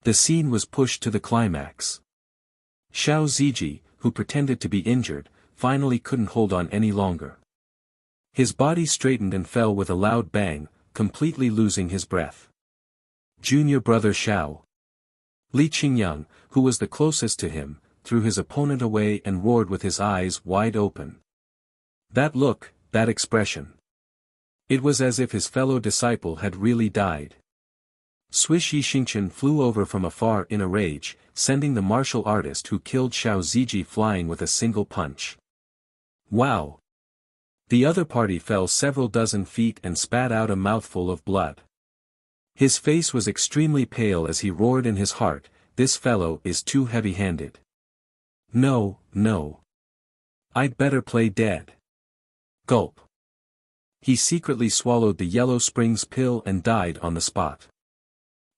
The scene was pushed to the climax. Xiao Ziji, who pretended to be injured, finally couldn't hold on any longer. His body straightened and fell with a loud bang, completely losing his breath. Junior brother Xiao. Li Qingyang, who was the closest to him, threw his opponent away and roared with his eyes wide open. That look, that expression. It was as if his fellow disciple had really died. Swish Yi Xingqian flew over from afar in a rage, sending the martial artist who killed Xiao Ziji flying with a single punch. Wow! The other party fell several dozen feet and spat out a mouthful of blood. His face was extremely pale as he roared in his heart, "This fellow is too heavy-handed. No, no. I'd better play dead." Gulp. He secretly swallowed the Yellow Springs pill and died on the spot.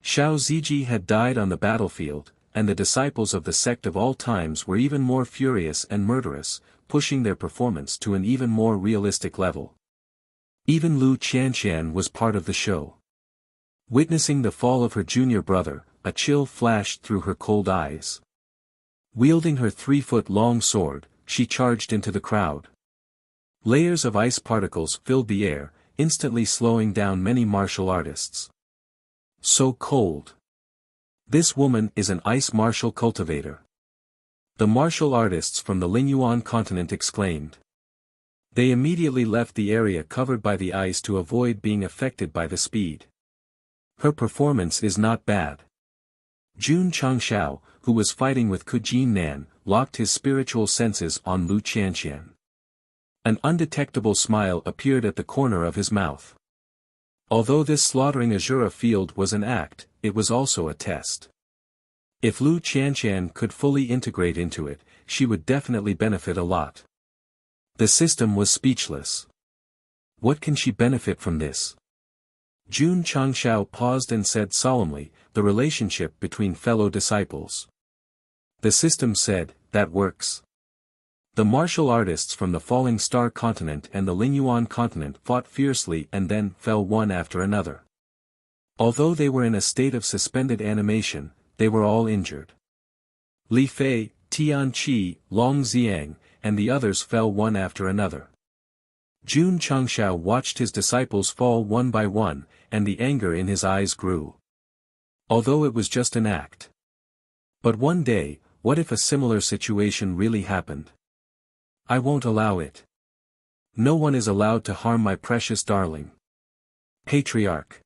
Xiao Ziji had died on the battlefield, and the disciples of the sect of all times were even more furious and murderous, pushing their performance to an even more realistic level. Even Lu Qianqian was part of the show. Witnessing the fall of her junior brother, a chill flashed through her cold eyes. Wielding her 3-foot-long sword, she charged into the crowd. Layers of ice particles filled the air, instantly slowing down many martial artists. So cold. This woman is an ice martial cultivator. The martial artists from the Lingyuan continent exclaimed. They immediately left the area covered by the ice to avoid being affected by the speed. Her performance is not bad. Jun Changshao, who was fighting with Kujin Nan, locked his spiritual senses on Lu Qianqian. An undetectable smile appeared at the corner of his mouth. Although this slaughtering Azura field was an act, it was also a test. If Lu Qianqian could fully integrate into it, she would definitely benefit a lot. The system was speechless. What can she benefit from this? Jun Changshao paused and said solemnly, the relationship between fellow disciples. The system said, that works. The martial artists from the Falling Star continent and the Lingyuan continent fought fiercely and then fell one after another. Although they were in a state of suspended animation, they were all injured. Li Fei, Tian Qi, Long Xiang, and the others fell one after another. Jun Changshao watched his disciples fall one by one, and the anger in his eyes grew. Although it was just an act. But one day, what if a similar situation really happened? I won't allow it. No one is allowed to harm my precious darling. Patriarch.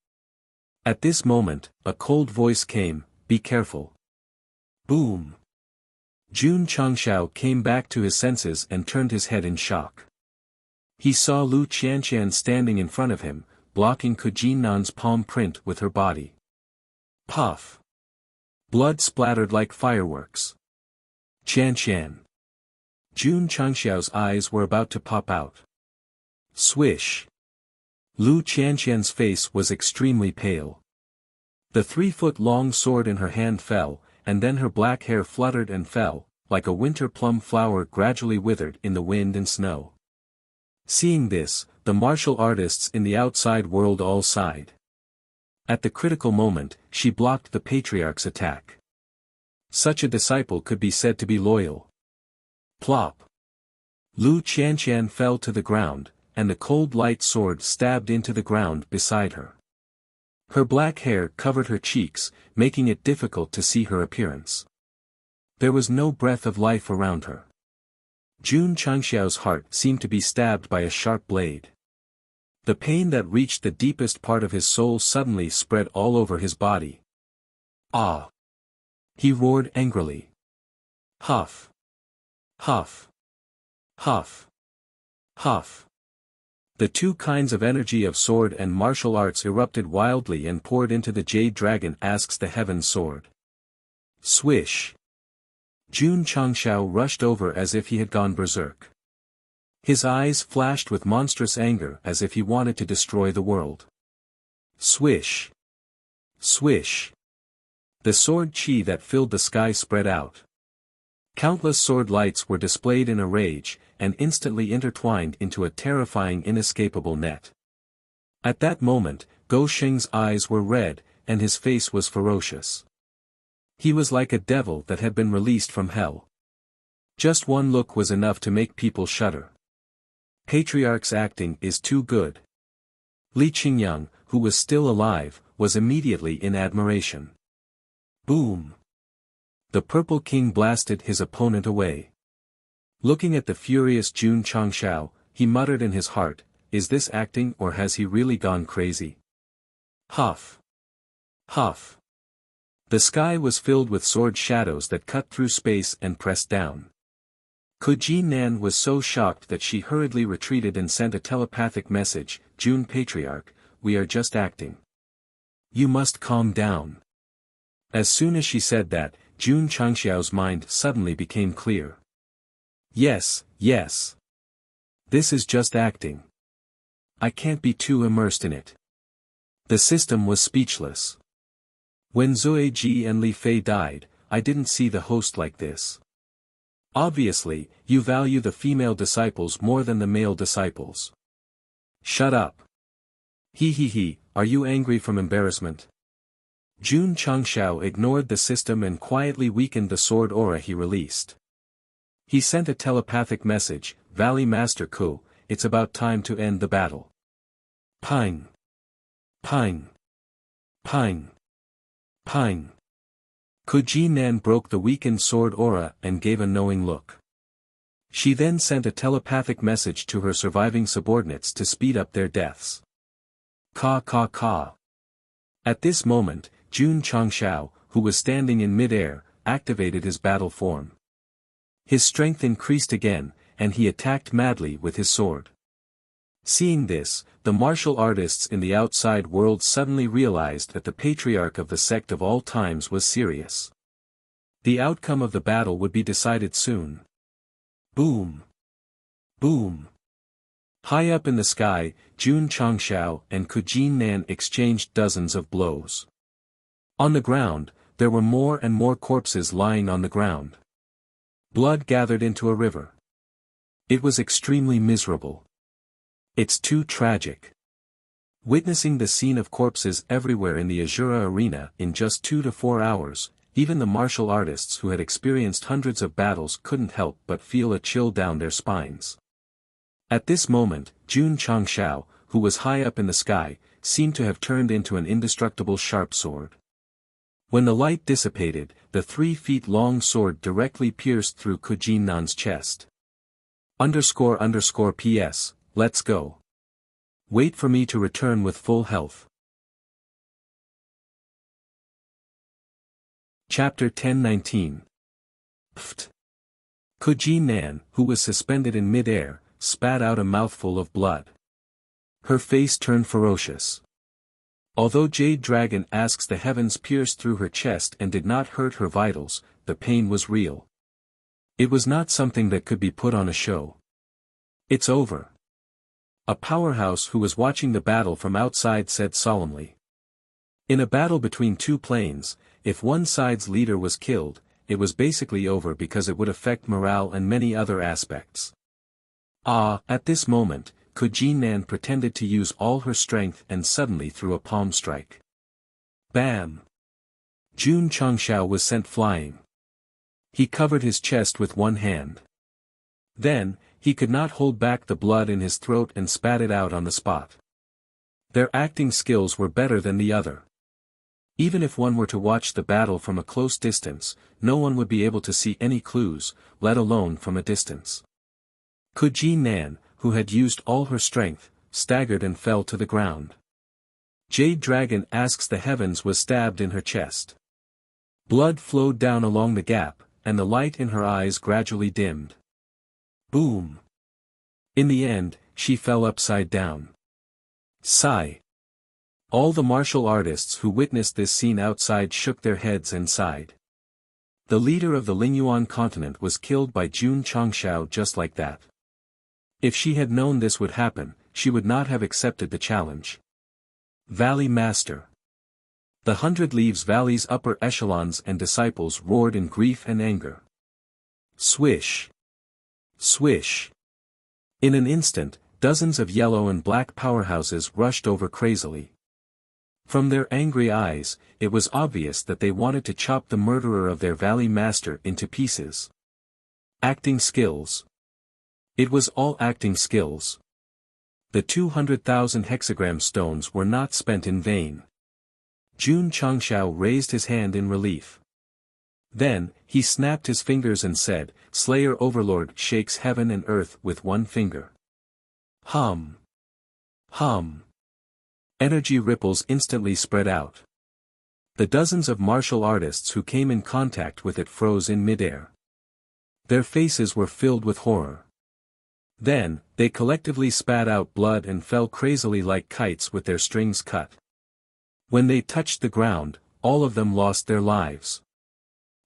At this moment, a cold voice came, be careful. Boom. Jun Changshao came back to his senses and turned his head in shock. He saw Lu Qianqian standing in front of him, blocking Kujin Nan's palm print with her body. Puff. Blood splattered like fireworks. Qianqian. Jun Changshao's eyes were about to pop out. Swish. Lu Qianqian's face was extremely pale. The 3-foot-long sword in her hand fell, and then her black hair fluttered and fell, like a winter plum flower gradually withered in the wind and snow. Seeing this, the martial artists in the outside world all sighed. At the critical moment, she blocked the patriarch's attack. Such a disciple could be said to be loyal. Plop. Lu Qianqian fell to the ground, and the cold light sword stabbed into the ground beside her. Her black hair covered her cheeks, making it difficult to see her appearance. There was no breath of life around her. Jun Changshao's heart seemed to be stabbed by a sharp blade. The pain that reached the deepest part of his soul suddenly spread all over his body. Ah! He roared angrily. Huff! Huff! Huff! Huff! The two kinds of energy of sword and martial arts erupted wildly and poured into the Jade Dragon asks the Heaven Sword. Swish! Jun Changshao rushed over as if he had gone berserk. His eyes flashed with monstrous anger as if he wanted to destroy the world. Swish! Swish! The sword chi that filled the sky spread out. Countless sword lights were displayed in a rage, and instantly intertwined into a terrifying inescapable net. At that moment, Go Sheng's eyes were red, and his face was ferocious. He was like a devil that had been released from hell. Just one look was enough to make people shudder. Patriarch's acting is too good. Li Qingyang, who was still alive, was immediately in admiration. Boom! The Purple King blasted his opponent away. Looking at the furious Jun Changshao, he muttered in his heart, is this acting or has he really gone crazy? Huff! Huff! The sky was filled with sword shadows that cut through space and pressed down. Kujin Nan was so shocked that she hurriedly retreated and sent a telepathic message, Jun Patriarch, we are just acting. You must calm down. As soon as she said that, Jun Changshao's mind suddenly became clear. Yes, yes. This is just acting. I can't be too immersed in it. The system was speechless. When Zui Ji and Li Fei died, I didn't see the host like this. Obviously, you value the female disciples more than the male disciples. Shut up. He, are you angry from embarrassment? Jun Changshao ignored the system and quietly weakened the sword aura he released. He sent a telepathic message, Valley Master Ku, it's about time to end the battle. Pine. Pine. Pine. Pine. Kuji-nan broke the weakened sword aura and gave a knowing look. She then sent a telepathic message to her surviving subordinates to speed up their deaths. Ka ka ka. At this moment, Jun Changshao, who was standing in mid-air, activated his battle form. His strength increased again, and he attacked madly with his sword. Seeing this, the martial artists in the outside world suddenly realized that the patriarch of the sect of all times was serious. The outcome of the battle would be decided soon. Boom! Boom! High up in the sky, Jun Changshao and Kuji-nan exchanged dozens of blows. On the ground, there were more and more corpses lying on the ground. Blood gathered into a river. It was extremely miserable. It's too tragic. Witnessing the scene of corpses everywhere in the Azura arena in just 2 to 4 hours, even the martial artists who had experienced hundreds of battles couldn't help but feel a chill down their spines. At this moment, Jun Changshao, who was high up in the sky, seemed to have turned into an indestructible sharp sword. When the light dissipated, the 3 feet long sword directly pierced through Kuji-nan's chest. __PS, let's go. Wait for me to return with full health. Chapter 1019. Pft. Kuji-nan, who was suspended in mid-air, spat out a mouthful of blood. Her face turned ferocious. Although Jade Dragon asks the heavens pierced through her chest and did not hurt her vitals, the pain was real. It was not something that could be put on a show. It's over. A powerhouse who was watching the battle from outside said solemnly. In a battle between two planes, if one side's leader was killed, it was basically over because it would affect morale and many other aspects. At this moment, Kuji-nan pretended to use all her strength and suddenly threw a palm strike. Bam! Jun Changshao was sent flying. He covered his chest with one hand. Then, he could not hold back the blood in his throat and spat it out on the spot. Their acting skills were better than the other. Even if one were to watch the battle from a close distance, no one would be able to see any clues, let alone from a distance. Kuji-nan, who had used all her strength, staggered and fell to the ground. Jade Dragon asks the heavens was stabbed in her chest. Blood flowed down along the gap, and the light in her eyes gradually dimmed. Boom! In the end, she fell upside down. Sigh. All the martial artists who witnessed this scene outside shook their heads and sighed. The leader of the Lingyuan continent was killed by Jun Changshao just like that. If she had known this would happen, she would not have accepted the challenge. Valley Master. The 100 Leaves Valley's upper echelons and disciples roared in grief and anger. Swish. Swish. In an instant, dozens of yellow and black powerhouses rushed over crazily. From their angry eyes, it was obvious that they wanted to chop the murderer of their Valley Master into pieces. Acting skills. It was all acting skills. The 200,000 hexagram stones were not spent in vain. Jun Changshao raised his hand in relief. Then, he snapped his fingers and said, Slayer Overlord shakes heaven and earth with one finger. Hum. Hum. Energy ripples instantly spread out. The dozens of martial artists who came in contact with it froze in midair. Their faces were filled with horror. Then, they collectively spat out blood and fell crazily like kites with their strings cut. When they touched the ground, all of them lost their lives.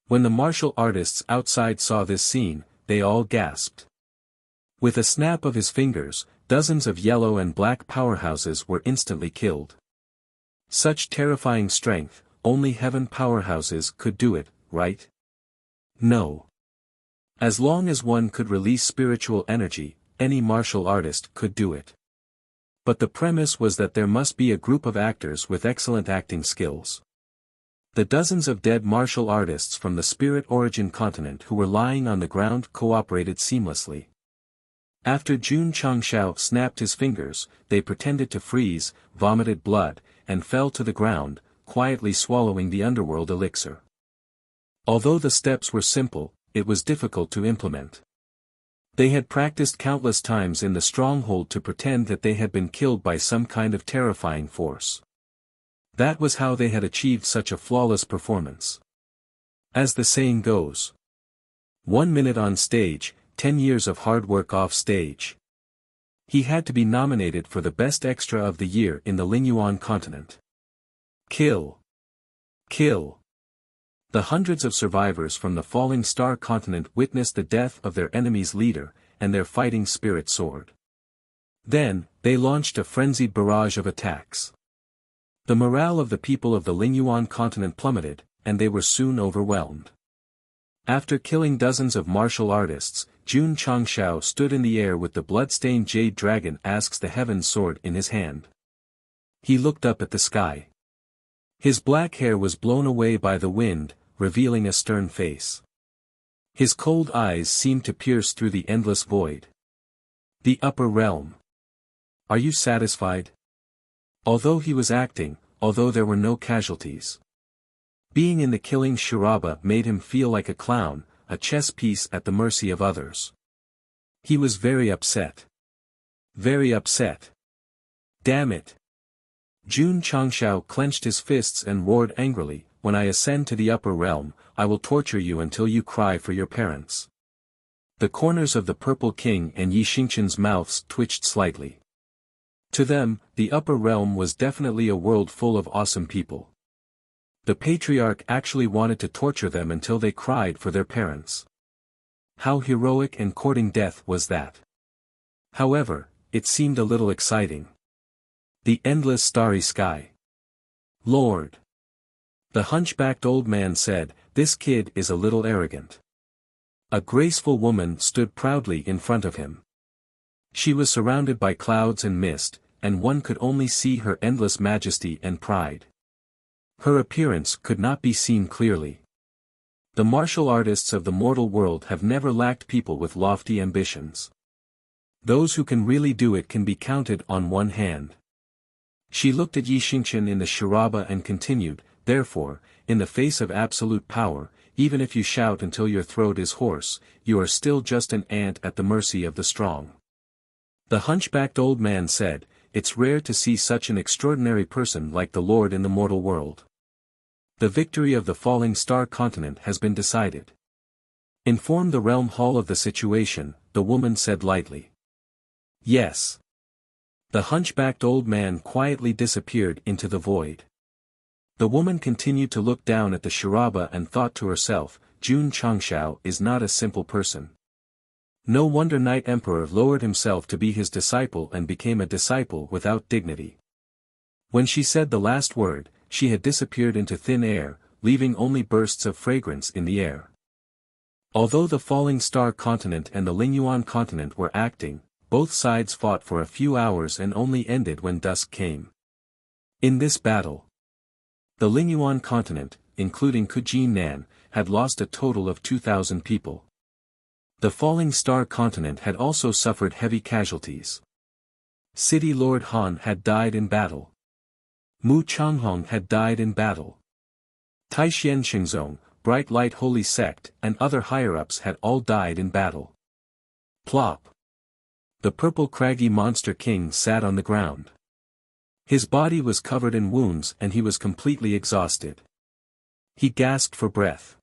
When the martial artists outside saw this scene, they all gasped. With a snap of his fingers, dozens of yellow and black powerhouses were instantly killed. Such terrifying strength, only heaven powerhouses could do it, right? No. As long as one could release spiritual energy, any martial artist could do it. But the premise was that there must be a group of actors with excellent acting skills. The dozens of dead martial artists from the Spirit Origin continent who were lying on the ground cooperated seamlessly. After Jun Changshao snapped his fingers, they pretended to freeze, vomited blood, and fell to the ground, quietly swallowing the underworld elixir. Although the steps were simple, it was difficult to implement. They had practiced countless times in the stronghold to pretend that they had been killed by some kind of terrifying force. That was how they had achieved such a flawless performance. As the saying goes, 1 minute on stage, 10 years of hard work off stage. He had to be nominated for the Best Extra of the Year in the Lingyuan continent. Kill. Kill. The hundreds of survivors from the Falling Star continent witnessed the death of their enemy's leader, and their fighting spirit soared. Then, they launched a frenzied barrage of attacks. The morale of the people of the Lingyuan continent plummeted, and they were soon overwhelmed. After killing dozens of martial artists, Jun Changshao stood in the air with the blood-stained jade dragon asks the heaven's sword in his hand. He looked up at the sky. His black hair was blown away by the wind, revealing a stern face. His cold eyes seemed to pierce through the endless void. The upper realm. Are you satisfied? Although he was acting, although there were no casualties. Being in the killing Shiraba made him feel like a clown, a chess piece at the mercy of others. He was very upset. Very upset. Damn it. Jun Changshao clenched his fists and roared angrily, when I ascend to the upper realm, I will torture you until you cry for your parents. The corners of the Purple King and Yi Xingqian's mouths twitched slightly. To them, the upper realm was definitely a world full of awesome people. The patriarch actually wanted to torture them until they cried for their parents. How heroic and courting death was that? However, it seemed a little exciting. The endless starry sky. Lord. The hunchbacked old man said, this kid is a little arrogant. A graceful woman stood proudly in front of him. She was surrounded by clouds and mist, and one could only see her endless majesty and pride. Her appearance could not be seen clearly. The martial artists of the mortal world have never lacked people with lofty ambitions. Those who can really do it can be counted on one hand. She looked at Yi Xingqian in the Shiraba and continued, therefore, in the face of absolute power, even if you shout until your throat is hoarse, you are still just an ant at the mercy of the strong. The hunchbacked old man said, it's rare to see such an extraordinary person like the Lord in the mortal world. The victory of the Falling Star continent has been decided. Inform the realm hall of the situation, the woman said lightly. Yes. The hunchbacked old man quietly disappeared into the void. The woman continued to look down at the Shiraba and thought to herself, Jun Changshao is not a simple person. No wonder Night Emperor lowered himself to be his disciple and became a disciple without dignity. When she said the last word, she had disappeared into thin air, leaving only bursts of fragrance in the air. Although the Falling Star continent and the Lingyuan continent were acting, both sides fought for a few hours and only ended when dusk came. In this battle, the Lingyuan continent, including Kujinan, had lost a total of 2,000 people. The Falling Star continent had also suffered heavy casualties. City Lord Han had died in battle. Mu Changhong had died in battle. Taixien Xingzong, Bright Light Holy Sect, and other higher-ups had all died in battle. Plop. The purple craggy monster king sat on the ground. His body was covered in wounds and he was completely exhausted. He gasped for breath.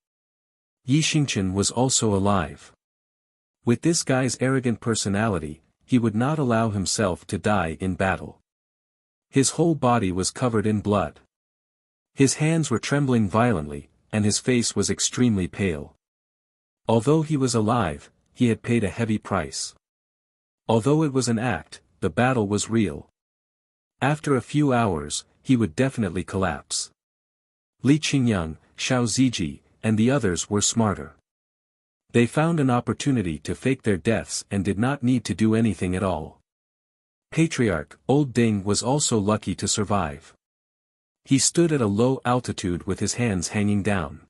Yi Xingqian was also alive. With this guy's arrogant personality, he would not allow himself to die in battle. His whole body was covered in blood. His hands were trembling violently, and his face was extremely pale. Although he was alive, he had paid a heavy price. Although it was an act, the battle was real. After a few hours, he would definitely collapse. Li Qingyang, Xiao Ziji, and the others were smarter. They found an opportunity to fake their deaths and did not need to do anything at all. Patriarch, Old Ding was also lucky to survive. He stood at a low altitude with his hands hanging down.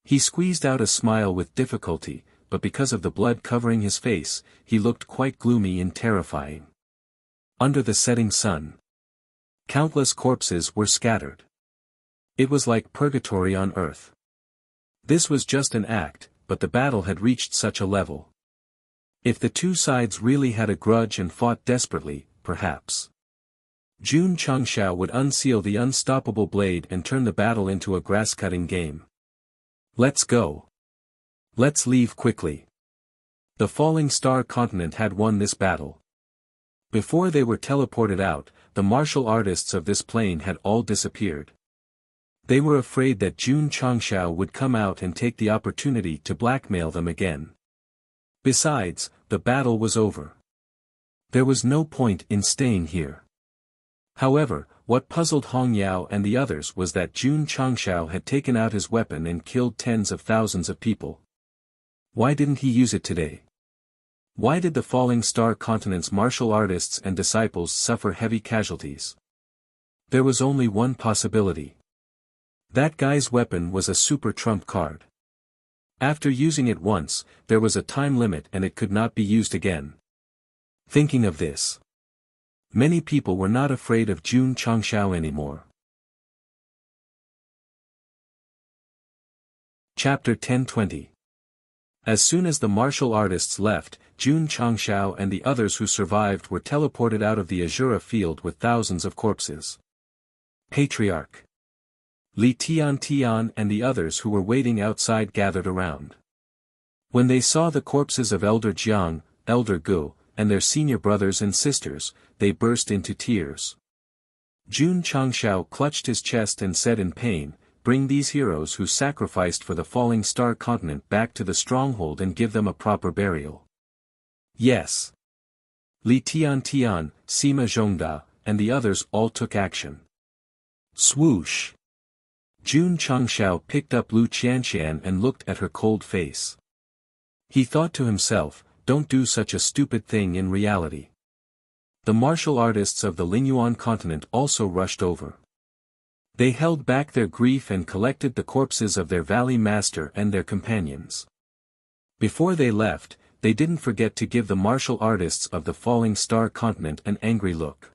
He squeezed out a smile with difficulty, but because of the blood covering his face, he looked quite gloomy and terrifying. Under the setting sun, countless corpses were scattered. It was like purgatory on earth. This was just an act, but the battle had reached such a level. If the two sides really had a grudge and fought desperately, perhaps Jun Changshao would unseal the unstoppable blade and turn the battle into a grass-cutting game. Let's go. Let's leave quickly. The Falling Star Continent had won this battle. Before they were teleported out, the martial artists of this plane had all disappeared. They were afraid that Jun Changshao would come out and take the opportunity to blackmail them again. Besides, the battle was over. There was no point in staying here. However, what puzzled Hong Yao and the others was that Jun Changshao had taken out his weapon and killed tens of thousands of people. Why didn't he use it today? Why did the Falling Star Continent's martial artists and disciples suffer heavy casualties? There was only one possibility. That guy's weapon was a super trump card. After using it once, there was a time limit and it could not be used again. Thinking of this, many people were not afraid of Jun Changshao anymore. Chapter 10-20. As soon as the martial artists left, Jun Changshao and the others who survived were teleported out of the Azura field with thousands of corpses. Patriarch Li Tian and the others who were waiting outside gathered around. When they saw the corpses of Elder Jiang, Elder Gu, and their senior brothers and sisters, they burst into tears. Jun Changshao clutched his chest and said in pain, "Bring these heroes who sacrificed for the Falling Star Continent back to the stronghold and give them a proper burial." Yes. Li Tian, Sima Zhongda, and the others all took action. Swoosh! Jun Changshao picked up Lu Qianqian and looked at her cold face. He thought to himself, don't do such a stupid thing in reality. The martial artists of the Lingyuan continent also rushed over. They held back their grief and collected the corpses of their valley master and their companions. Before they left, they didn't forget to give the martial artists of the Falling Star Continent an angry look.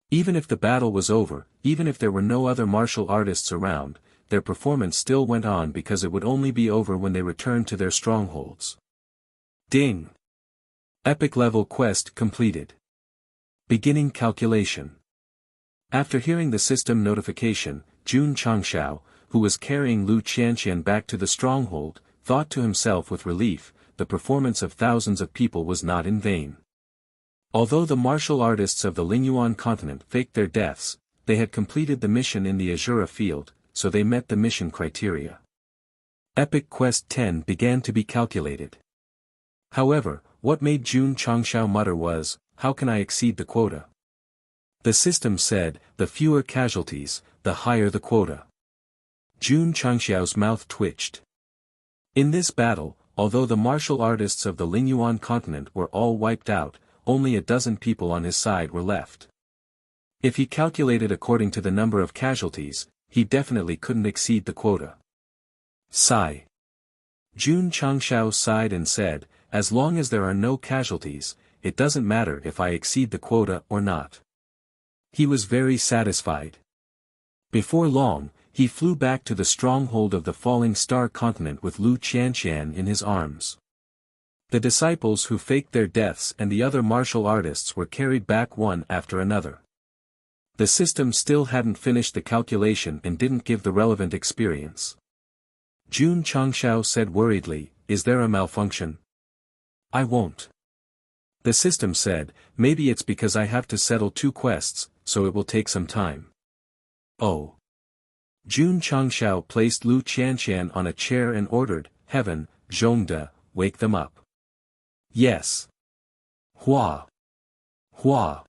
Even if the battle was over, even if there were no other martial artists around, their performance still went on because it would only be over when they returned to their strongholds. Ding! Epic level quest completed. Beginning calculation. After hearing the system notification, Jun Changshao, who was carrying Lu Qianqian back to the stronghold, thought to himself with relief, the performance of thousands of people was not in vain. Although the martial artists of the Lingyuan continent faked their deaths, they had completed the mission in the Azura field, so they met the mission criteria. Epic Quest 10 began to be calculated. However, what made Jun Changshao mutter was, how can I exceed the quota? The system said, the fewer casualties, the higher the quota. Jun Changshao's mouth twitched. In this battle, although the martial artists of the Lingyuan continent were all wiped out, only a dozen people on his side were left. If he calculated according to the number of casualties, he definitely couldn't exceed the quota. Sigh. Jun Changshao sighed and said, as long as there are no casualties, it doesn't matter if I exceed the quota or not. He was very satisfied. Before long, he flew back to the stronghold of the Falling Star Continent with Lu Qianqian in his arms. The disciples who faked their deaths and the other martial artists were carried back one after another. The system still hadn't finished the calculation and didn't give the relevant experience. Jun Changshao said worriedly, is there a malfunction? I won't. The system said, maybe it's because I have to settle 2 quests, so it will take some time. Oh. Jun Changshao placed Lu Qianqian on a chair and ordered, Heaven, Zhongda, wake them up. Yes. Hua. Hua.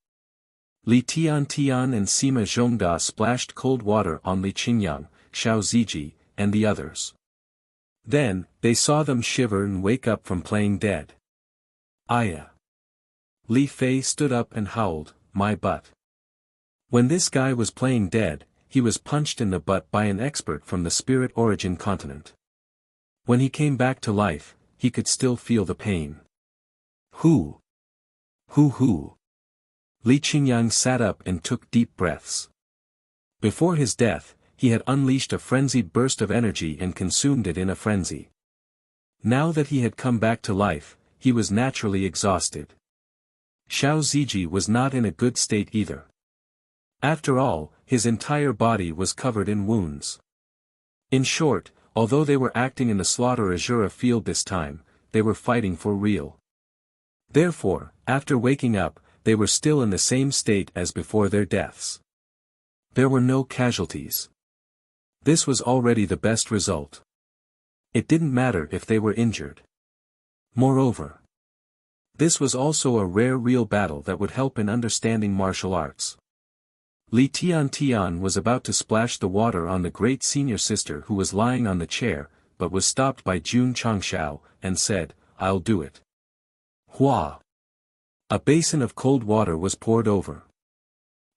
Li Tian and Sima Zhongda splashed cold water on Li Qingyang, Xiao Ziji, and the others. Then, they saw them shiver and wake up from playing dead. Aya. Li Fei stood up and howled, my butt. When this guy was playing dead, he was punched in the butt by an expert from the Spirit Origin continent. When he came back to life, he could still feel the pain. Hoo! Hoo hoo! Li Qingyang sat up and took deep breaths. Before his death, he had unleashed a frenzied burst of energy and consumed it in a frenzy. Now that he had come back to life, he was naturally exhausted. Xiao Ziji was not in a good state either. After all, his entire body was covered in wounds. In short, although they were acting in the slaughter Azura field this time, they were fighting for real. Therefore, after waking up, they were still in the same state as before their deaths. There were no casualties. This was already the best result. It didn't matter if they were injured. Moreover, this was also a rare real battle that would help in understanding martial arts. Li Tian was about to splash the water on the great senior sister who was lying on the chair, but was stopped by Jun Changshao, and said, "I'll do it." Hua! A basin of cold water was poured over.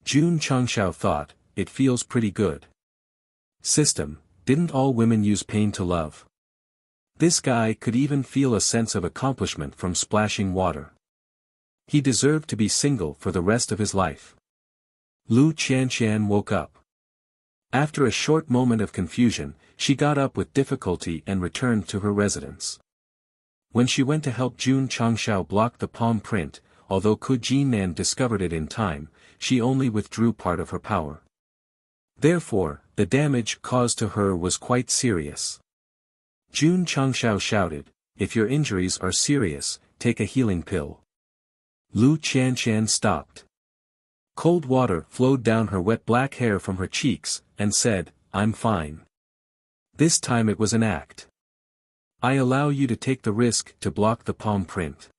Jun Changshao thought, "It feels pretty good." System, didn't all women use pain to love? This guy could even feel a sense of accomplishment from splashing water. He deserved to be single for the rest of his life. Lu Qianshan woke up. After a short moment of confusion, she got up with difficulty and returned to her residence. When she went to help Jun Changshao block the palm print, although Ku Jinan discovered it in time, she only withdrew part of her power. Therefore, the damage caused to her was quite serious. Jun Changshao shouted, "If your injuries are serious, take a healing pill." Lu Qianshan stopped. Cold water flowed down her wet black hair from her cheeks, and said, "I'm fine." This time it was an act. "I allow you to take the risk to block the palm print.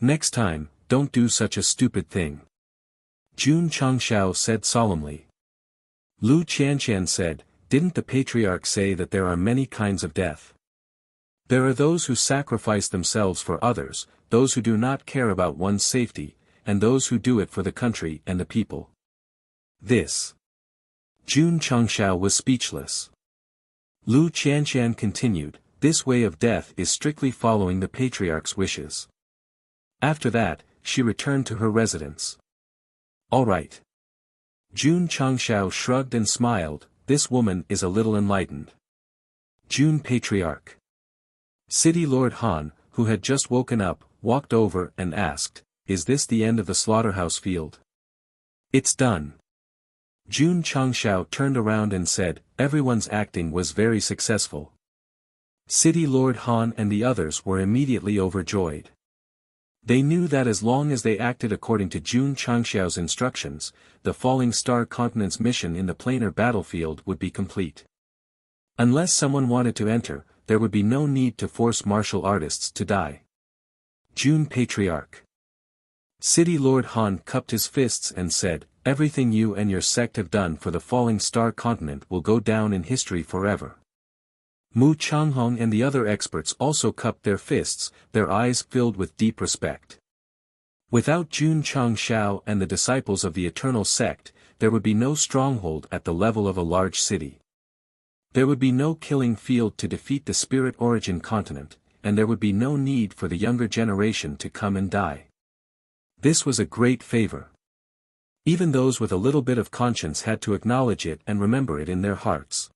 Next time, don't do such a stupid thing." Jun Changshao said solemnly. Lu Qianshan said, "Didn't the patriarch say that there are many kinds of death? There are those who sacrifice themselves for others, those who do not care about one's safety, and those who do it for the country and the people." This. Jun Changshao was speechless. Lu Qianshan continued, "This way of death is strictly following the patriarch's wishes." After that, she returned to her residence. "All right." Jun Changshao shrugged and smiled, "This woman is a little enlightened." Jun Patriarch. City Lord Han, who had just woken up, walked over and asked, "Is this the end of the slaughterhouse field?" "It's done." Jun Changshao turned around and said, "Everyone's acting was very successful." City Lord Han and the others were immediately overjoyed. They knew that as long as they acted according to Jun Changshao's instructions, the Falling Star Continent's mission in the planar battlefield would be complete. Unless someone wanted to enter, there would be no need to force martial artists to die. Jun Patriarch. City Lord Han cupped his fists and said, "Everything you and your sect have done for the Falling Star Continent will go down in history forever." Mu Changhong and the other experts also cupped their fists, their eyes filled with deep respect. Without Jun Changshao and the disciples of the Eternal Sect, there would be no stronghold at the level of a large city. There would be no killing field to defeat the Spirit Origin continent, and there would be no need for the younger generation to come and die. This was a great favor. Even those with a little bit of conscience had to acknowledge it and remember it in their hearts.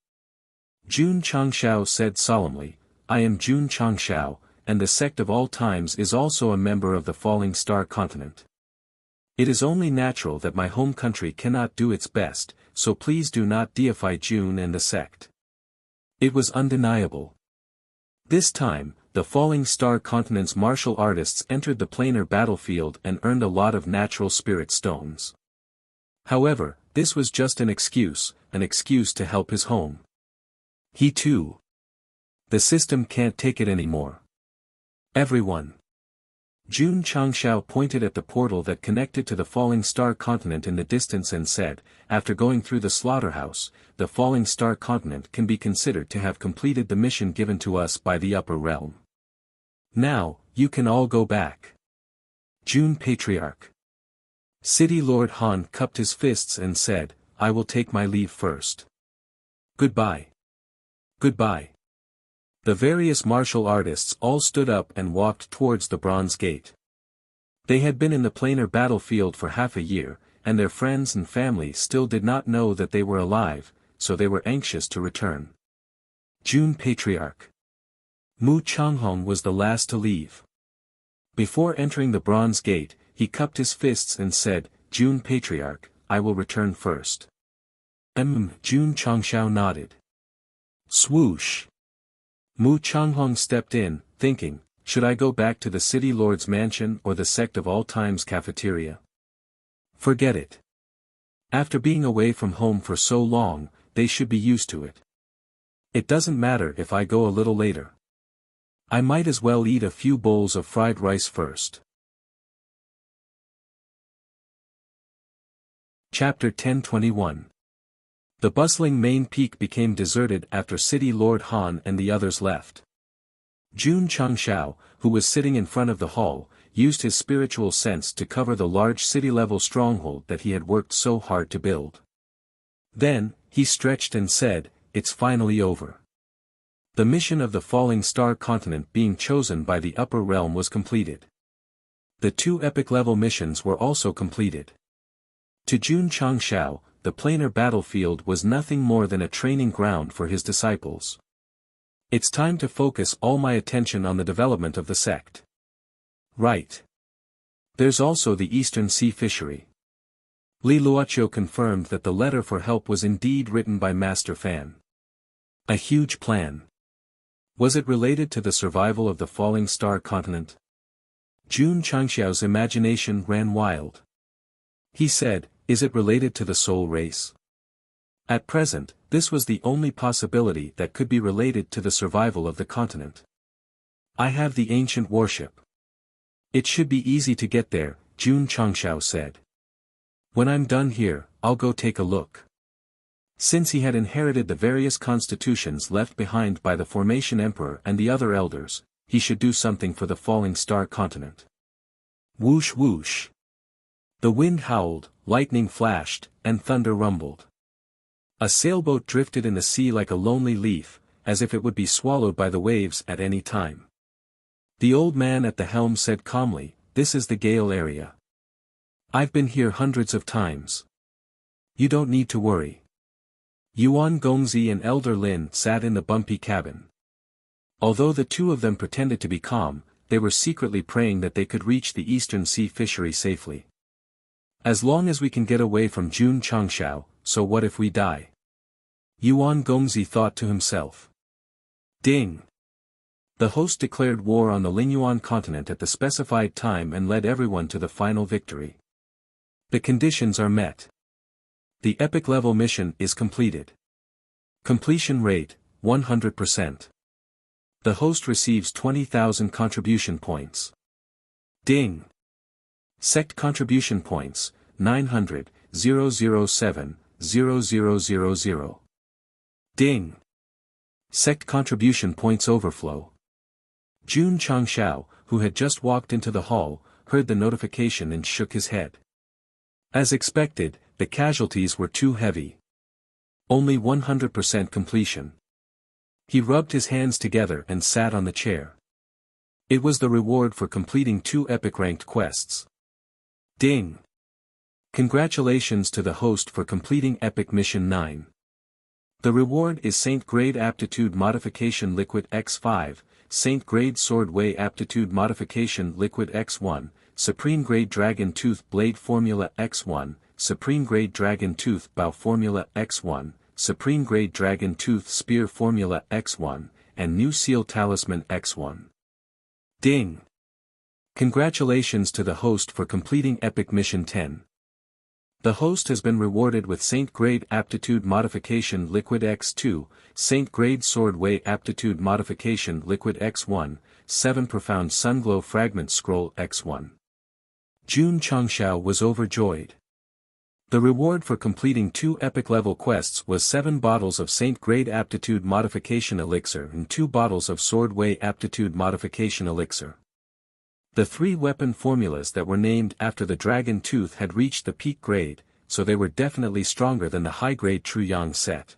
Jun Changshao said solemnly, "I am Jun Changshao, and the sect of all times is also a member of the Falling Star Continent. It is only natural that my home country cannot do its best, so please do not deify Jun and the sect." It was undeniable. This time, the Falling Star Continent's martial artists entered the planar battlefield and earned a lot of natural spirit stones. However, this was just an excuse to help his home. He too. The system can't take it anymore. Everyone. Jun Changshao pointed at the portal that connected to the Falling Star Continent in the distance and said, "After going through the slaughterhouse, the Falling Star Continent can be considered to have completed the mission given to us by the upper realm. Now, you can all go back." Jun Patriarch. City Lord Han cupped his fists and said, "I will take my leave first. Goodbye. Goodbye." The various martial artists all stood up and walked towards the bronze gate. They had been in the planar battlefield for half a year, and their friends and family still did not know that they were alive, so they were anxious to return. Jun Patriarch. Mu Changhong was the last to leave. Before entering the bronze gate, he cupped his fists and said, "Jun Patriarch, I will return first." Jun Changshao nodded. Swoosh! Mu Changhong stepped in, thinking, should I go back to the city lord's mansion or the Sect of All Times cafeteria? Forget it. After being away from home for so long, they should be used to it. It doesn't matter if I go a little later. I might as well eat a few bowls of fried rice first. Chapter 1021. The bustling main peak became deserted after City Lord Han and the others left. Jun Changshao, who was sitting in front of the hall, used his spiritual sense to cover the large city-level stronghold that he had worked so hard to build. Then, he stretched and said, "It's finally over." The mission of the falling star continent being chosen by the upper realm was completed. The 2 epic-level missions were also completed. To Jun Changshao, the planar battlefield was nothing more than a training ground for his disciples. It's time to focus all my attention on the development of the sect. Right. There's also the Eastern Sea fishery. Li Luoqiu confirmed that the letter for help was indeed written by Master Fan. A huge plan. Was it related to the survival of the falling star continent? Jun Changxiao's imagination ran wild. He said, is it related to the soul race? At present, this was the only possibility that could be related to the survival of the continent. I have the ancient warship. It should be easy to get there, Jun Changxiao said. When I'm done here, I'll go take a look. Since he had inherited the various constitutions left behind by the Formation Emperor and the other elders, he should do something for the falling star continent. Whoosh whoosh. The wind howled, lightning flashed, and thunder rumbled. A sailboat drifted in the sea like a lonely leaf, as if it would be swallowed by the waves at any time. The old man at the helm said calmly, "This is the Gale area. I've been here hundreds of times. You don't need to worry." Yuan Gongzi and Elder Lin sat in the bumpy cabin. Although the 2 of them pretended to be calm, they were secretly praying that they could reach the Eastern Sea fishery safely. As long as we can get away from Jun Changshao, so what if we die? Yuan Gongzi thought to himself. Ding! The host declared war on the Lingyuan continent at the specified time and led everyone to the final victory. The conditions are met. The epic level mission is completed. Completion rate, 100%. The host receives 20,000 contribution points. Ding! Sect contribution points, 900, 007, 0000. Ding! Sect contribution points overflow. Jun Changshao, who had just walked into the hall, heard the notification and shook his head. As expected, the casualties were too heavy. Only 100% completion. He rubbed his hands together and sat on the chair. It was the reward for completing 2 epic-ranked quests. Ding! Congratulations to the host for completing Epic Mission 9. The reward is Saint Grade Aptitude Modification Liquid X5, Saint Grade Sword Way Aptitude Modification Liquid X1, Supreme Grade Dragon Tooth Blade Formula X1, Supreme Grade Dragon Tooth Bow Formula X1, Supreme Grade Dragon Tooth Spear Formula X1, and New Seal Talisman X1. Ding! Congratulations to the host for completing Epic Mission 10. The host has been rewarded with Saint Grade Aptitude Modification Liquid X2, Saint Grade Sword Way Aptitude Modification Liquid X1, 7 Profound Sunglow Fragment Scroll X1. Jun Changshao was overjoyed. The reward for completing 2 epic-level quests was 7 bottles of Saint Grade Aptitude Modification Elixir and 2 bottles of Sword Way Aptitude Modification Elixir. The 3 weapon formulas that were named after the Dragon Tooth had reached the peak grade, so they were definitely stronger than the high-grade Truyang set.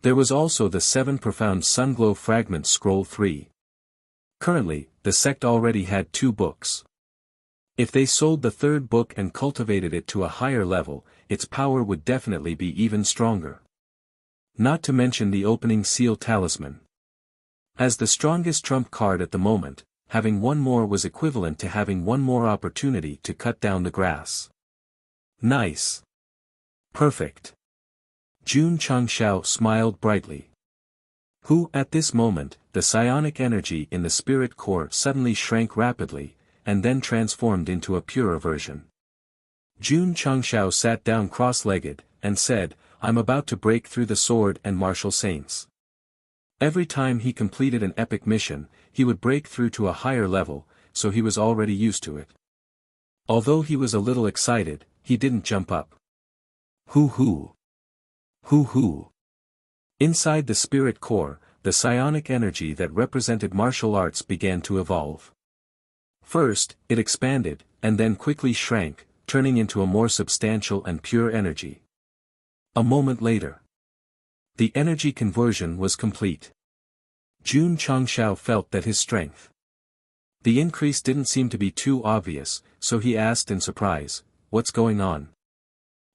There was also the 7 Profound Sunglow Fragments Scroll 3. Currently, the sect already had 2 books. If they sold the 3rd book and cultivated it to a higher level, its power would definitely be even stronger. Not to mention the opening seal talisman. As the strongest trump card at the moment, having one more was equivalent to having one more opportunity to cut down the grass. Nice. Perfect. Jun Changshao smiled brightly. At this moment, the psionic energy in the spirit core suddenly shrank rapidly, and then transformed into a purer version. Jun Changshao sat down cross-legged, and said, I'm about to break through the sword and martial saints. Every time he completed an epic mission, he would break through to a higher level, so he was already used to it. Although he was a little excited, he didn't jump up. Hoo. Inside the spirit core, the psionic energy that represented martial arts began to evolve. First, it expanded, and then quickly shrank, turning into a more substantial and pure energy. A moment later, the energy conversion was complete. Jun Changshao felt that his strength. The increase didn't seem to be too obvious, so he asked in surprise, what's going on?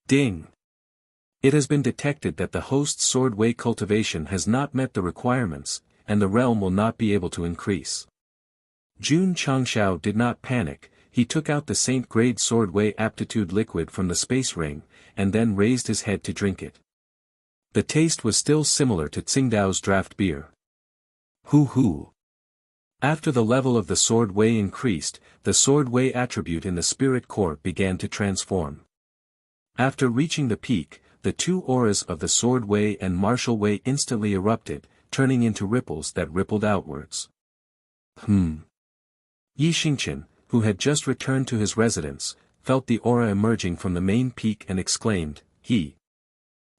Ding! It has been detected that the host's sword way cultivation has not met the requirements, and the realm will not be able to increase. Jun Changshao did not panic, he took out the Saint Grade Sword Way Aptitude liquid from the space ring, and then raised his head to drink it. The taste was still similar to Tsingdao's draft beer. Hoo. After the level of the sword way increased, the sword way attribute in the spirit core began to transform. After reaching the peak, the 2 auras of the sword way and martial way instantly erupted, turning into ripples that rippled outwards. Yi Xingqian, who had just returned to his residence, felt the aura emerging from the main peak and exclaimed,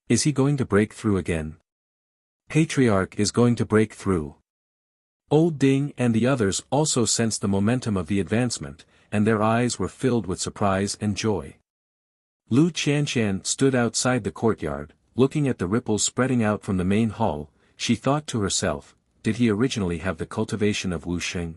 Is he going to break through again? Patriarch is going to break through. Old Ding and the others also sensed the momentum of the advancement, and their eyes were filled with surprise and joy. Lu Qianqian stood outside the courtyard, looking at the ripples spreading out from the main hall. She thought to herself, did he originally have the cultivation of Wuxia?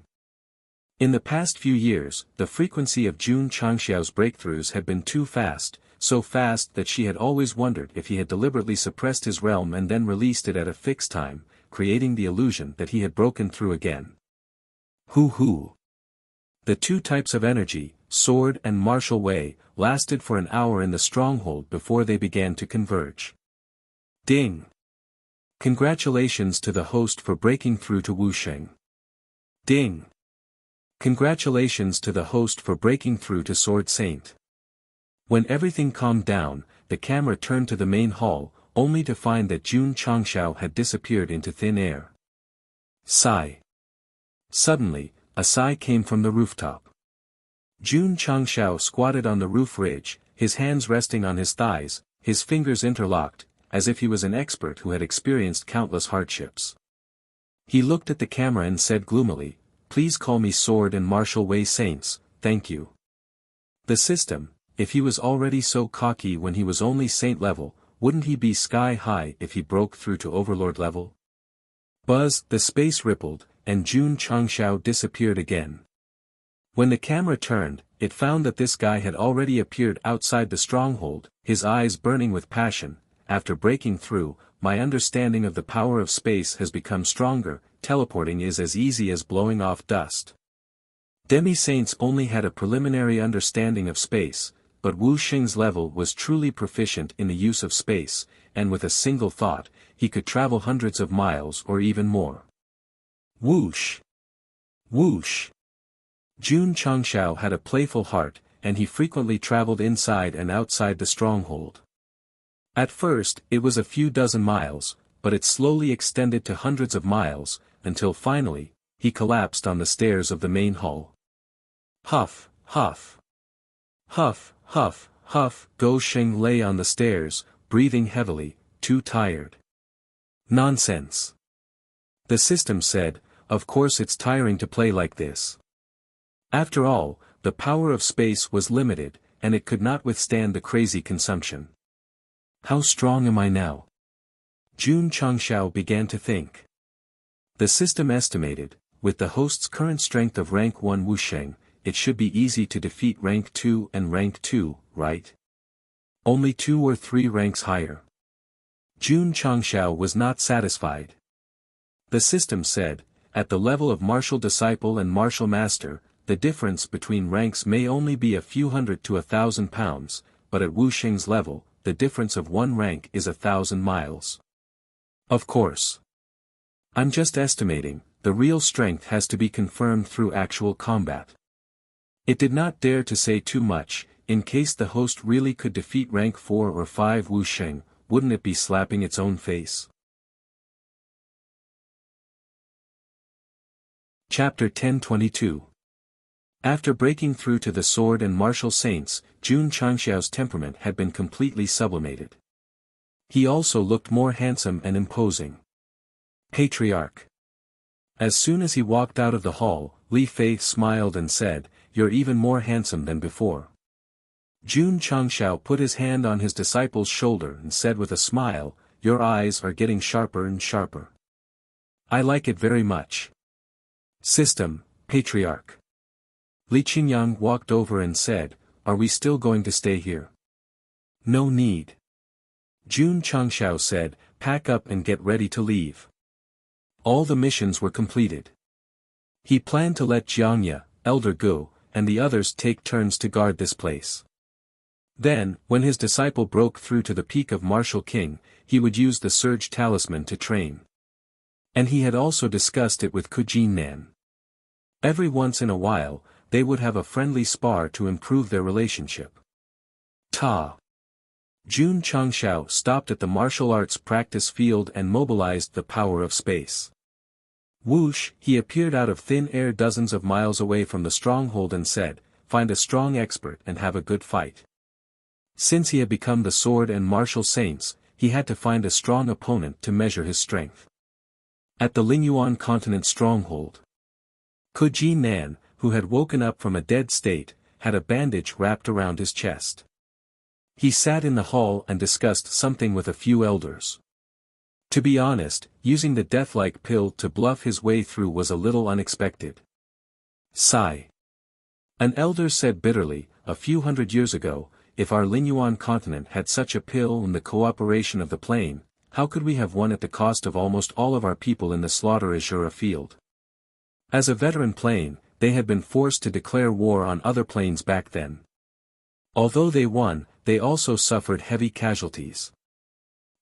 In the past few years, the frequency of Jun Changxiao's breakthroughs had been too fast, so fast that she had always wondered if he had deliberately suppressed his realm and then released it at a fixed time, creating the illusion that he had broken through again. Hoo. The 2 types of energy, sword and martial way, lasted for an hour in the stronghold before they began to converge. Ding! Congratulations to the host for breaking through to Wuxia. Ding! Congratulations to the host for breaking through to Sword Saint. When everything calmed down, the camera turned to the main hall, only to find that Jun Changshao had disappeared into thin air. Sigh. Suddenly, a sigh came from the rooftop. Jun Changshao squatted on the roof ridge, his hands resting on his thighs, his fingers interlocked, as if he was an expert who had experienced countless hardships. He looked at the camera and said gloomily, Please call me Sword and Martial Way Saints, thank you. The system, if he was already so cocky when he was only Saint level, wouldn't he be sky high if he broke through to Overlord level? Buzz, the space rippled, and Jun Changshao disappeared again. When the camera turned, it found that this guy had already appeared outside the stronghold, his eyes burning with passion. After breaking through, my understanding of the power of space has become stronger, teleporting is as easy as blowing off dust. Demi-saints only had a preliminary understanding of space, but Wu Xing's level was truly proficient in the use of space, and with a single thought, he could travel hundreds of miles or even more. Whoosh! Whoosh! Jun Changshao had a playful heart, and he frequently traveled inside and outside the stronghold. At first, it was a few dozen miles, but it slowly extended to hundreds of miles, until finally, he collapsed on the stairs of the main hall. Huff, huff. Huff, huff, huff. Go Sheng lay on the stairs, breathing heavily, too tired. Nonsense. The system said, of course it's tiring to play like this. After all, the power of space was limited, and it could not withstand the crazy consumption. How strong am I now? Jun Changshao began to think. The system estimated, with the host's current strength of rank 1 Wusheng, it should be easy to defeat rank 2 and rank 2, right? Only 2 or 3 ranks higher. Jun Changshao was not satisfied. The system said, at the level of martial disciple and martial master, the difference between ranks may only be a few hundred to 1,000 pounds, but at Wusheng's level, the difference of 1 rank is 1,000 miles. Of course. I'm just estimating, the real strength has to be confirmed through actual combat. It did not dare to say too much, in case the host really could defeat rank 4 or 5 Wusheng, wouldn't it be slapping its own face? Chapter 10:22. After breaking through to the sword and martial saints, Jun Changxiao's temperament had been completely sublimated. He also looked more handsome and imposing. Patriarch. As soon as he walked out of the hall, Li Fei smiled and said, "You're even more handsome than before." Jun Changxiao put his hand on his disciple's shoulder and said with a smile, "Your eyes are getting sharper and sharper. I like it very much." System, Patriarch. Li Qingyang walked over and said, "Are we still going to stay here?" "No need." Jun Changxiao said, "Pack up and get ready to leave." All the missions were completed. He planned to let Jiangya, Elder Gu, and the others take turns to guard this place. Then, when his disciple broke through to the peak of Martial King, he would use the Surge Talisman to train. And he had also discussed it with Nan. Every once in a while, they would have a friendly spar to improve their relationship. Ta. Jun Changxiao stopped at the martial arts practice field and mobilized the power of space. Whoosh, he appeared out of thin air dozens of miles away from the stronghold and said, "Find a strong expert and have a good fight." Since he had become the sword and martial saints, he had to find a strong opponent to measure his strength. At the Lingyuan continent stronghold, Nan, who had woken up from a dead state, had a bandage wrapped around his chest. He sat in the hall and discussed something with a few elders. To be honest, using the death-like pill to bluff his way through was a little unexpected. Sigh. An elder said bitterly, "A few hundred years ago, if our Lingyuan continent had such a pill and the cooperation of the plain, how could we have won at the cost of almost all of our people in the slaughter Azura field?" As a veteran plain, they had been forced to declare war on other plains back then. Although they won, they also suffered heavy casualties.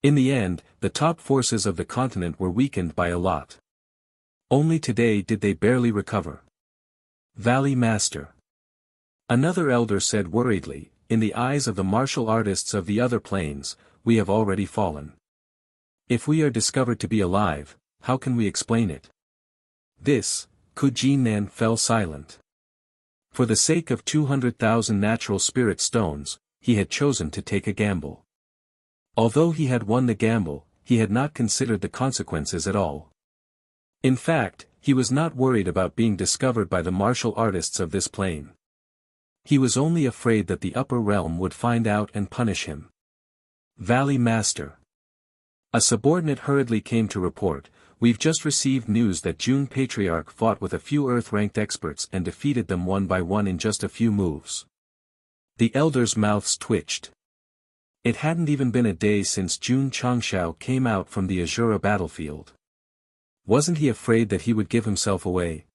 In the end, the top forces of the continent were weakened by a lot. Only today did they barely recover. Valley Master. Another elder said worriedly, "In the eyes of the martial artists of the other plains, we have already fallen. If we are discovered to be alive, how can we explain it?" This, Nan fell silent. For the sake of 200,000 natural spirit stones, he had chosen to take a gamble. Although he had won the gamble, he had not considered the consequences at all. In fact, he was not worried about being discovered by the martial artists of this plane. He was only afraid that the upper realm would find out and punish him. Valley Master. A subordinate hurriedly came to report, "We've just received news that Jun Patriarch fought with a few Earth-ranked experts and defeated them one by one in just a few moves." The elders' mouths twitched. It hadn't even been a day since Jun Changxiao came out from the Azura battlefield. Wasn't he afraid that he would give himself away?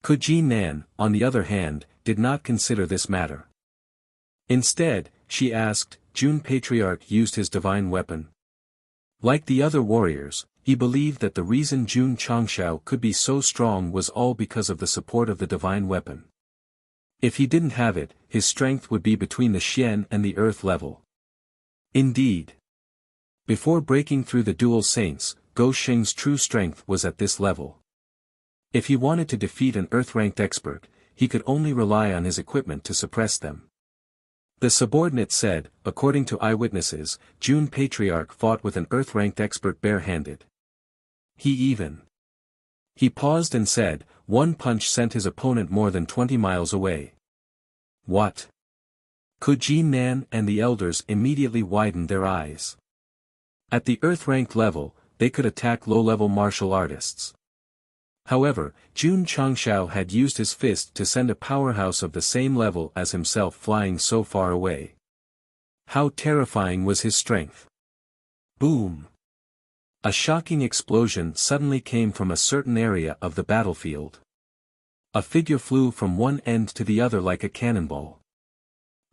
Nan, on the other hand, did not consider this matter. Instead, she asked, "Jun Patriarch used his divine weapon?" Like the other warriors, he believed that the reason Jun Changxiao could be so strong was all because of the support of the divine weapon. If he didn't have it, his strength would be between the Xian and the earth level. Indeed. Before breaking through the dual saints, Go Sheng's true strength was at this level. If he wanted to defeat an earth-ranked expert, he could only rely on his equipment to suppress them. The subordinate said, according to eyewitnesses, Jun Patriarch fought with an earth-ranked expert barehanded. He paused and said, "One punch sent his opponent more than 20 miles away." What? Nan and the elders immediately widened their eyes. At the Earth-ranked level, they could attack low-level martial artists. However, Jun Changshao had used his fist to send a powerhouse of the same level as himself flying so far away. How terrifying was his strength! Boom! A shocking explosion suddenly came from a certain area of the battlefield. A figure flew from one end to the other like a cannonball.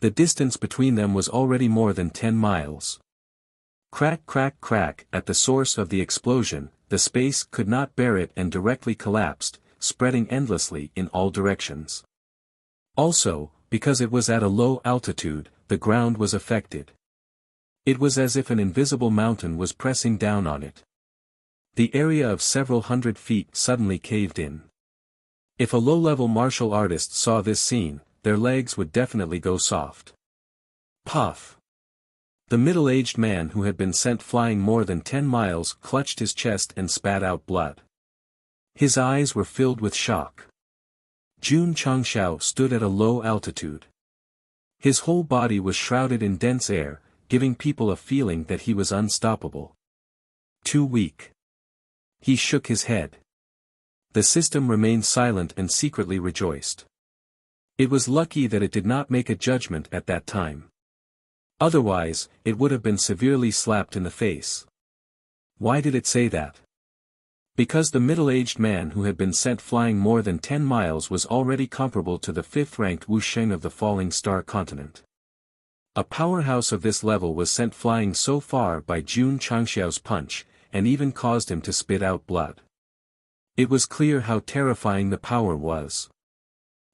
The distance between them was already more than 10 miles. Crack crack crack. At the source of the explosion, the space could not bear it and directly collapsed, spreading endlessly in all directions. Also, because it was at a low altitude, the ground was affected. It was as if an invisible mountain was pressing down on it. The area of several hundred feet suddenly caved in. If a low-level martial artist saw this scene, their legs would definitely go soft. Puff! The middle-aged man who had been sent flying more than 10 miles clutched his chest and spat out blood. His eyes were filled with shock. Jun Changshao stood at a low altitude. His whole body was shrouded in dense air, giving people a feeling that he was unstoppable. Too weak. He shook his head. The system remained silent and secretly rejoiced. It was lucky that it did not make a judgment at that time. Otherwise, it would have been severely slapped in the face. Why did it say that? Because the middle-aged man who had been sent flying more than 10 miles was already comparable to the 5th-ranked Wuxia of the Falling Star continent. A powerhouse of this level was sent flying so far by Jun Changshao's punch, and even caused him to spit out blood. It was clear how terrifying the power was.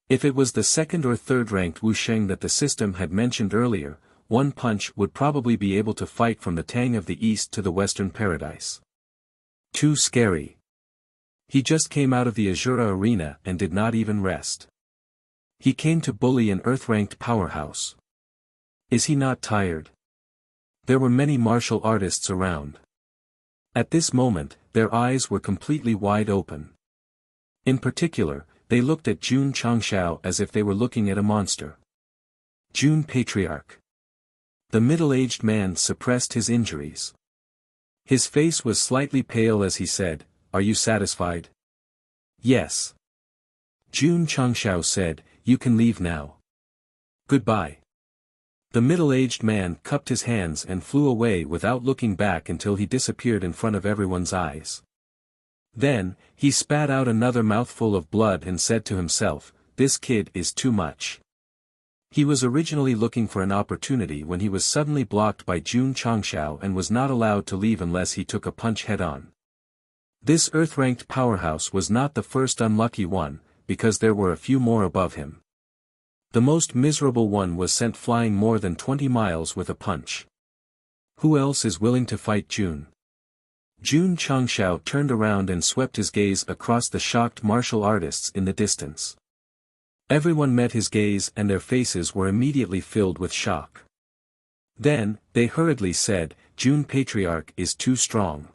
If it was the 2nd or 3rd-ranked Wuxia that the system had mentioned earlier, one punch would probably be able to fight from the Tang of the East to the Western Paradise. Too scary. He just came out of the Azura arena and did not even rest. He came to bully an Earth-ranked powerhouse. Is he not tired? There were many martial artists around. At this moment, their eyes were completely wide open. In particular, they looked at Jun Changshao as if they were looking at a monster. Jun Patriarch. The middle-aged man suppressed his injuries. His face was slightly pale as he said, "Are you satisfied?" "Yes." Jun Changshao said, "You can leave now. Goodbye." The middle-aged man cupped his hands and flew away without looking back until he disappeared in front of everyone's eyes. Then, he spat out another mouthful of blood and said to himself, "This kid is too much." He was originally looking for an opportunity when he was suddenly blocked by Jun Changshao and was not allowed to leave unless he took a punch head-on. This Earth-ranked powerhouse was not the first unlucky one, because there were a few more above him. The most miserable one was sent flying more than 20 miles with a punch. Who else is willing to fight Jun? Jun Changshao turned around and swept his gaze across the shocked martial artists in the distance. Everyone met his gaze and their faces were immediately filled with shock. Then, they hurriedly said, "Jun Patriarch is too strong.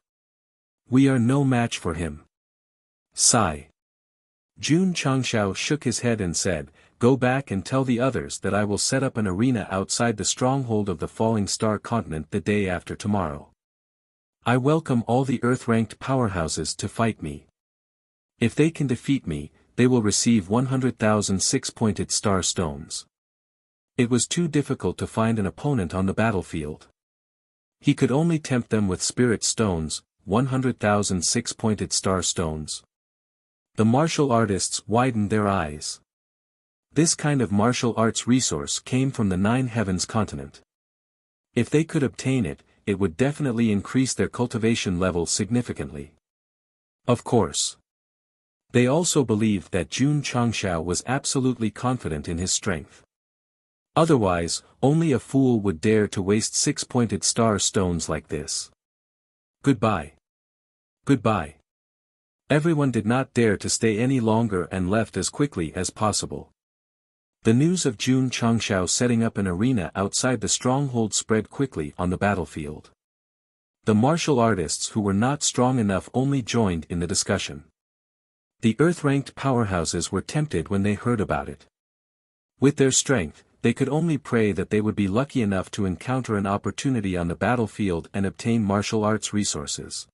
We are no match for him." Sigh. Jun Changshao shook his head and said, "Go back and tell the others that I will set up an arena outside the stronghold of the Falling Star continent the day after tomorrow. I welcome all the Earth-ranked powerhouses to fight me. If they can defeat me, they will receive 100,000 six-pointed star stones." It was too difficult to find an opponent on the battlefield. He could only tempt them with spirit stones, 100,000 six-pointed star stones. The martial artists widened their eyes. This kind of martial arts resource came from the Nine Heavens continent. If they could obtain it, it would definitely increase their cultivation level significantly. Of course. They also believed that Jun Changshao was absolutely confident in his strength. Otherwise, only a fool would dare to waste six-pointed star stones like this. Goodbye. Goodbye. Everyone did not dare to stay any longer and left as quickly as possible. The news of Jun Changshao setting up an arena outside the stronghold spread quickly on the battlefield. The martial artists who were not strong enough only joined in the discussion. The Earth-ranked powerhouses were tempted when they heard about it. With their strength, they could only pray that they would be lucky enough to encounter an opportunity on the battlefield and obtain martial arts resources.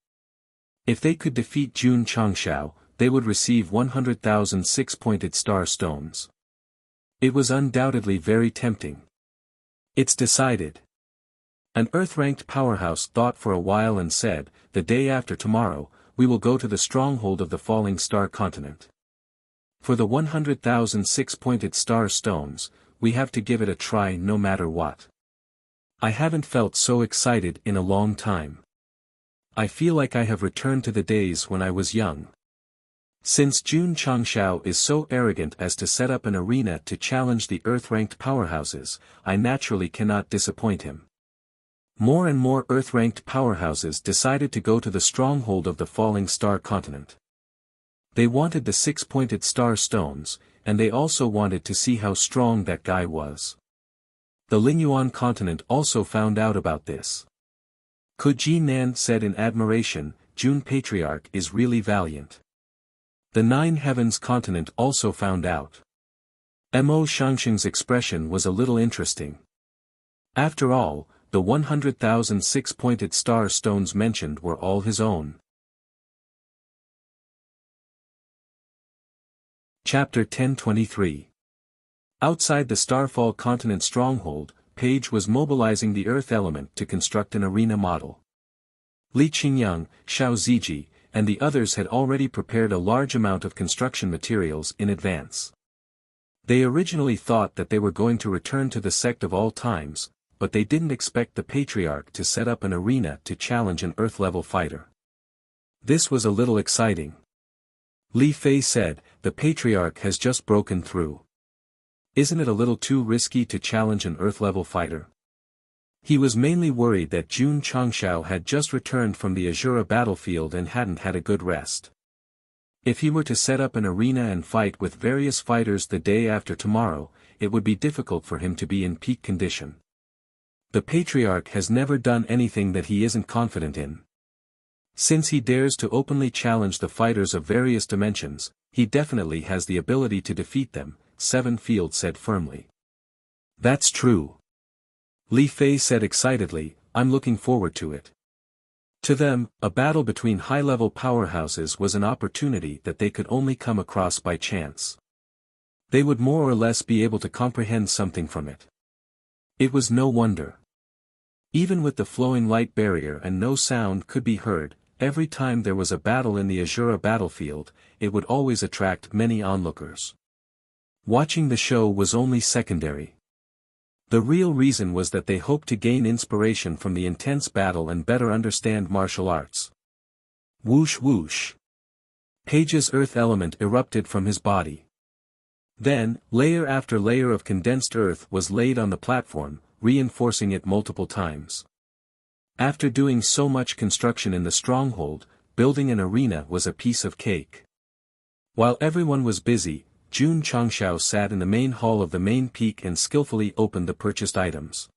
If they could defeat Jun Changshao, they would receive 100,000 six-pointed star stones. It was undoubtedly very tempting. It's decided. An Earth-ranked powerhouse thought for a while and said, the day after tomorrow, we will go to the stronghold of the falling star continent. For the 100,000 six-pointed star stones, we have to give it a try no matter what. I haven't felt so excited in a long time. I feel like I have returned to the days when I was young. Since Jun Changshao is so arrogant as to set up an arena to challenge the Earth-ranked powerhouses, I naturally cannot disappoint him. More and more Earth-ranked powerhouses decided to go to the stronghold of the falling star continent. They wanted the six-pointed star stones, and they also wanted to see how strong that guy was. The Lingyuan continent also found out about this. Kuji Nan said in admiration, Jun Patriarch is really valiant. The Nine Heavens continent also found out. Mo Shangxing's expression was a little interesting. After all, the 100,000 six-pointed star stones mentioned were all his own. Chapter 1023. Outside the Starfall continent stronghold, Page was mobilizing the Earth element to construct an arena model. Li Qingyang, Xiao Ziji, and the others had already prepared a large amount of construction materials in advance. They originally thought that they were going to return to the Sect of all times, but they didn't expect the Patriarch to set up an arena to challenge an Earth-level fighter. This was a little exciting. Li Fei said, the Patriarch has just broken through. Isn't it a little too risky to challenge an Earth-level fighter? He was mainly worried that Jun Changshao had just returned from the Azura battlefield and hadn't had a good rest. If he were to set up an arena and fight with various fighters the day after tomorrow, it would be difficult for him to be in peak condition. The Patriarch has never done anything that he isn't confident in. Since he dares to openly challenge the fighters of various dimensions, he definitely has the ability to defeat them, Seven Field said firmly. That's true. Li Fei said excitedly, I'm looking forward to it. To them, a battle between high-level powerhouses was an opportunity that they could only come across by chance. They would more or less be able to comprehend something from it. It was no wonder. Even with the flowing light barrier and no sound could be heard, every time there was a battle in the Azura battlefield, it would always attract many onlookers. Watching the show was only secondary. The real reason was that they hoped to gain inspiration from the intense battle and better understand martial arts. Whoosh whoosh. Page's earth element erupted from his body. Then, layer after layer of condensed earth was laid on the platform, reinforcing it multiple times. After doing so much construction in the stronghold, building an arena was a piece of cake. While everyone was busy, Jun Changshao sat in the main hall of the main peak and skillfully opened the purchased items.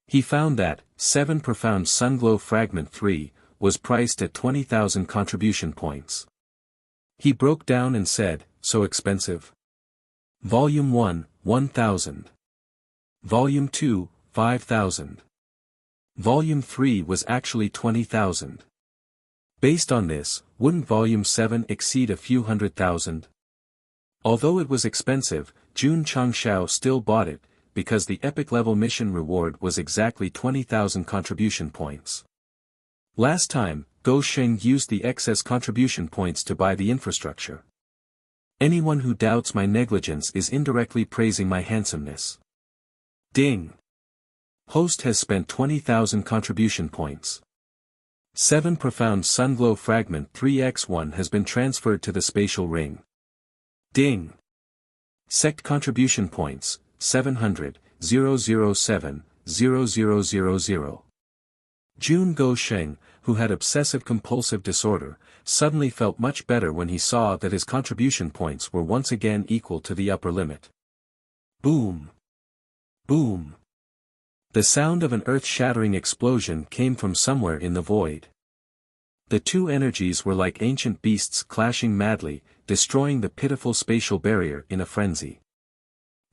He found that, 7 Profound Sunglow Fragment 3, was priced at 20,000 contribution points. He broke down and said, so expensive? Volume 1, 1,000. Volume 2, 5,000. Volume 3 was actually 20,000. Based on this, wouldn't Volume 7 exceed a few 100,000? Although it was expensive, Jun Changshao still bought it, because the epic level mission reward was exactly 20,000 contribution points. Last time, Go Sheng used the excess contribution points to buy the infrastructure. Anyone who doubts my negligence is indirectly praising my handsomeness. Ding! Host has spent 20,000 contribution points. 7 Profound Sunglow Fragment 3x1 has been transferred to the spatial ring. Ding! Sect contribution points, 700, 007, 0000. Jun Go Sheng, who had obsessive-compulsive disorder, suddenly felt much better when he saw that his contribution points were once again equal to the upper limit. Boom! Boom! The sound of an earth-shattering explosion came from somewhere in the void. The two energies were like ancient beasts clashing madly, destroying the pitiful spatial barrier in a frenzy.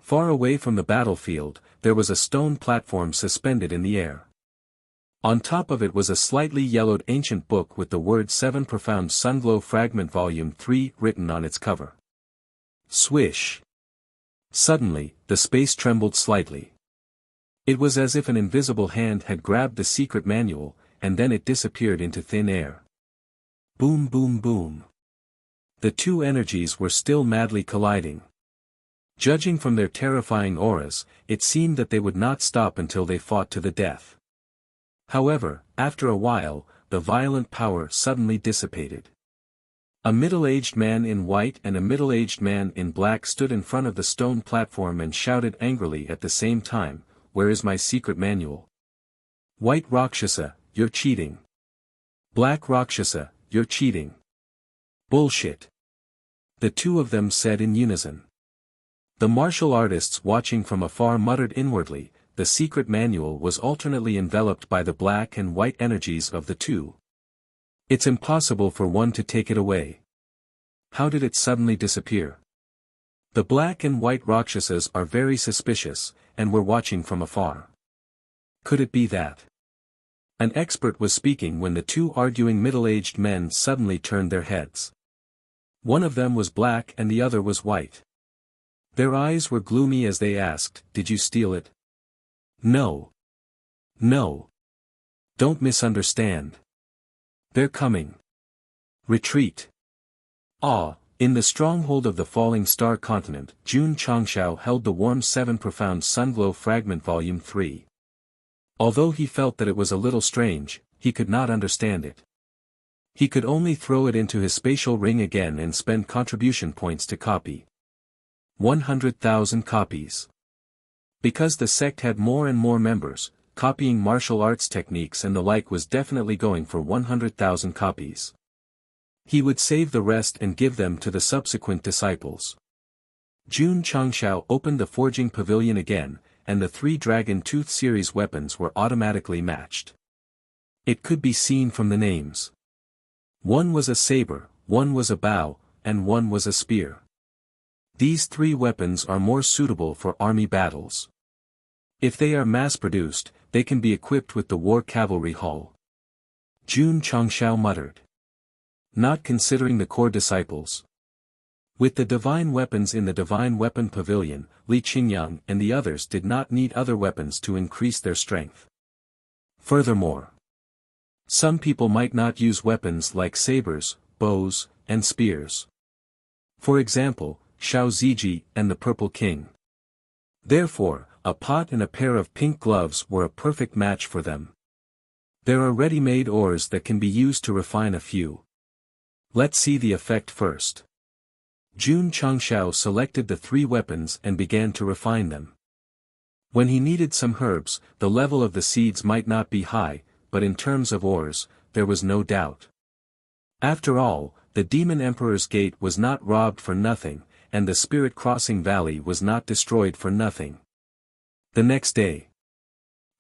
Far away from the battlefield, there was a stone platform suspended in the air. On top of it was a slightly yellowed ancient book with the word 7 Profound Sunglow Fragment Volume 3 written on its cover. Swish! Suddenly, the space trembled slightly. It was as if an invisible hand had grabbed the secret manual, and then it disappeared into thin air. Boom boom boom. The two energies were still madly colliding. Judging from their terrifying auras, it seemed that they would not stop until they fought to the death. However, after a while, the violent power suddenly dissipated. A middle-aged man in white and a middle-aged man in black stood in front of the stone platform and shouted angrily at the same time, "Where is my secret manual? White Rakshasa, you're cheating. Black Rakshasa, you're cheating. Bullshit." The two of them said in unison. The martial artists watching from afar muttered inwardly, the secret manual was alternately enveloped by the black and white energies of the two. It's impossible for one to take it away. How did it suddenly disappear? The black and white Rakshasas are very suspicious, and were watching from afar. Could it be that? An expert was speaking when the two arguing middle-aged men suddenly turned their heads. One of them was black and the other was white. Their eyes were gloomy as they asked, "Did you steal it?" "No. No. Don't misunderstand. They're coming. Retreat." In the stronghold of the falling star continent, Jun Changshao held the warm 7 Profound Sunglow Fragment Volume 3. Although he felt that it was a little strange, he could not understand it. He could only throw it into his spatial ring again and spend contribution points to copy. 100,000 copies. Because the sect had more and more members, copying martial arts techniques and the like was definitely going for 100,000 copies. He would save the rest and give them to the subsequent disciples. Jun Changshao opened the forging pavilion again, and the 3 Dragon Tooth series weapons were automatically matched. It could be seen from the names. One was a saber, one was a bow, and one was a spear. These 3 weapons are more suitable for army battles. If they are mass-produced, they can be equipped with the war cavalry hull. Jun Changshao muttered. Not considering the core disciples. With the divine weapons in the divine weapon pavilion, Li Qingyang and the others did not need other weapons to increase their strength. Furthermore, some people might not use weapons like sabers, bows, and spears. For example, Xiao Ziji and the Purple King. Therefore, a pot and a pair of pink gloves were a perfect match for them. There are ready-made ores that can be used to refine a few. Let's see the effect first. Jun Changshao selected the 3 weapons and began to refine them. When he needed some herbs, the level of the seeds might not be high, but in terms of ores, there was no doubt. After all, the Demon Emperor's Gate was not robbed for nothing, and the Spirit Crossing Valley was not destroyed for nothing. The next day,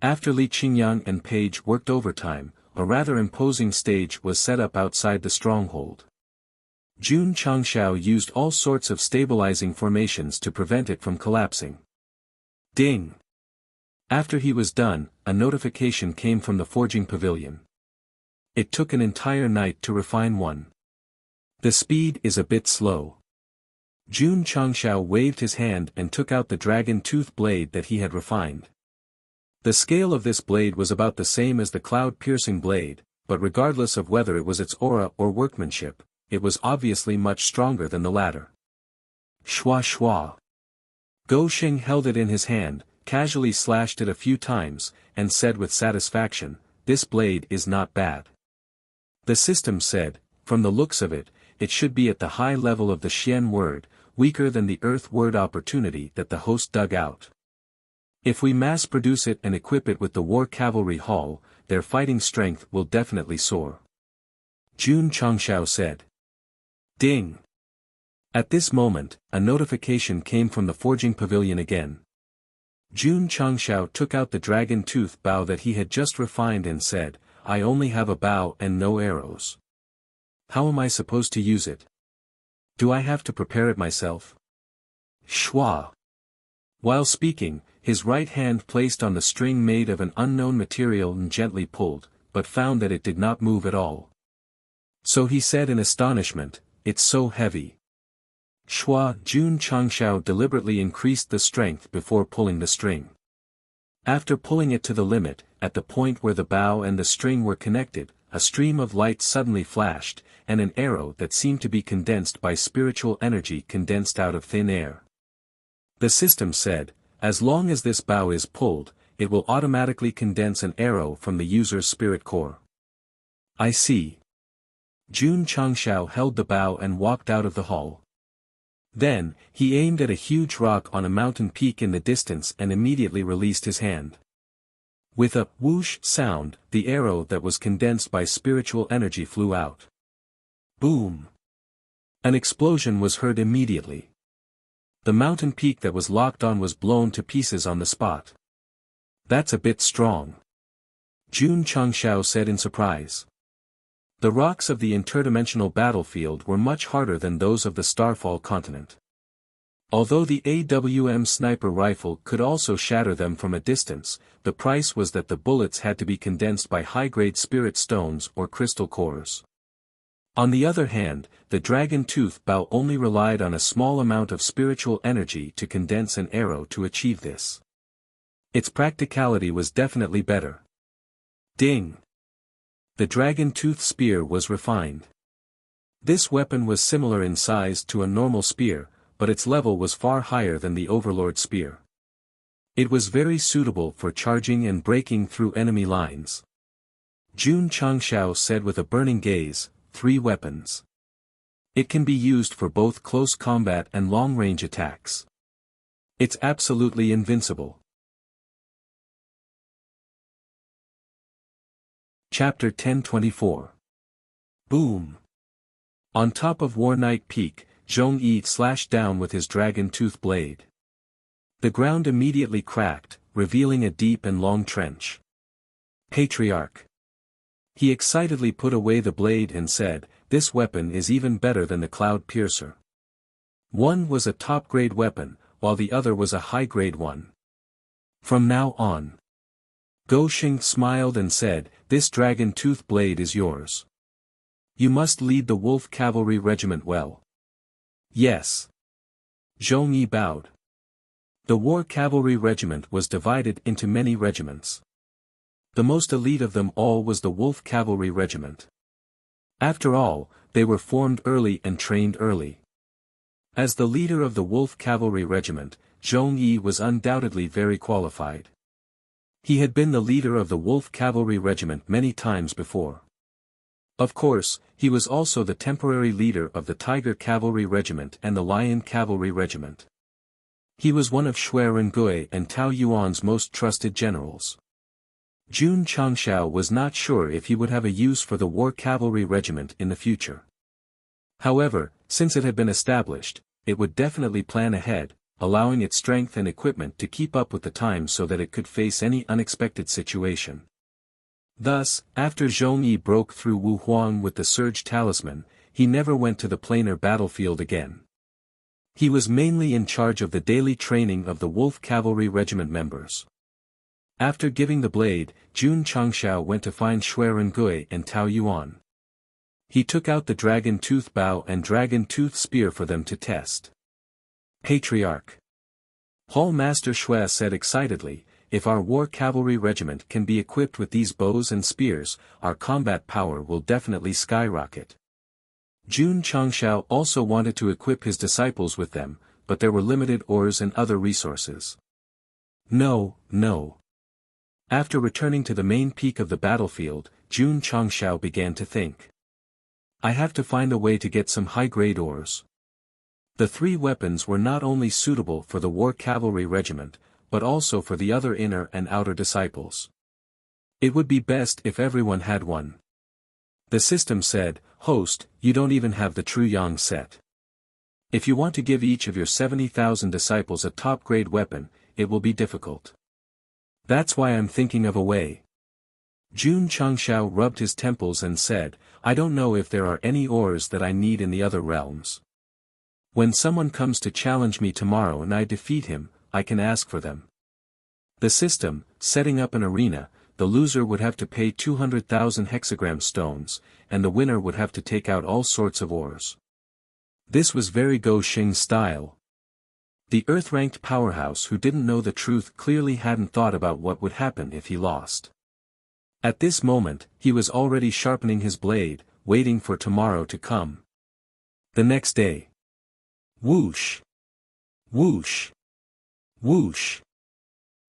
after Li Qingyang and Page worked overtime, a rather imposing stage was set up outside the stronghold. Jun Changshao used all sorts of stabilizing formations to prevent it from collapsing. Ding! After he was done, a notification came from the forging pavilion. It took an entire night to refine one. The speed is a bit slow. Jun Changshao waved his hand and took out the dragon tooth blade that he had refined. The scale of this blade was about the same as the cloud-piercing blade, but regardless of whether it was its aura or workmanship, it was obviously much stronger than the latter. Shwa shwa. Go Sheng held it in his hand, casually slashed it a few times, and said with satisfaction, "This blade is not bad." The system said, "From the looks of it, it should be at the high level of the Xian word, weaker than the Earth word opportunity that the host dug out. If we mass-produce it and equip it with the war cavalry hull, their fighting strength will definitely soar." Jun Changshao said. Ding! At this moment, a notification came from the forging pavilion again. Jun Changshao took out the dragon tooth bow that he had just refined and said, "I only have a bow and no arrows. How am I supposed to use it? Do I have to prepare it myself?" Shwa! While speaking, his right hand placed on the string made of an unknown material and gently pulled, but found that it did not move at all. So he said in astonishment, "It's so heavy." Jun Changshao deliberately increased the strength before pulling the string. After pulling it to the limit, at the point where the bow and the string were connected, a stream of light suddenly flashed, and an arrow that seemed to be condensed by spiritual energy condensed out of thin air. The system said, as long as this bow is pulled, it will automatically condense an arrow from the user's spirit core. I see. Jun Changshao held the bow and walked out of the hall. Then, he aimed at a huge rock on a mountain peak in the distance and immediately released his hand. With a whoosh sound, the arrow that was condensed by spiritual energy flew out. Boom! An explosion was heard immediately. The mountain peak that was locked on was blown to pieces on the spot. That's a bit strong. Jun Changshao said in surprise. The rocks of the interdimensional battlefield were much harder than those of the Starfall continent. Although the AWM sniper rifle could also shatter them from a distance, the price was that the bullets had to be condensed by high-grade spirit stones or crystal cores. On the other hand, the dragon tooth bow only relied on a small amount of spiritual energy to condense an arrow to achieve this. Its practicality was definitely better. Ding! The dragon tooth spear was refined. This weapon was similar in size to a normal spear, but its level was far higher than the Overlord spear. It was very suitable for charging and breaking through enemy lines. Jun Changshao said with a burning gaze, 3 weapons. It can be used for both close combat and long-range attacks. It's absolutely invincible. Chapter 1024. Boom! On top of War Knight Peak, Zhongyi slashed down with his dragon tooth blade. The ground immediately cracked, revealing a deep and long trench. Patriarch. He excitedly put away the blade and said, "This weapon is even better than the Cloud Piercer." One was a top-grade weapon, while the other was a high-grade one. From now on. Go Xing smiled and said, "This dragon tooth blade is yours. You must lead the Wolf Cavalry Regiment well." Yes. Zhongyi bowed. The War Cavalry Regiment was divided into many regiments. The most elite of them all was the Wolf Cavalry Regiment. After all, they were formed early and trained early. As the leader of the Wolf Cavalry Regiment, Zhongyi was undoubtedly very qualified. He had been the leader of the Wolf Cavalry Regiment many times before. Of course, he was also the temporary leader of the Tiger Cavalry Regiment and the Lion Cavalry Regiment. He was one of Shui Rengui and Tao Yuan's most trusted generals. Jun Changshao was not sure if he would have a use for the War Cavalry Regiment in the future. However, since it had been established, it would definitely plan ahead, allowing its strength and equipment to keep up with the times so that it could face any unexpected situation. Thus, after Zhongyi broke through Wu Huang with the Surge Talisman, he never went to the planar battlefield again. He was mainly in charge of the daily training of the Wolf Cavalry Regiment members. After giving the blade, Jun Changshao went to find Shui Rengui and Tao Yuan. He took out the dragon tooth bow and dragon tooth spear for them to test. Patriarch. Hall Master Shui said excitedly, "If our War Cavalry Regiment can be equipped with these bows and spears, our combat power will definitely skyrocket." Jun Changshao also wanted to equip his disciples with them, but there were limited ores and other resources. No. After returning to the main peak of the battlefield, Jun Changshao began to think. I have to find a way to get some high-grade ores. The 3 weapons were not only suitable for the War Cavalry Regiment, but also for the other inner and outer disciples. It would be best if everyone had one. The system said, "Host, you don't even have the True Yang set. If you want to give each of your 70,000 disciples a top-grade weapon, it will be difficult. That's why I'm thinking of a way." Jun Changshao rubbed his temples and said, "I don't know if there are any ores that I need in the other realms. When someone comes to challenge me tomorrow and I defeat him, I can ask for them. The system, setting up an arena, the loser would have to pay 200,000 hexagram stones, and the winner would have to take out all sorts of ores. This was very Go Xing style. The Earth-ranked powerhouse who didn't know the truth clearly hadn't thought about what would happen if he lost. At this moment, he was already sharpening his blade, waiting for tomorrow to come. The next day. Whoosh! Whoosh! Whoosh!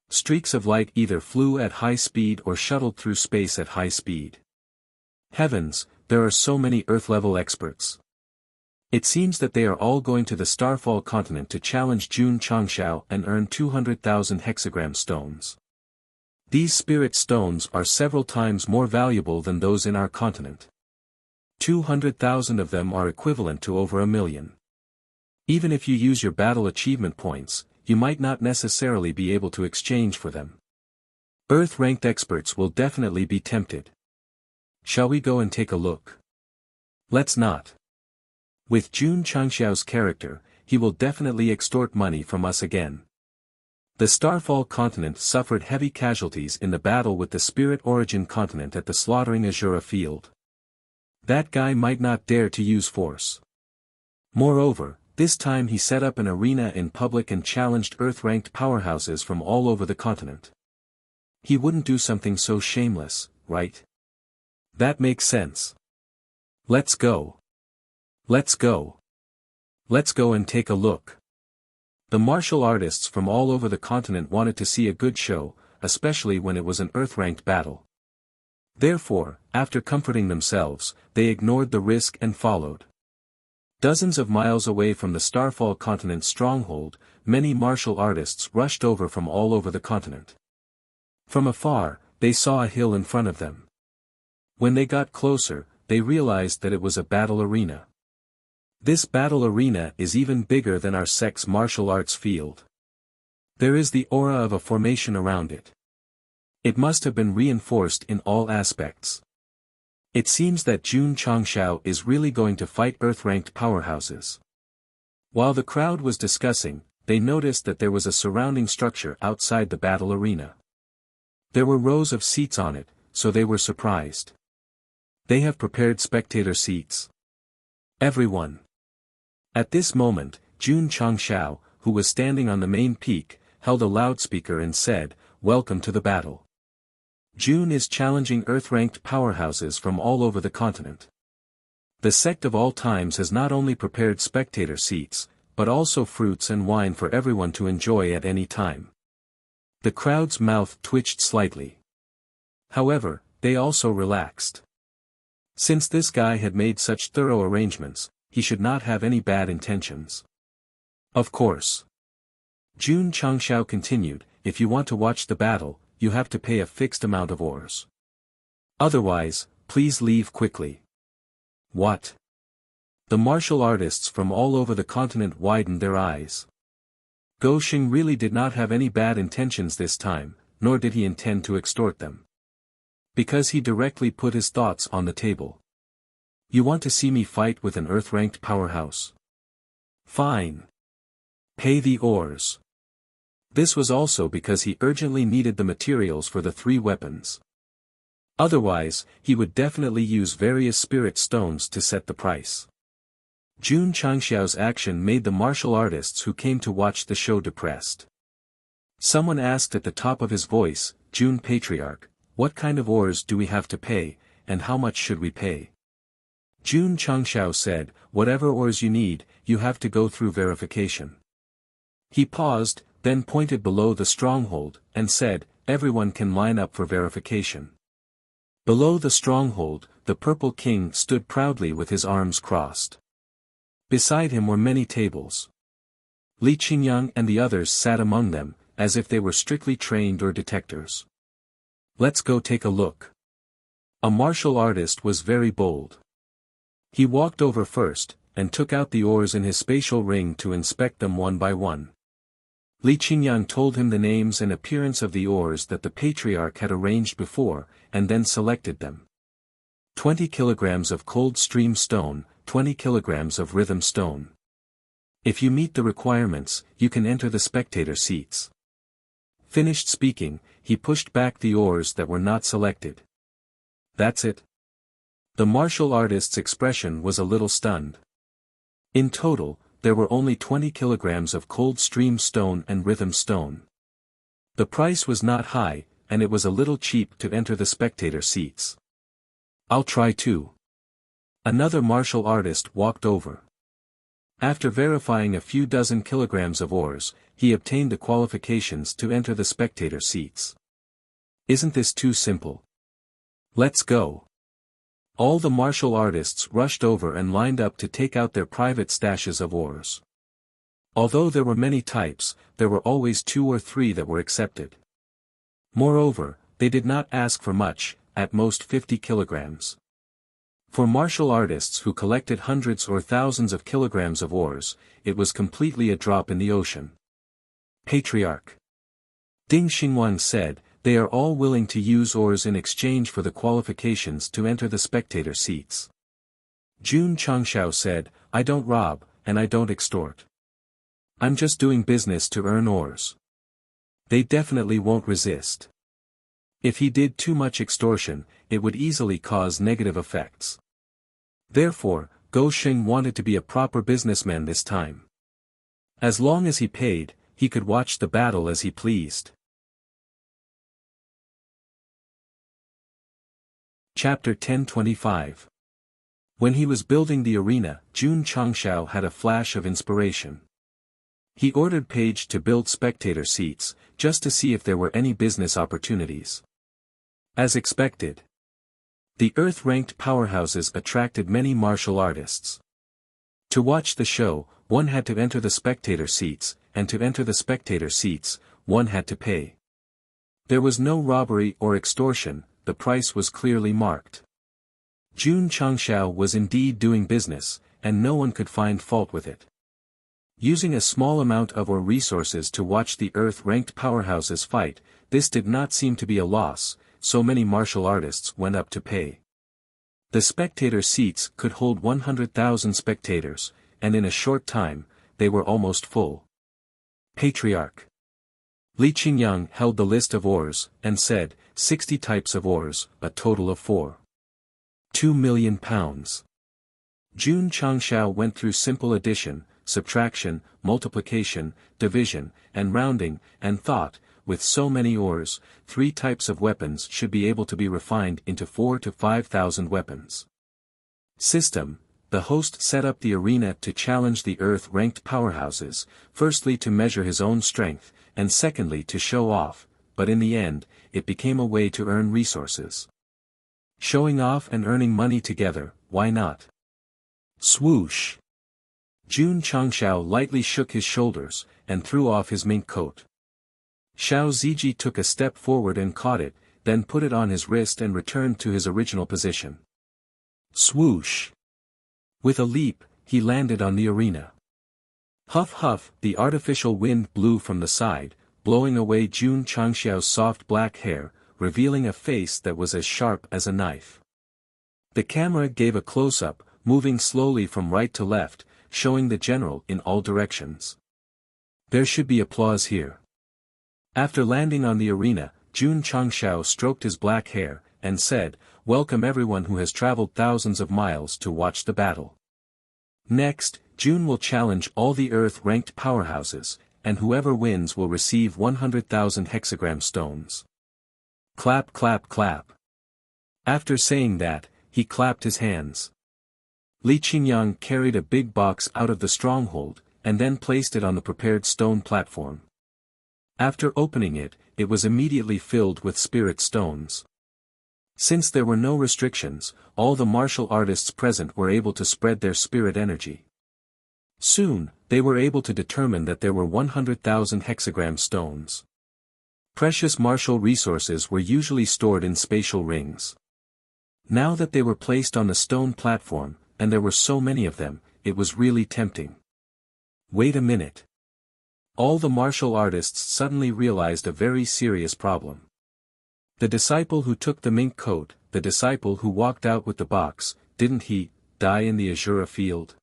Streaks of light either flew at high speed or shuttled through space at high speed. Heavens, there are so many Earth-level experts. It seems that they are all going to the Starfall continent to challenge Jun Changshao and earn 200,000 hexagram stones. These spirit stones are several times more valuable than those in our continent. 200,000 of them are equivalent to over 1 million. Even if you use your battle achievement points, you might not necessarily be able to exchange for them. Earth-ranked experts will definitely be tempted. Shall we go and take a look? Let's not. With Jun Changxiao's character, he will definitely extort money from us again. The Starfall continent suffered heavy casualties in the battle with the Spirit Origin continent at the slaughtering Azura field. That guy might not dare to use force. Moreover, this time he set up an arena in public and challenged Earth-ranked powerhouses from all over the continent. He wouldn't do something so shameless, right? That makes sense. Let's go. Let's go. Let's go and take a look. The martial artists from all over the continent wanted to see a good show, especially when it was an Earth-ranked battle. Therefore, after comforting themselves, they ignored the risk and followed. Dozens of miles away from the Starfall continent's stronghold, many martial artists rushed over from all over the continent. From afar, they saw a hill in front of them. When they got closer, they realized that it was a battle arena. This battle arena is even bigger than our sect's martial arts field. There is the aura of a formation around it. It must have been reinforced in all aspects. It seems that Jun Changshao is really going to fight Earth-ranked powerhouses. While the crowd was discussing, they noticed that there was a surrounding structure outside the battle arena. There were rows of seats on it, so they were surprised. They have prepared spectator seats. Everyone. At this moment, Jun Changshao, who was standing on the main peak, held a loudspeaker and said, "Welcome to the battle. Jun is challenging Earth-ranked powerhouses from all over the continent. The sect of all times has not only prepared spectator seats, but also fruits and wine for everyone to enjoy at any time." The crowd's mouth twitched slightly. However, they also relaxed. Since this guy had made such thorough arrangements, he should not have any bad intentions. Of course. Jun Changshao continued, "If you want to watch the battle, you have to pay a fixed amount of ores. Otherwise, please leave quickly." What? The martial artists from all over the continent widened their eyes. Go Xing really did not have any bad intentions this time, nor did he intend to extort them. Because he directly put his thoughts on the table. You want to see me fight with an Earth-ranked powerhouse? Fine. Pay the ores. This was also because he urgently needed the materials for the 3 weapons. Otherwise, he would definitely use various spirit stones to set the price. Jun Changxiao's action made the martial artists who came to watch the show depressed. Someone asked at the top of his voice, "Jun Patriarch, what kind of ores do we have to pay, and how much should we pay?" Jun Changxiao said, "Whatever ores you need, you have to go through verification." He paused, then pointed below the stronghold, and said, "Everyone can line up for verification." Below the stronghold, the Purple King stood proudly with his arms crossed. Beside him were many tables. Li Qingyang and the others sat among them, as if they were strictly trained or detectors. Let's go take a look. A martial artist was very bold. He walked over first, and took out the ores in his spatial ring to inspect them one by one. Li Qingyang told him the names and appearance of the ores that the Patriarch had arranged before, and then selected them. 20 kilograms of cold stream stone, 20 kilograms of rhythm stone. If you meet the requirements, you can enter the spectator seats. Finished speaking, he pushed back the oars that were not selected. That's it? The martial artist's expression was a little stunned. In total, there were only 20 kilograms of cold stream stone and rhythm stone. The price was not high, and it was a little cheap to enter the spectator seats. I'll try too. Another martial artist walked over. After verifying a few dozen kilograms of ores, he obtained the qualifications to enter the spectator seats. Isn't this too simple? Let's go. All the martial artists rushed over and lined up to take out their private stashes of ores. Although there were many types, there were always 2 or 3 that were accepted. Moreover, they did not ask for much, at most 50 kilograms. For martial artists who collected hundreds or thousands of kilograms of ores, it was completely a drop in the ocean. Patriarch Ding Xinguang said, they are all willing to use ores in exchange for the qualifications to enter the spectator seats. Jun Changshao said, I don't rob, and I don't extort. I'm just doing business to earn ores. They definitely won't resist. If he did too much extortion, it would easily cause negative effects. Therefore, Go Sheng wanted to be a proper businessman this time. As long as he paid, he could watch the battle as he pleased. Chapter 1025. When he was building the arena, Jun Changshao had a flash of inspiration. He ordered Page to build spectator seats, just to see if there were any business opportunities. As expected, the Earth-ranked powerhouses attracted many martial artists. To watch the show, one had to enter the spectator seats, and to enter the spectator seats, one had to pay. There was no robbery or extortion, the price was clearly marked. Jun Changshao was indeed doing business, and no one could find fault with it. Using a small amount of or resources to watch the Earth-ranked powerhouses fight, this did not seem to be a loss, so many martial artists went up to pay. The spectator seats could hold 100,000 spectators, and in a short time, they were almost full. Patriarch Li Qingyang held the list of ores, and said, 60 types of ores, a total of 4.2 million pounds. Jun Changshao went through simple addition, subtraction, multiplication, division, and rounding, and thought, with so many ores, 3 types of weapons should be able to be refined into 4,000 to 5,000 weapons. System: the host set up the arena to challenge the Earth-ranked powerhouses, firstly to measure his own strength, and secondly to show off, but in the end, it became a way to earn resources. Showing off and earning money together, why not? Swoosh! Jun Changshao lightly shook his shoulders, and threw off his mink coat. Xiao Ziji took a step forward and caught it, then put it on his wrist and returned to his original position. Swoosh! With a leap, he landed on the arena. Huff huff, the artificial wind blew from the side, blowing away Jun Changshao's soft black hair, revealing a face that was as sharp as a knife. The camera gave a close-up, moving slowly from right to left, showing the general in all directions. There should be applause here. After landing on the arena, Jun Changshao stroked his black hair, and said, "Welcome everyone who has traveled thousands of miles to watch the battle. Next, Jun will challenge all the Earth-ranked powerhouses, and whoever wins will receive 100,000 hexagram stones." Clap clap clap. After saying that, he clapped his hands. Li Qingyang carried a big box out of the stronghold, and then placed it on the prepared stone platform. After opening it, it was immediately filled with spirit stones. Since there were no restrictions, all the martial artists present were able to spread their spirit energy. Soon, they were able to determine that there were 100,000 hexagram stones. Precious martial resources were usually stored in spatial rings. Now that they were placed on the stone platform, and there were so many of them, it was really tempting. Wait a minute. All the martial artists suddenly realized a very serious problem. The disciple who took the mink coat, the disciple who walked out with the box, didn't he die in the Azura field?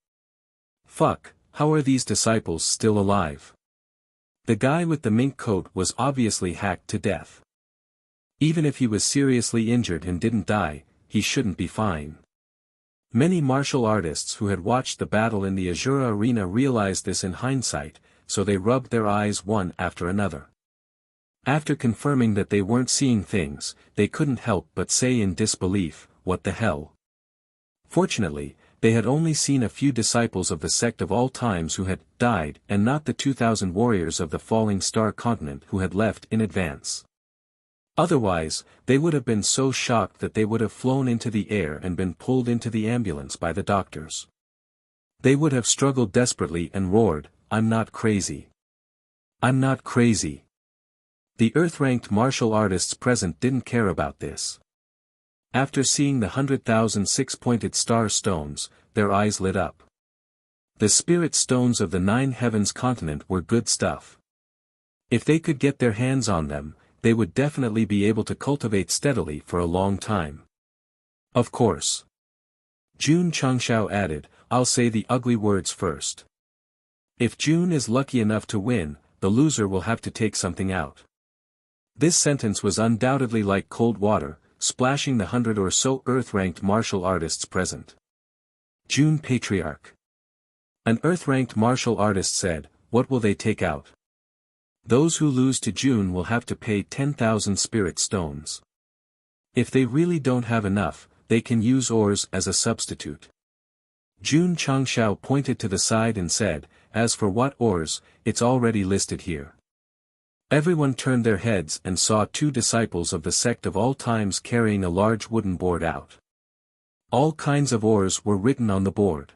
Fuck, How are these disciples still alive? The guy with the mink coat was obviously hacked to death. Even if he was seriously injured and didn't die, he shouldn't be fine. Many martial artists who had watched the battle in the Azura arena realized this in hindsight, so they rubbed their eyes one after another. After confirming that they weren't seeing things, they couldn't help but say in disbelief, "What the hell?" Fortunately, they had only seen a few disciples of the sect of all times who had died and not the 2,000 warriors of the falling star continent who had left in advance. Otherwise, they would have been so shocked that they would have flown into the air and been pulled into the ambulance by the doctors. They would have struggled desperately and roared, "I'm not crazy. I'm not crazy." The Earth-ranked martial artists present didn't care about this. After seeing the 100,000 six-pointed star stones, their eyes lit up. The spirit stones of the 9 heavens continent were good stuff. If they could get their hands on them, they would definitely be able to cultivate steadily for a long time. Of course. Jun Changshao added, "I'll say the ugly words first. If Jun is lucky enough to win, the loser will have to take something out." This sentence was undoubtedly like cold water, splashing the 100 or so Earth-ranked martial artists present. Jun Patriarch. An Earth-ranked martial artist said, "What will they take out?" "Those who lose to Jun will have to pay 10,000 spirit stones. If they really don't have enough, they can use ores as a substitute." Jun Changshao pointed to the side and said, "As for what ores, it's already listed here." Everyone turned their heads and saw 2 disciples of the sect of all times carrying a large wooden board out. All kinds of ores were written on the board.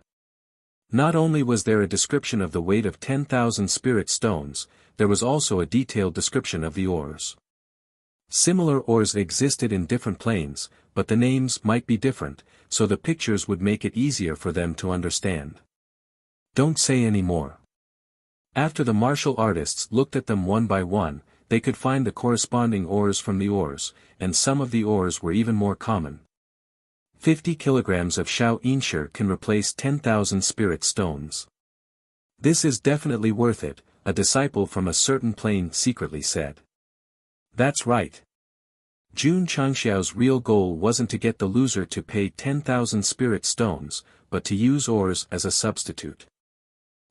Not only was there a description of the weight of 10,000 spirit stones, there was also a detailed description of the ores. Similar ores existed in different planes, but the names might be different, so the pictures would make it easier for them to understand. "Don't say any more." After the martial artists looked at them one by one, they could find the corresponding ores from the ores, and some of the ores were even more common. 50 kilograms of Shao Inshir can replace 10,000 spirit stones. "This is definitely worth it," a disciple from a certain plane secretly said. "That's right. Jun Changxiao's real goal wasn't to get the loser to pay 10,000 spirit stones, but to use ores as a substitute.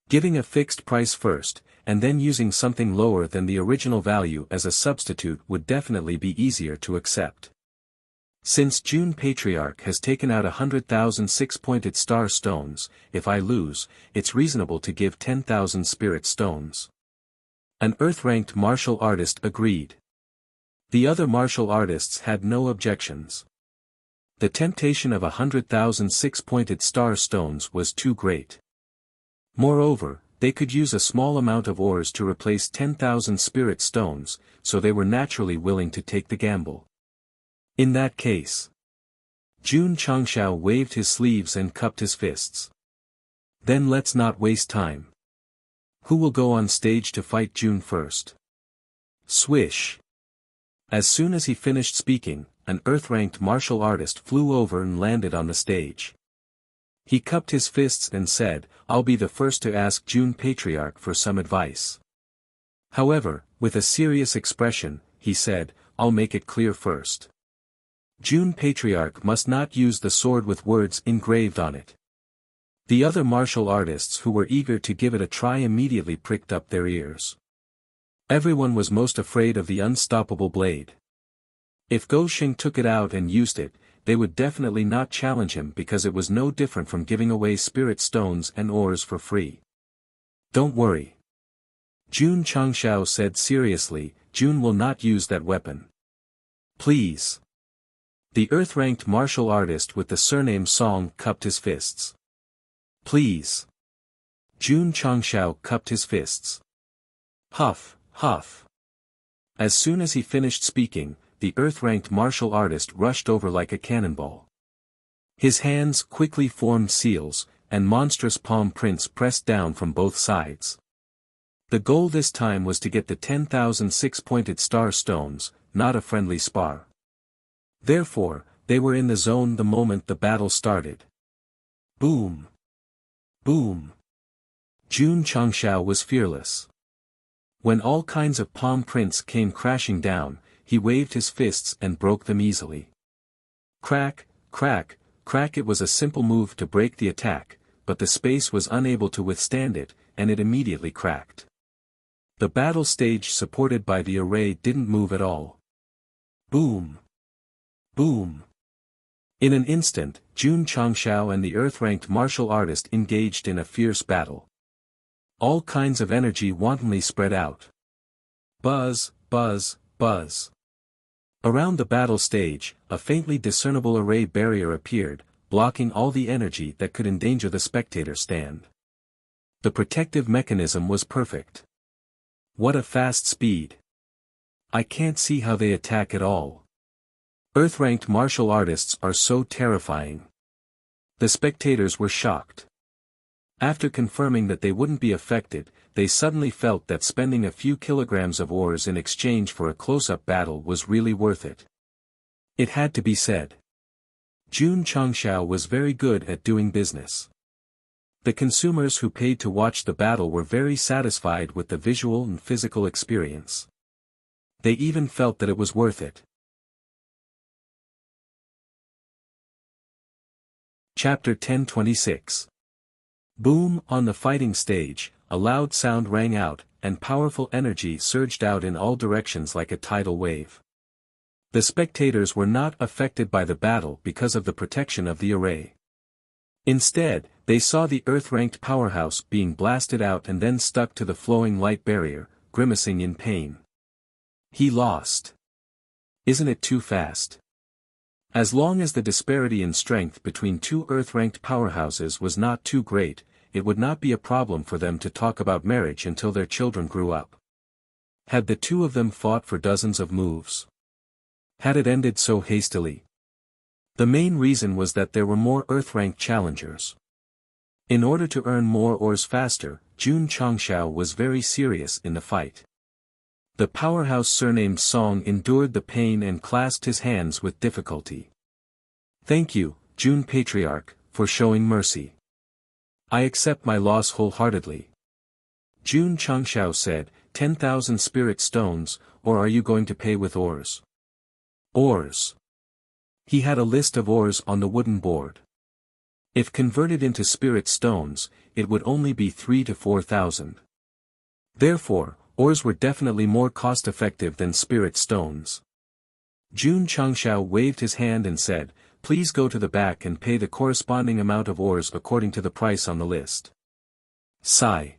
Giving a fixed price first, and then using something lower than the original value as a substitute would definitely be easier to accept. Since Jun Patriarch has taken out 100,000 six-pointed star stones, if I lose, it's reasonable to give 10,000 spirit stones." An Earth-ranked martial artist agreed. The other martial artists had no objections. The temptation of 100,000 six-pointed star stones was too great. Moreover, they could use a small amount of ores to replace 10,000 spirit stones, so they were naturally willing to take the gamble. In that case, Jun Changshao waved his sleeves and cupped his fists. "Then let's not waste time. Who will go on stage to fight Jun first?" Swish. As soon as he finished speaking, an Earth-ranked martial artist flew over and landed on the stage. He cupped his fists and said, "I'll be the first to ask Jun Patriarch for some advice." However, with a serious expression, he said, "I'll make it clear first. Jun Patriarch must not use the sword with words engraved on it." The other martial artists who were eager to give it a try immediately pricked up their ears. Everyone was most afraid of the unstoppable blade. If Go Xing took it out and used it, they would definitely not challenge him because it was no different from giving away spirit stones and ores for free. "Don't worry," Jun Changshao said seriously, "Jun will not use that weapon. Please." The Earth-ranked martial artist with the surname Song cupped his fists. "Please." Jun Changshao cupped his fists. Huff, huff. As soon as he finished speaking, the Earth-ranked martial artist rushed over like a cannonball. His hands quickly formed seals, and monstrous palm prints pressed down from both sides. The goal this time was to get the 10,000 six-pointed star stones, not a friendly spar. Therefore, they were in the zone the moment the battle started. Boom! Boom! Jun Changshao was fearless. When all kinds of palm prints came crashing down, he waved his fists and broke them easily. Crack, crack, crack. It was a simple move to break the attack, but the space was unable to withstand it, and it immediately cracked. The battle stage supported by the array didn't move at all. Boom! Boom! In an instant, Jun Changshao and the earth-ranked martial artist engaged in a fierce battle. All kinds of energy wantonly spread out. Buzz, buzz, buzz. Around the battle stage, a faintly discernible array barrier appeared, blocking all the energy that could endanger the spectator stand. The protective mechanism was perfect. What a fast speed! I can't see how they attack at all. Earth-ranked martial artists are so terrifying. The spectators were shocked. After confirming that they wouldn't be affected, they suddenly felt that spending a few kilograms of ores in exchange for a close-up battle was really worth it. It had to be said. Jun Changshao was very good at doing business. The consumers who paid to watch the battle were very satisfied with the visual and physical experience. They even felt that it was worth it. Chapter 10:26. Boom! On the fighting stage, a loud sound rang out, and powerful energy surged out in all directions like a tidal wave. The spectators were not affected by the battle because of the protection of the array. Instead, they saw the earth-ranked powerhouse being blasted out and then stuck to the flowing light barrier, grimacing in pain. He lost. Isn't it too fast? As long as the disparity in strength between two earth-ranked powerhouses was not too great, it would not be a problem for them to talk about marriage until their children grew up. Had the two of them fought for dozens of moves? Had it ended so hastily? The main reason was that there were more earth-ranked challengers. In order to earn more ores faster, Jun Changshao was very serious in the fight. The powerhouse surnamed Song endured the pain and clasped his hands with difficulty. Thank you, Jun Patriarch, for showing mercy. I accept my loss wholeheartedly. Jun Changshao said, 10,000 spirit stones, or are you going to pay with ores? Ores. He had a list of ores on the wooden board. If converted into spirit stones, it would only be 3,000 to 4,000. Therefore, ores were definitely more cost-effective than spirit stones. Jun Changshao waved his hand and said, please go to the back and pay the corresponding amount of ores according to the price on the list. Sigh.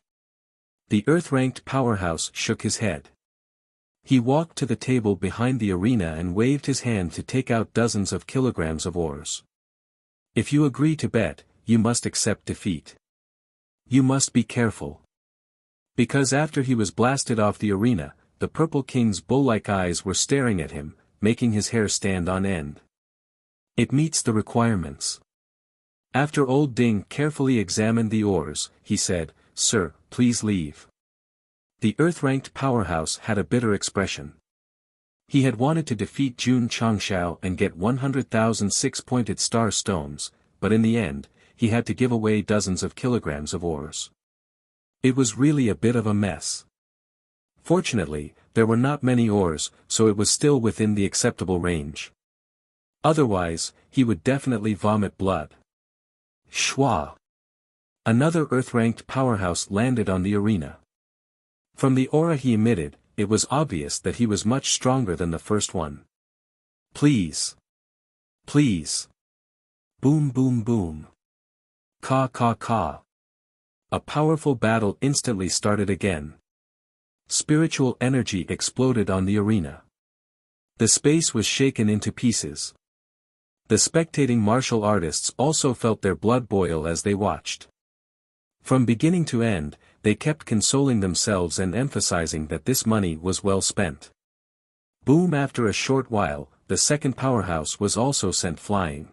The earth-ranked powerhouse shook his head. He walked to the table behind the arena and waved his hand to take out dozens of kilograms of ores. If you agree to bet, you must accept defeat. You must be careful. Because after he was blasted off the arena, the Purple King's bull-like eyes were staring at him, making his hair stand on end. It meets the requirements. After Old Ding carefully examined the ores, he said, Sir, please leave. The earth-ranked powerhouse had a bitter expression. He had wanted to defeat Jun Changshao and get 100,000 six-pointed star stones, but in the end, he had to give away dozens of kilograms of ores. It was really a bit of a mess. Fortunately, there were not many ores, so it was still within the acceptable range. Otherwise, he would definitely vomit blood. Shwa! Another earth-ranked powerhouse landed on the arena. From the aura he emitted, it was obvious that he was much stronger than the first one. Please. Please. Boom boom boom. Ka ka ka. A powerful battle instantly started again. Spiritual energy exploded on the arena. The space was shaken into pieces. The spectating martial artists also felt their blood boil as they watched. From beginning to end, they kept consoling themselves and emphasizing that this money was well spent. Boom! After a short while, the second powerhouse was also sent flying.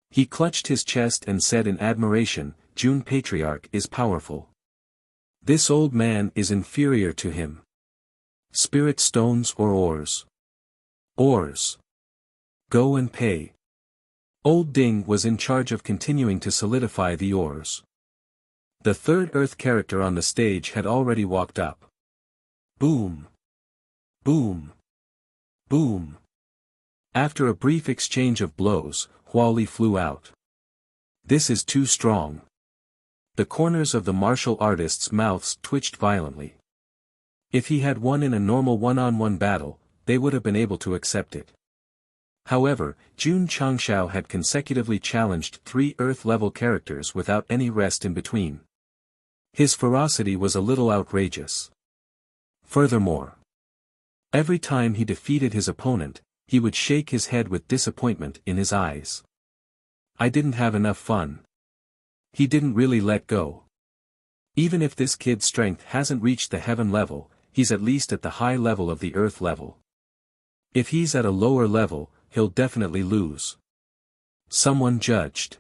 He clutched his chest and said in admiration, Jun Patriarch is powerful. This old man is inferior to him. Spirit stones or ores? Ores. Go and pay. Old Ding was in charge of continuing to solidify the ores. The third Earth character on the stage had already walked up. Boom! Boom! Boom! After a brief exchange of blows, Huali flew out. This is too strong. The corners of the martial artist's mouths twitched violently. If he had won in a normal one-on-one battle, they would have been able to accept it. However, Jun Changshao had consecutively challenged 3 Earth-level characters without any rest in between. His ferocity was a little outrageous. Furthermore, every time he defeated his opponent, he would shake his head with disappointment in his eyes. I didn't have enough fun. He didn't really let go. Even if this kid's strength hasn't reached the heaven level, he's at least at the high level of the earth level. If he's at a lower level, he'll definitely lose. Someone judged.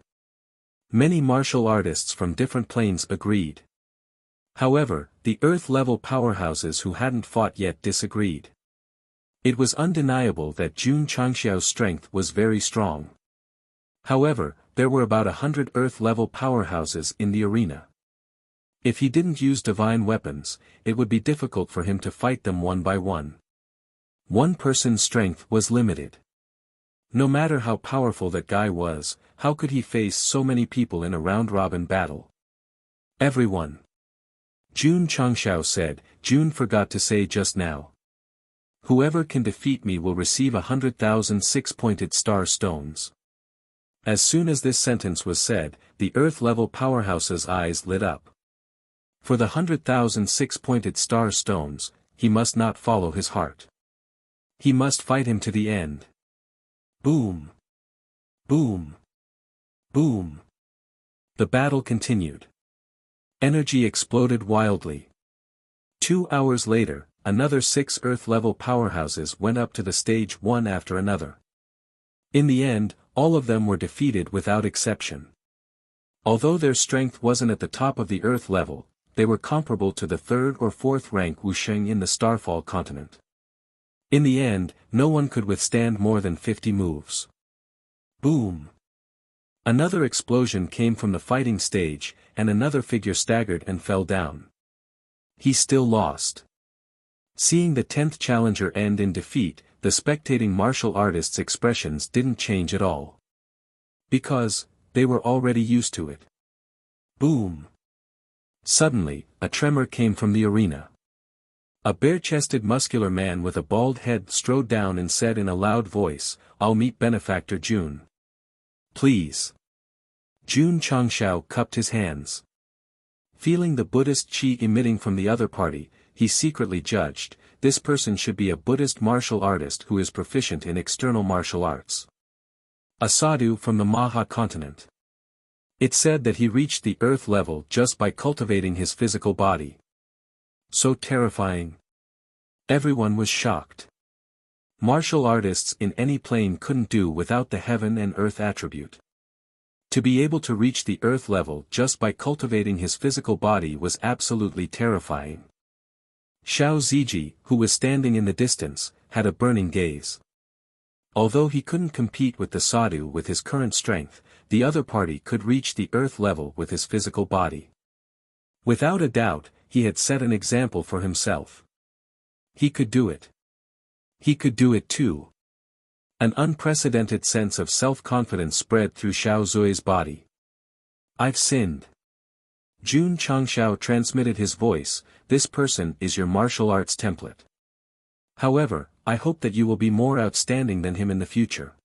Many martial artists from different planes agreed. However, the earth-level powerhouses who hadn't fought yet disagreed. It was undeniable that Jun Changxiao's strength was very strong. However, there were about 100 Earth-level powerhouses in the arena. If he didn't use divine weapons, it would be difficult for him to fight them one by one. One person's strength was limited. No matter how powerful that guy was, how could he face so many people in a round-robin battle? Everyone. Jun Changxiao said, Jun forgot to say just now. Whoever can defeat me will receive 100,000 six-pointed star stones. As soon as this sentence was said, the Earth-level powerhouse's eyes lit up. For the 100,000 six-pointed star stones, he must not follow his heart. He must fight him to the end. Boom! Boom! Boom! The battle continued. Energy exploded wildly. 2 hours later, another 6 Earth-level powerhouses went up to the stage one after another. In the end, all of them were defeated without exception. Although their strength wasn't at the top of the Earth level, they were comparable to the 3rd or 4th rank Wuxia in the Starfall continent. In the end, no one could withstand more than 50 moves. Boom! Another explosion came from the fighting stage, and another figure staggered and fell down. He still lost. Seeing the 10th challenger end in defeat, the spectating martial artists' expressions didn't change at all. Because, they were already used to it. Boom! Suddenly, a tremor came from the arena. A bare-chested muscular man with a bald head strode down and said in a loud voice, I'll meet Benefactor Jun. Please. Jun Changxiao cupped his hands. Feeling the Buddhist chi emitting from the other party, he secretly judged, this person should be a Buddhist martial artist who is proficient in external martial arts. A sadhu from the Maha continent. It said that he reached the earth level just by cultivating his physical body. So terrifying. Everyone was shocked. Martial artists in any plane couldn't do without the heaven and earth attribute. To be able to reach the earth level just by cultivating his physical body was absolutely terrifying. Xiao Ziji, who was standing in the distance, had a burning gaze. Although he couldn't compete with the sadhu with his current strength, the other party could reach the earth level with his physical body. Without a doubt, he had set an example for himself. He could do it. He could do it too. An unprecedented sense of self-confidence spread through Xiao Zui's body. I've sinned. Jun Changxiao transmitted his voice, this person is your martial arts template. However, I hope that you will be more outstanding than him in the future.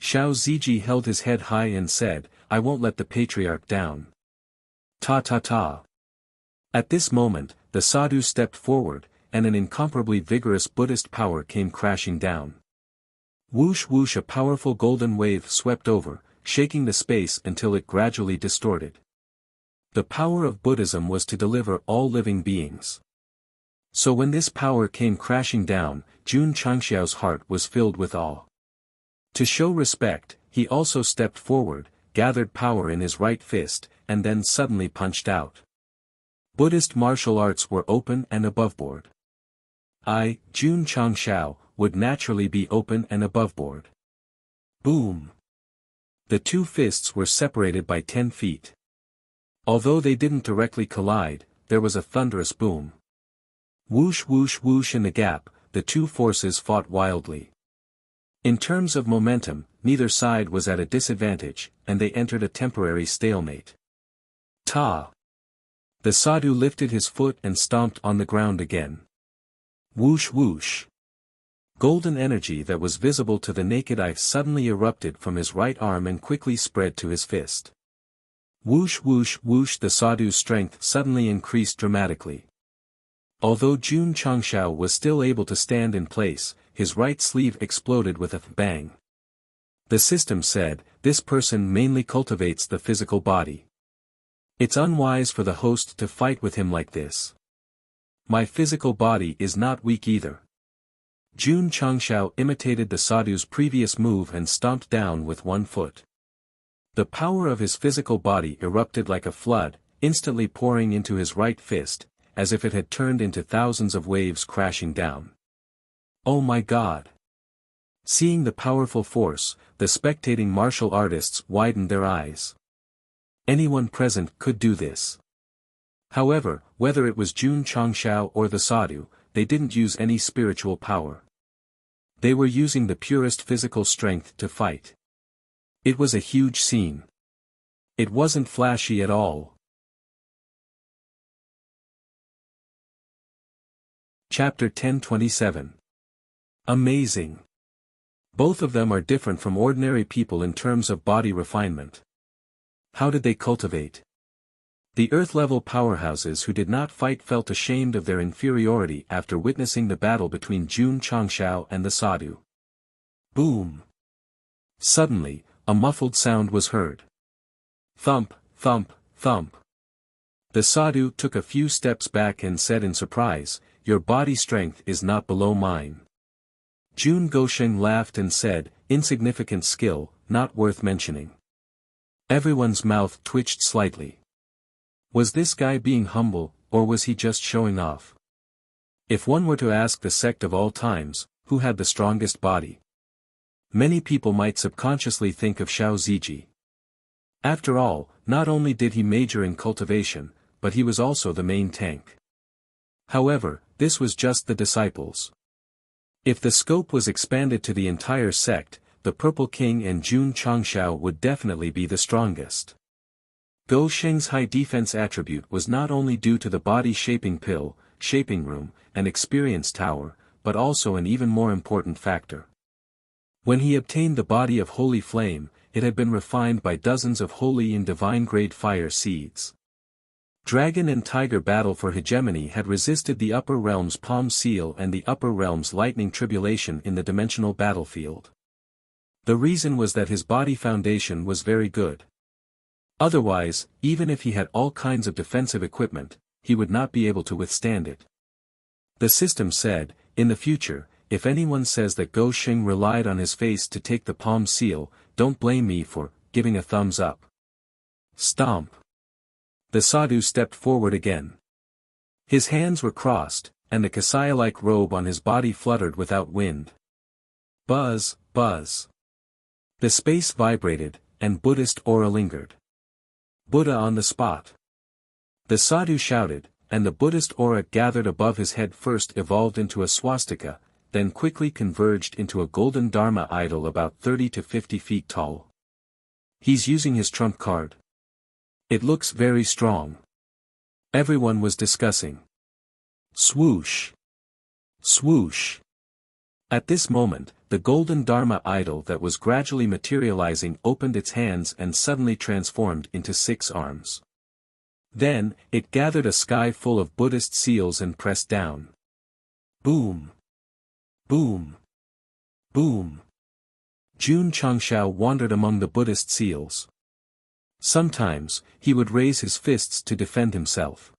Xiao Ziji held his head high and said, I won't let the patriarch down. Ta ta ta. At this moment, the sadhu stepped forward, and an incomparably vigorous Buddhist power came crashing down. Whoosh whoosh, a powerful golden wave swept over, shaking the space until it gradually distorted. The power of Buddhism was to deliver all living beings. So when this power came crashing down, Jun Changxiao's heart was filled with awe. To show respect, he also stepped forward, gathered power in his right fist, and then suddenly punched out. Buddhist martial arts were open and aboveboard. I, Jun Changxiao, would naturally be open and aboveboard. Boom! The two fists were separated by 10 feet. Although they didn't directly collide, there was a thunderous boom. Whoosh whoosh whoosh in the gap, the two forces fought wildly. In terms of momentum, neither side was at a disadvantage, and they entered a temporary stalemate. Ta! The sadhu lifted his foot and stomped on the ground again. Whoosh whoosh. Golden energy that was visible to the naked eye suddenly erupted from his right arm and quickly spread to his fist. Whoosh whoosh whoosh. The sadhu's strength suddenly increased dramatically. Although Jun Changshao was still able to stand in place, his right sleeve exploded with a bang. The system said, "This person mainly cultivates the physical body. It's unwise for the host to fight with him like this. My physical body is not weak either." Jun Changshao imitated the sadhu's previous move and stomped down with one foot. The power of his physical body erupted like a flood, instantly pouring into his right fist, as if it had turned into thousands of waves crashing down. Oh my God! Seeing the powerful force, the spectating martial artists widened their eyes. Anyone present could do this. However, whether it was Jun Changshao or the sadhu, they didn't use any spiritual power. They were using the purest physical strength to fight. It was a huge scene. It wasn't flashy at all. Chapter 10:27. Amazing. Both of them are different from ordinary people in terms of body refinement. How did they cultivate? The Earth-level powerhouses who did not fight felt ashamed of their inferiority after witnessing the battle between Jun Changshao and the sadhu. Boom! Suddenly, a muffled sound was heard. Thump, thump, thump. The sadhu took a few steps back and said in surprise, "Your body strength is not below mine." Jun Gosheng laughed and said, "Insignificant skill, not worth mentioning." Everyone's mouth twitched slightly. Was this guy being humble, or was he just showing off? If one were to ask the sect of all times, who had the strongest body? Many people might subconsciously think of Xiao Ziji. After all, not only did he major in cultivation, but he was also the main tank. However, this was just the disciples. If the scope was expanded to the entire sect, the Purple King and Jun Changshao would definitely be the strongest. Go Sheng's high defense attribute was not only due to the body shaping pill, shaping room, and experience tower, but also an even more important factor. When he obtained the body of holy flame, it had been refined by dozens of holy and divine-grade fire seeds. Dragon and Tiger battle for hegemony had resisted the Upper Realm's Palm Seal and the Upper Realm's Lightning Tribulation in the dimensional battlefield. The reason was that his body foundation was very good. Otherwise, even if he had all kinds of defensive equipment, he would not be able to withstand it. The system said, "In the future, if anyone says that Go Sheng relied on his face to take the Palm Seal, don't blame me for giving a thumbs up." Stomp. The sadhu stepped forward again. His hands were crossed, and the Kasaya-like robe on his body fluttered without wind. Buzz, buzz. The space vibrated, and Buddhist aura lingered. Buddha on the spot. The sadhu shouted, and the Buddhist aura gathered above his head first evolved into a swastika, then quickly converged into a golden Dharma idol about 30 to 50 feet tall. He's using his trump card. It looks very strong. Everyone was discussing. Swoosh. Swoosh. At this moment, the golden Dharma idol that was gradually materializing opened its hands and suddenly transformed into 6 arms. Then, it gathered a sky full of Buddhist seals and pressed down. Boom. Boom. Boom. Jun Changshao wandered among the Buddhist seals. Sometimes, he would raise his fists to defend himself.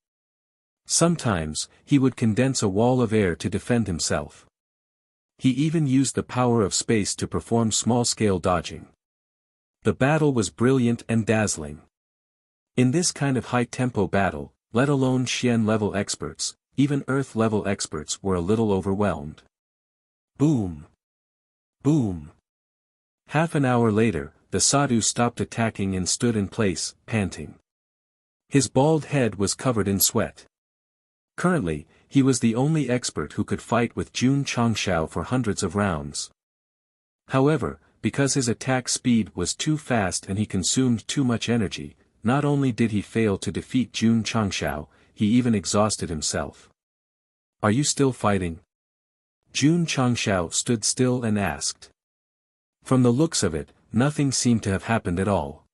Sometimes, he would condense a wall of air to defend himself. He even used the power of space to perform small-scale dodging. The battle was brilliant and dazzling. In this kind of high-tempo battle, let alone Xian-level experts, even Earth-level experts were a little overwhelmed. Boom! Boom! Half an hour later, the sadhu stopped attacking and stood in place, panting. His bald head was covered in sweat. Currently, he was the only expert who could fight with Jun Changshao for hundreds of rounds. However, because his attack speed was too fast and he consumed too much energy, not only did he fail to defeat Jun Changshao, he even exhausted himself. "Are you still fighting?" Jun Changshao stood still and asked. From the looks of it, nothing seemed to have happened at all.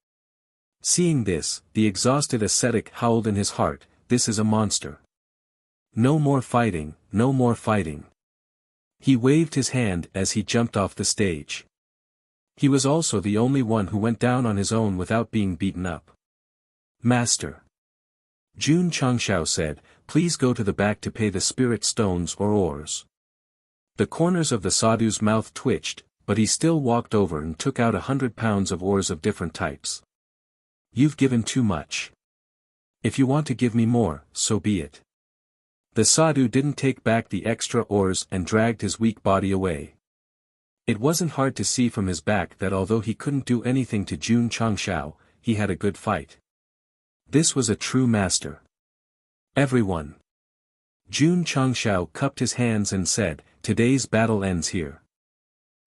Seeing this, the exhausted ascetic howled in his heart, "This is a monster. No more fighting, no more fighting." He waved his hand as he jumped off the stage. He was also the only one who went down on his own without being beaten up. "Master," Jun Changshao said, "please go to the back to pay the spirit stones or ores." The corners of the sadhu's mouth twitched, but he still walked over and took out 100 pounds of ores of different types. "You've given too much. If you want to give me more, so be it." The sadhu didn't take back the extra ores and dragged his weak body away. It wasn't hard to see from his back that although he couldn't do anything to Jun Changshao, he had a good fight. This was a true master. "Everyone." Jun Changshao cupped his hands and said, "Today's battle ends here.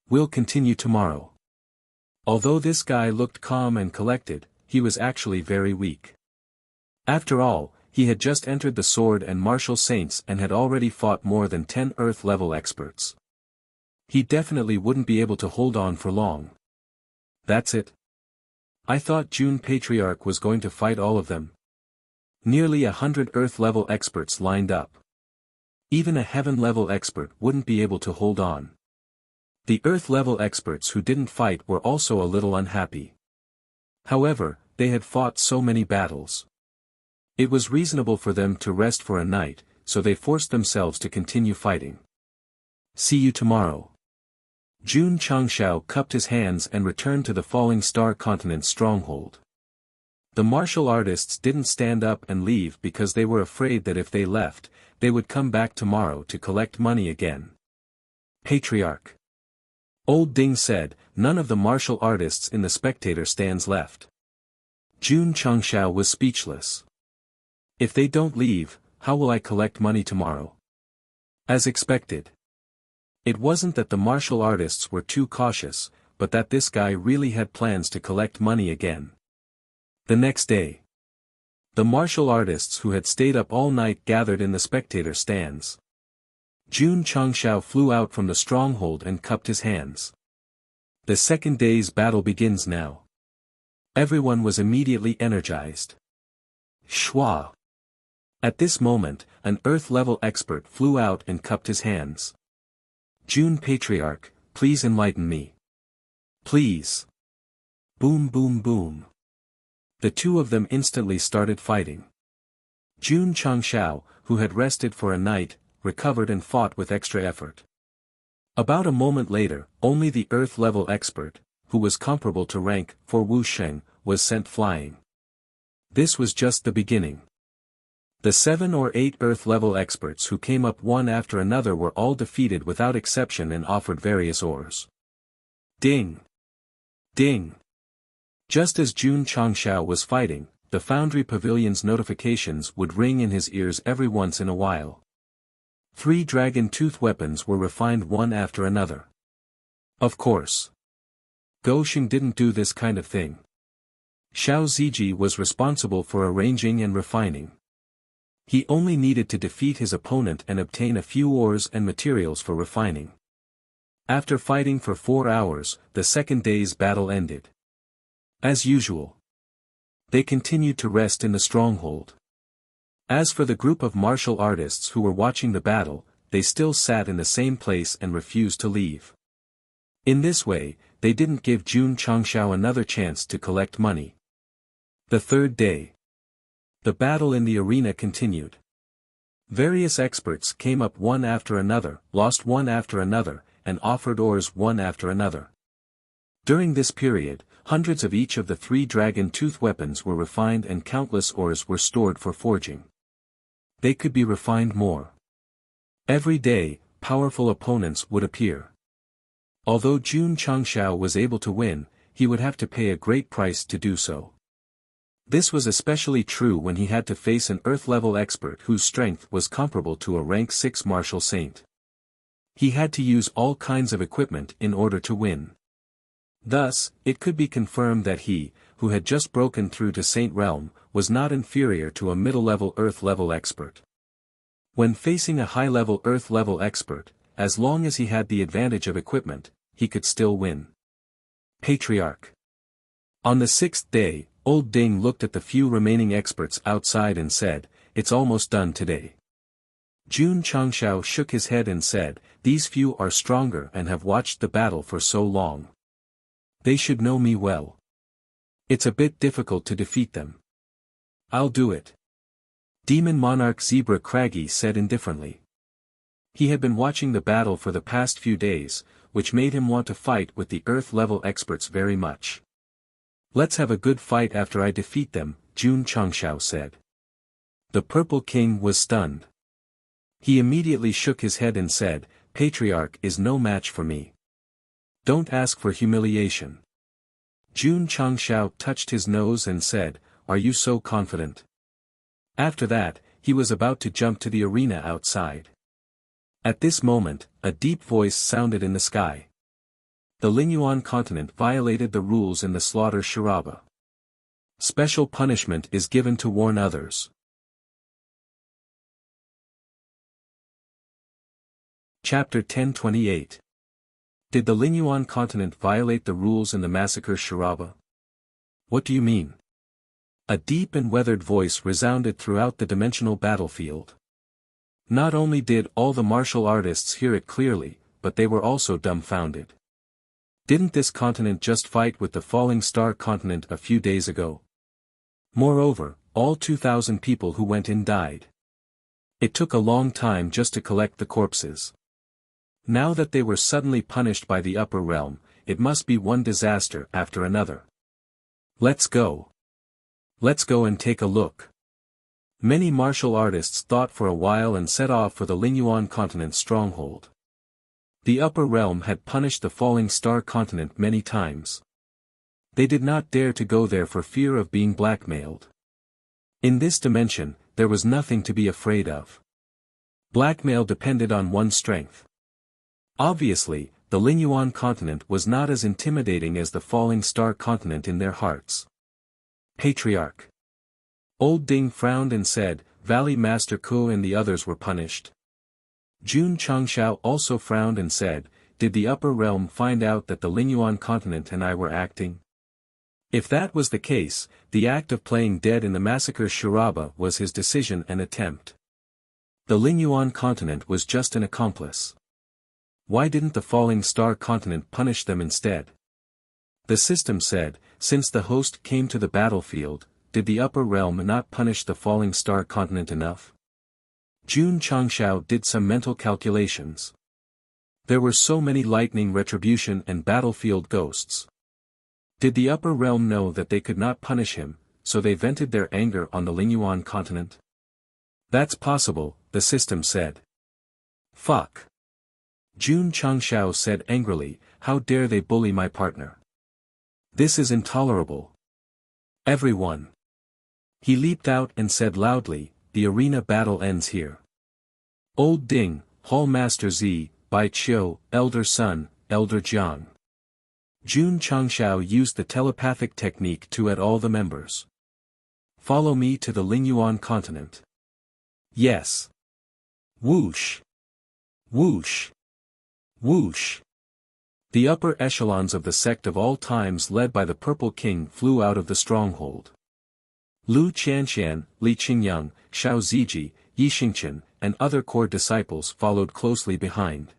We'll continue tomorrow." Although this guy looked calm and collected, he was actually very weak. After all, he had just entered the sword and martial saints and had already fought more than 10 earth-level experts. He definitely wouldn't be able to hold on for long. "That's it? I thought Jun Patriarch was going to fight all of them." Nearly 100 earth-level experts lined up. Even a heaven-level expert wouldn't be able to hold on. The earth-level experts who didn't fight were also a little unhappy. However, they had fought so many battles. It was reasonable for them to rest for a night, so they forced themselves to continue fighting. "See you tomorrow." Jun Changshao cupped his hands and returned to the Falling Star Continent's stronghold. The martial artists didn't stand up and leave because they were afraid that if they left, they would come back tomorrow to collect money again. "Patriarch," Old Ding said, "none of the martial artists in the spectator stands left." Jun Changshao was speechless. "If they don't leave, how will I collect money tomorrow?" As expected. It wasn't that the martial artists were too cautious, but that this guy really had plans to collect money again. The next day, the martial artists who had stayed up all night gathered in the spectator stands. Jun Changshao flew out from the stronghold and cupped his hands. The second day's battle begins now. Everyone was immediately energized. Shwa! At this moment, an earth-level expert flew out and cupped his hands. "Jun Patriarch, please enlighten me. Please." Boom boom boom. The two of them instantly started fighting. Jun Changshao, who had rested for a night, recovered and fought with extra effort. About a moment later, only the earth-level expert, who was comparable to rank for Wuxia, was sent flying. This was just the beginning. The 7 or 8 earth-level experts who came up one after another were all defeated without exception and offered various ores. Ding! Ding! Just as Jun Changshao was fighting, the Foundry Pavilion's notifications would ring in his ears every once in a while. 3 dragon tooth weapons were refined one after another. Of course. Gosheng didn't do this kind of thing. Xiao Ziji was responsible for arranging and refining. He only needed to defeat his opponent and obtain a few ores and materials for refining. After fighting for 4 hours, the second day's battle ended. As usual, they continued to rest in the stronghold. As for the group of martial artists who were watching the battle, they still sat in the same place and refused to leave. In this way, they didn't give Jun Changshao another chance to collect money. The third day, the battle in the arena continued. Various experts came up one after another, lost one after another, and offered ores one after another. During this period, hundreds of each of the 3 dragon tooth weapons were refined and countless ores were stored for forging. They could be refined more. Every day, powerful opponents would appear. Although Jun Changshao was able to win, he would have to pay a great price to do so. This was especially true when he had to face an Earth-level expert whose strength was comparable to a rank 6 martial saint. He had to use all kinds of equipment in order to win. Thus, it could be confirmed that he, who had just broken through to Saint Realm, was not inferior to a middle-level Earth-level expert. When facing a high-level Earth-level expert, as long as he had the advantage of equipment, he could still win. Patriarch. On the 6th day, Old Ding looked at the few remaining experts outside and said, "It's almost done today." Jun Changshao shook his head and said, "These few are stronger and have watched the battle for so long. They should know me well. It's a bit difficult to defeat them. I'll do it." Demon Monarch Zebra Craggy said indifferently. He had been watching the battle for the past few days, which made him want to fight with the Earth-level experts very much. "Let's have a good fight after I defeat them," Jun Changshao said. The Purple King was stunned. He immediately shook his head and said, "Patriarch is no match for me. Don't ask for humiliation." Jun Changshao touched his nose and said, "Are you so confident?" After that, he was about to jump to the arena outside. At this moment, a deep voice sounded in the sky. The Lingyuan continent violated the rules in the slaughter Shiraba. Special punishment is given to warn others. Chapter 1028. Did the Lingyuan continent violate the rules in the massacre Shiraba? What do you mean? A deep and weathered voice resounded throughout the dimensional battlefield. Not only did all the martial artists hear it clearly, but they were also dumbfounded. Didn't this continent just fight with the Falling Star continent a few days ago? Moreover, all 2,000 people who went in died. It took a long time just to collect the corpses. Now that they were suddenly punished by the upper realm, it must be one disaster after another. Let's go. Let's go and take a look. Many martial artists thought for a while and set off for the Lingyuan continent's stronghold. The upper realm had punished the Falling Star continent many times. They did not dare to go there for fear of being blackmailed. In this dimension, there was nothing to be afraid of. Blackmail depended on one's strength. Obviously, the Lingyuan continent was not as intimidating as the Falling Star continent in their hearts. Patriarch. Old Ding frowned and said, "Valley Master Ku and the others were punished." Jun Changshao also frowned and said, "Did the upper realm find out that the Lingyuan continent and I were acting?" If that was the case, the act of playing dead in the massacre Shiraba was his decision and attempt. The Lingyuan continent was just an accomplice. Why didn't the Falling Star continent punish them instead? The system said, since the host came to the battlefield, did the upper realm not punish the Falling Star continent enough? Jun Changshao did some mental calculations. There were so many lightning retribution and battlefield ghosts. Did the upper realm know that they could not punish him, so they vented their anger on the Lingyuan continent? That's possible, the system said. Fuck. Jun Changshao said angrily, "How dare they bully my partner? This is intolerable. Everyone." He leaped out and said loudly, "The arena battle ends here. Old Ding, Hall Master Z, Bai Qiu, Elder Sun, Elder Jiang." Jun Changshao used the telepathic technique to add all the members. "Follow me to the Lingyuan continent." Yes. Whoosh. Whoosh. Whoosh. The upper echelons of the sect of all times led by the Purple King flew out of the stronghold. Lu Qianxian, Li Qingyang, Xiao Ziji, Yi Xingqian, and other core disciples followed closely behind.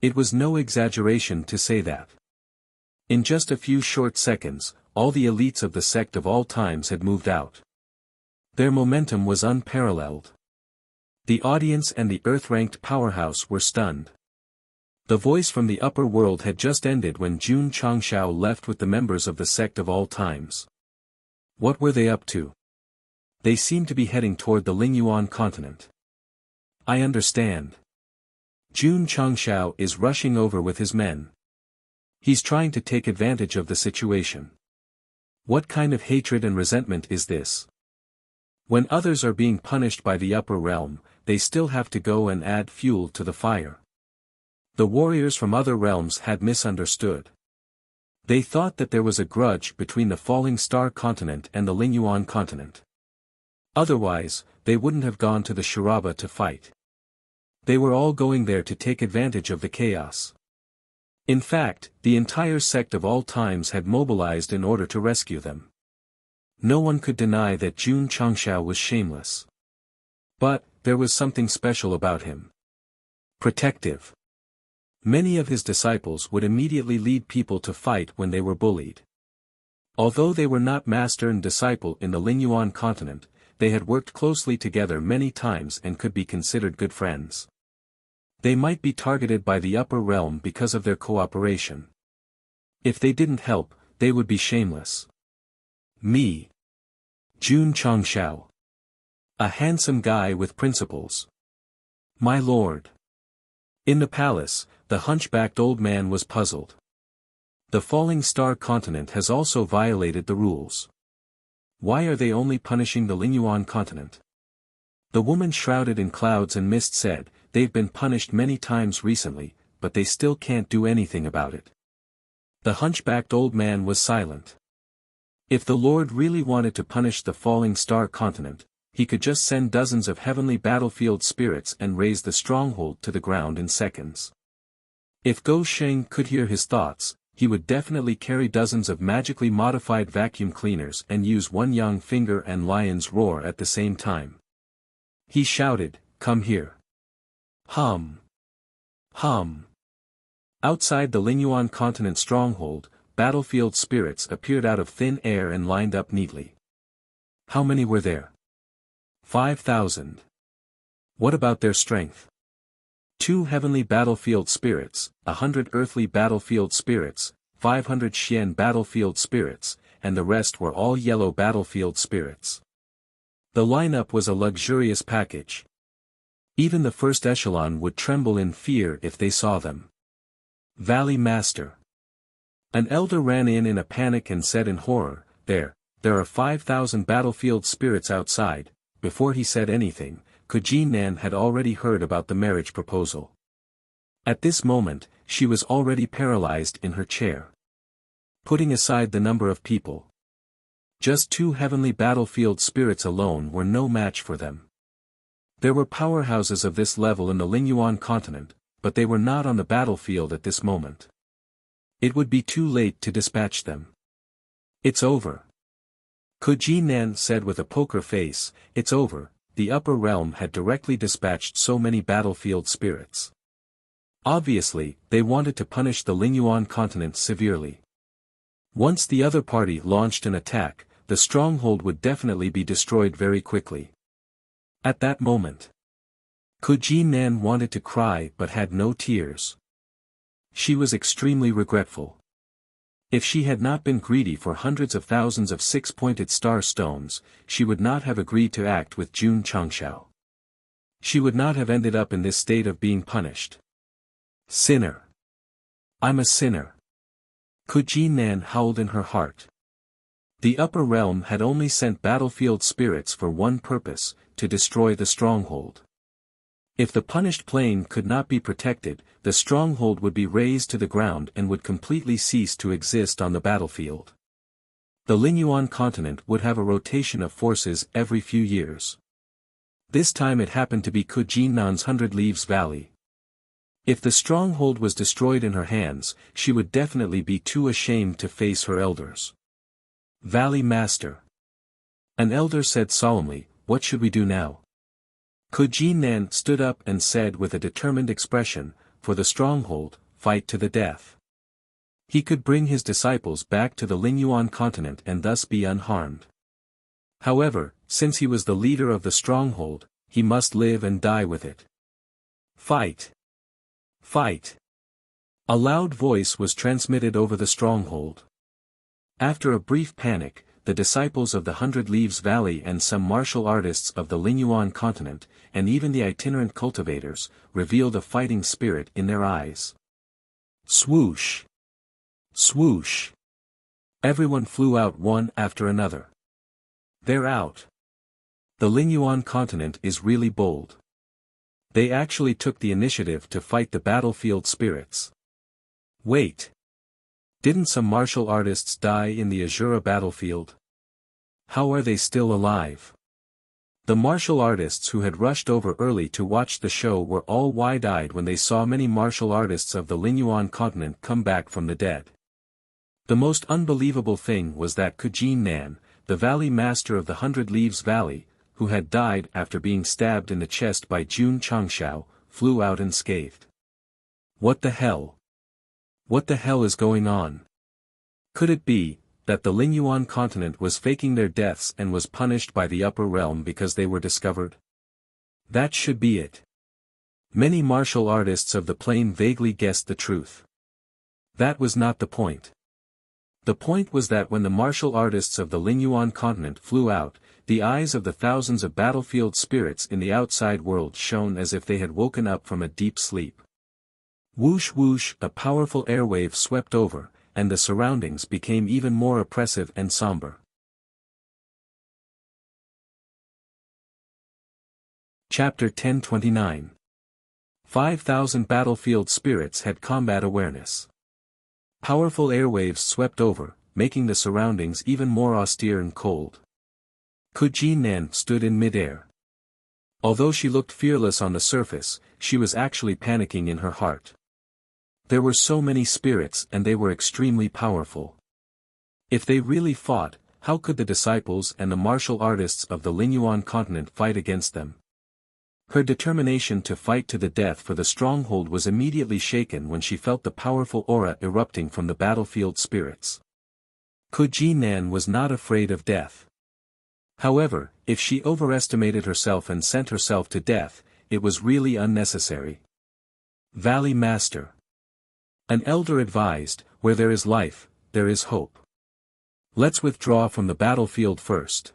It was no exaggeration to say that. In just a few short seconds, all the elites of the sect of all times had moved out. Their momentum was unparalleled. The audience and the Earth-ranked powerhouse were stunned. The voice from the upper world had just ended when Jun Changshao left with the members of the sect of all times. What were they up to? They seemed to be heading toward the Lingyuan continent. I understand. Jun Changshao is rushing over with his men. He's trying to take advantage of the situation. What kind of hatred and resentment is this? When others are being punished by the upper realm, they still have to go and add fuel to the fire. The warriors from other realms had misunderstood. They thought that there was a grudge between the Falling Star continent and the Lingyuan continent. Otherwise, they wouldn't have gone to the Shiraba to fight. They were all going there to take advantage of the chaos. In fact, the entire sect of all times had mobilized in order to rescue them. No one could deny that Jun Changshao was shameless. But, there was something special about him. Protective. Many of his disciples would immediately lead people to fight when they were bullied. Although they were not master and disciple in the Lingyuan continent, they had worked closely together many times and could be considered good friends. They might be targeted by the upper realm because of their cooperation. If they didn't help, they would be shameless. Me. Jun Changshao. A handsome guy with principles. My lord. In the palace, the hunchbacked old man was puzzled. The Falling Star continent has also violated the rules. Why are they only punishing the Lingyuan continent? The woman shrouded in clouds and mist said, they've been punished many times recently, but they still can't do anything about it. The hunchbacked old man was silent. If the Lord really wanted to punish the Falling Star continent, he could just send dozens of heavenly battlefield spirits and raze the stronghold to the ground in seconds. If Go Sheng could hear his thoughts, he would definitely carry dozens of magically modified vacuum cleaners and use one young finger and lion's roar at the same time. He shouted, "Come here." Hum. Hum. Outside the Lingyuan continent stronghold, battlefield spirits appeared out of thin air and lined up neatly. How many were there? 5,000. What about their strength? 2 heavenly battlefield spirits, 100 earthly battlefield spirits, 500 Xian battlefield spirits, and the rest were all yellow battlefield spirits. The lineup was a luxurious package. Even the first echelon would tremble in fear if they saw them. Valley Master. An elder ran in a panic and said in horror, there are 5,000 battlefield spirits outside." Before he said anything, Kujinan had already heard about the marriage proposal. At this moment, she was already paralyzed in her chair. Putting aside the number of people, just 2 heavenly battlefield spirits alone were no match for them. There were powerhouses of this level in the Lingyuan continent, but they were not on the battlefield at this moment. It would be too late to dispatch them. It's over. Kujinan said with a poker face, it's over. The upper realm had directly dispatched so many battlefield spirits. Obviously, they wanted to punish the Lingyuan continent severely. Once the other party launched an attack, the stronghold would definitely be destroyed very quickly. At that moment, Kujinan wanted to cry but had no tears. She was extremely regretful. If she had not been greedy for hundreds of thousands of 6-pointed star stones, she would not have agreed to act with Jun Changshao. She would not have ended up in this state of being punished. Sinner. I'm a sinner. Kujinan howled in her heart. The upper realm had only sent battlefield spirits for one purpose, to destroy the stronghold. If the punished plane could not be protected, the stronghold would be razed to the ground and would completely cease to exist on the battlefield. The Lingyuan continent would have a rotation of forces every few years. This time it happened to be Kujinan's 100 Leaves Valley. If the stronghold was destroyed in her hands, she would definitely be too ashamed to face her elders. Valley Master. An elder said solemnly, "What should we do now?" Kujinan stood up and said with a determined expression, "For the stronghold, fight to the death." He could bring his disciples back to the Lingyuan continent and thus be unharmed. However, since he was the leader of the stronghold, he must live and die with it. Fight! Fight! A loud voice was transmitted over the stronghold. After a brief panic, the disciples of the 100 Leaves Valley and some martial artists of the Lingyuan continent, and even the itinerant cultivators, revealed a fighting spirit in their eyes. Swoosh! Swoosh! Everyone flew out one after another. They're out. The Lingyuan continent is really bold. They actually took the initiative to fight the battlefield spirits. Wait. Didn't some martial artists die in the Azura battlefield? How are they still alive? The martial artists who had rushed over early to watch the show were all wide-eyed when they saw many martial artists of the Lingyuan continent come back from the dead. The most unbelievable thing was that Kujin Nan, the Valley Master of the 100 Leaves Valley, who had died after being stabbed in the chest by Jun Changshao, flew out unscathed. What the hell? What the hell is going on? Could it be that the Lingyuan continent was faking their deaths and was punished by the upper realm because they were discovered? That should be it. Many martial artists of the plane vaguely guessed the truth. That was not the point. The point was that when the martial artists of the Lingyuan continent flew out, the eyes of the thousands of battlefield spirits in the outside world shone as if they had woken up from a deep sleep. Whoosh whoosh, a powerful airwave swept over, and the surroundings became even more oppressive and somber. Chapter 1029. 5,000 battlefield spirits had combat awareness. Powerful airwaves swept over, making the surroundings even more austere and cold. Kujin Nan stood in midair. Although she looked fearless on the surface, she was actually panicking in her heart. There were so many spirits and they were extremely powerful. If they really fought, how could the disciples and the martial artists of the Lingyuan continent fight against them? Her determination to fight to the death for the stronghold was immediately shaken when she felt the powerful aura erupting from the battlefield spirits. Kujin Nan was not afraid of death. However, if she overestimated herself and sent herself to death, it was really unnecessary. Valley Master. An elder advised, where there is life, there is hope. Let's withdraw from the battlefield first.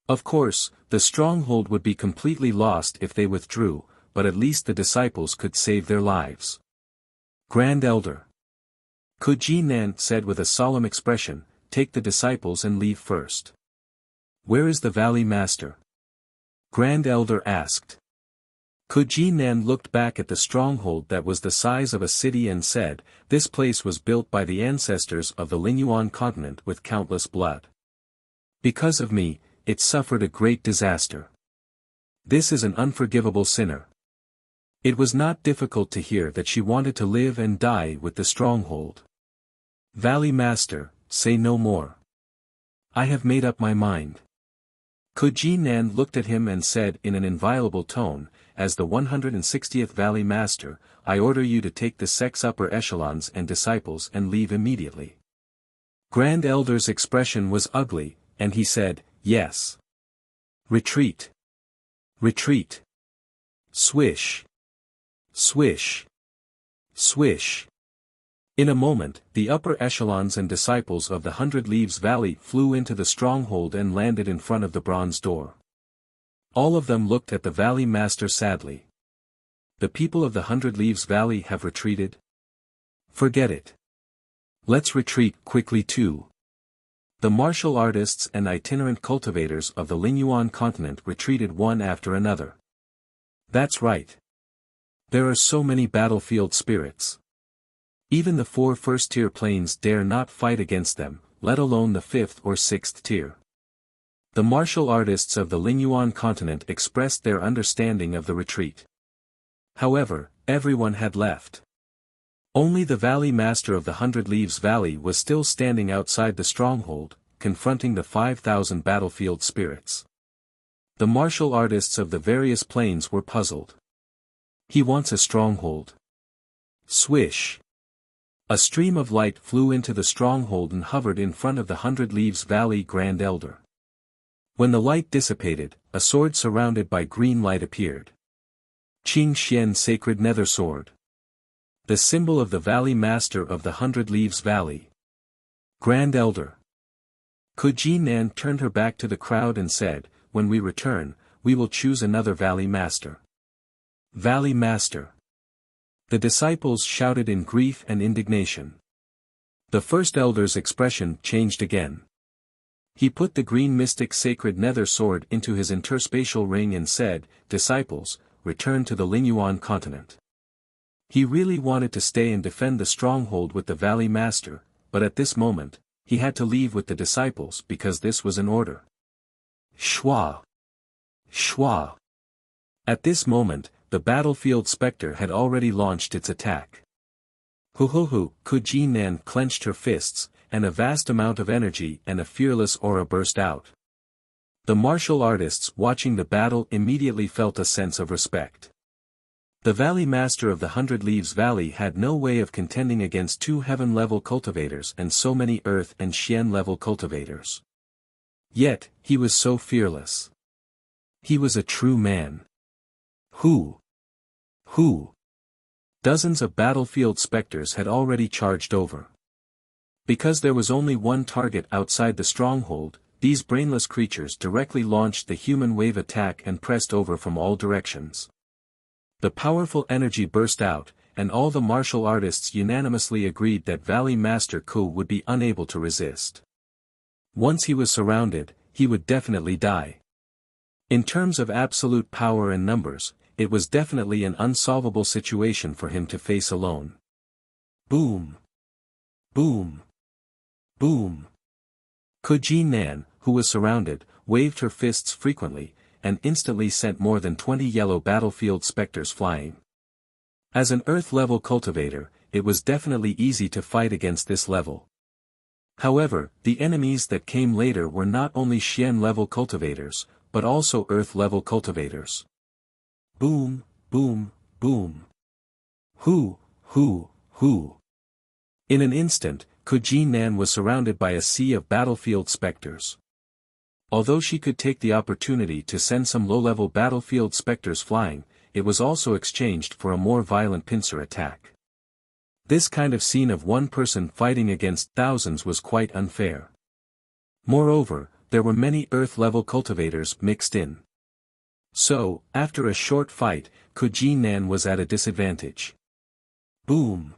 Of course, the stronghold would be completely lost if they withdrew, but at least the disciples could save their lives. Grand Elder. Kujin Nan said with a solemn expression, take the disciples and leave first. Where is the Valley Master? Grand Elder asked. Kujin Nan looked back at the stronghold that was the size of a city and said, this place was built by the ancestors of the Lingyuan continent with countless blood. Because of me, it suffered a great disaster. This is an unforgivable sinner. It was not difficult to hear that she wanted to live and die with the stronghold. Valley Master, say no more. I have made up my mind. Kujin Nan looked at him and said in an inviolable tone, as the 160th Valley Master, I order you to take the Sect's upper echelons and disciples and leave immediately. Grand Elder's expression was ugly, and he said, yes. Retreat. Retreat. Swish. Swish. Swish. In a moment, the upper echelons and disciples of the 100 Leaves Valley flew into the stronghold and landed in front of the bronze door. All of them looked at the Valley Master sadly. The people of the 100 Leaves Valley have retreated? Forget it. Let's retreat quickly too. The martial artists and itinerant cultivators of the Lingyuan continent retreated one after another. That's right. There are so many battlefield spirits. Even the 4 first-tier planes dare not fight against them, let alone the 5th or 6th tier. The martial artists of the Lingyuan continent expressed their understanding of the retreat. However, everyone had left. Only the Valley Master of the 100 Leaves Valley was still standing outside the stronghold, confronting the 5,000 battlefield spirits. The martial artists of the various planes were puzzled. He wants a stronghold. Swish. A stream of light flew into the stronghold and hovered in front of the 100 Leaves Valley Grand Elder. When the light dissipated, a sword surrounded by green light appeared. Qing Xian Sacred Nether Sword. The symbol of the Valley Master of the 100 Leaves Valley. Grand Elder. Kujin Nan turned her back to the crowd and said, when we return, we will choose another Valley Master. Valley Master. The disciples shouted in grief and indignation. The first elder's expression changed again. He put the green mystic sacred nether sword into his interspatial ring and said, "Disciples, return to the Lingyuan continent." He really wanted to stay and defend the stronghold with the Valley Master, but at this moment, he had to leave with the disciples because this was an order. Shwa! Shwa! At this moment, the battlefield spectre had already launched its attack. Hu, Kujinan clenched her fists, and a vast amount of energy and a fearless aura burst out. The martial artists watching the battle immediately felt a sense of respect. The Valley Master of the 100 Leaves Valley had no way of contending against 2 heaven-level cultivators and so many earth and Xian-level cultivators. Yet, he was so fearless. He was a true man. Who? Dozens of battlefield specters had already charged over. Because there was only one target outside the stronghold, these brainless creatures directly launched the human wave attack and pressed over from all directions. The powerful energy burst out, and all the martial artists unanimously agreed that Valley Master Ku would be unable to resist. Once he was surrounded, he would definitely die. In terms of absolute power and numbers, it was definitely an unsolvable situation for him to face alone. Boom! Boom! Boom! Kujinan, who was surrounded, waved her fists frequently, and instantly sent more than 20 yellow battlefield specters flying. As an earth-level cultivator, it was definitely easy to fight against this level. However, the enemies that came later were not only Xian-level cultivators, but also earth-level cultivators. Boom, boom, boom. Hu. In an instant, Kujinan was surrounded by a sea of battlefield specters. Although she could take the opportunity to send some low-level battlefield specters flying, it was also exchanged for a more violent pincer attack. This kind of scene of one person fighting against thousands was quite unfair. Moreover, there were many earth-level cultivators mixed in. So, after a short fight, Kujinan was at a disadvantage. Boom!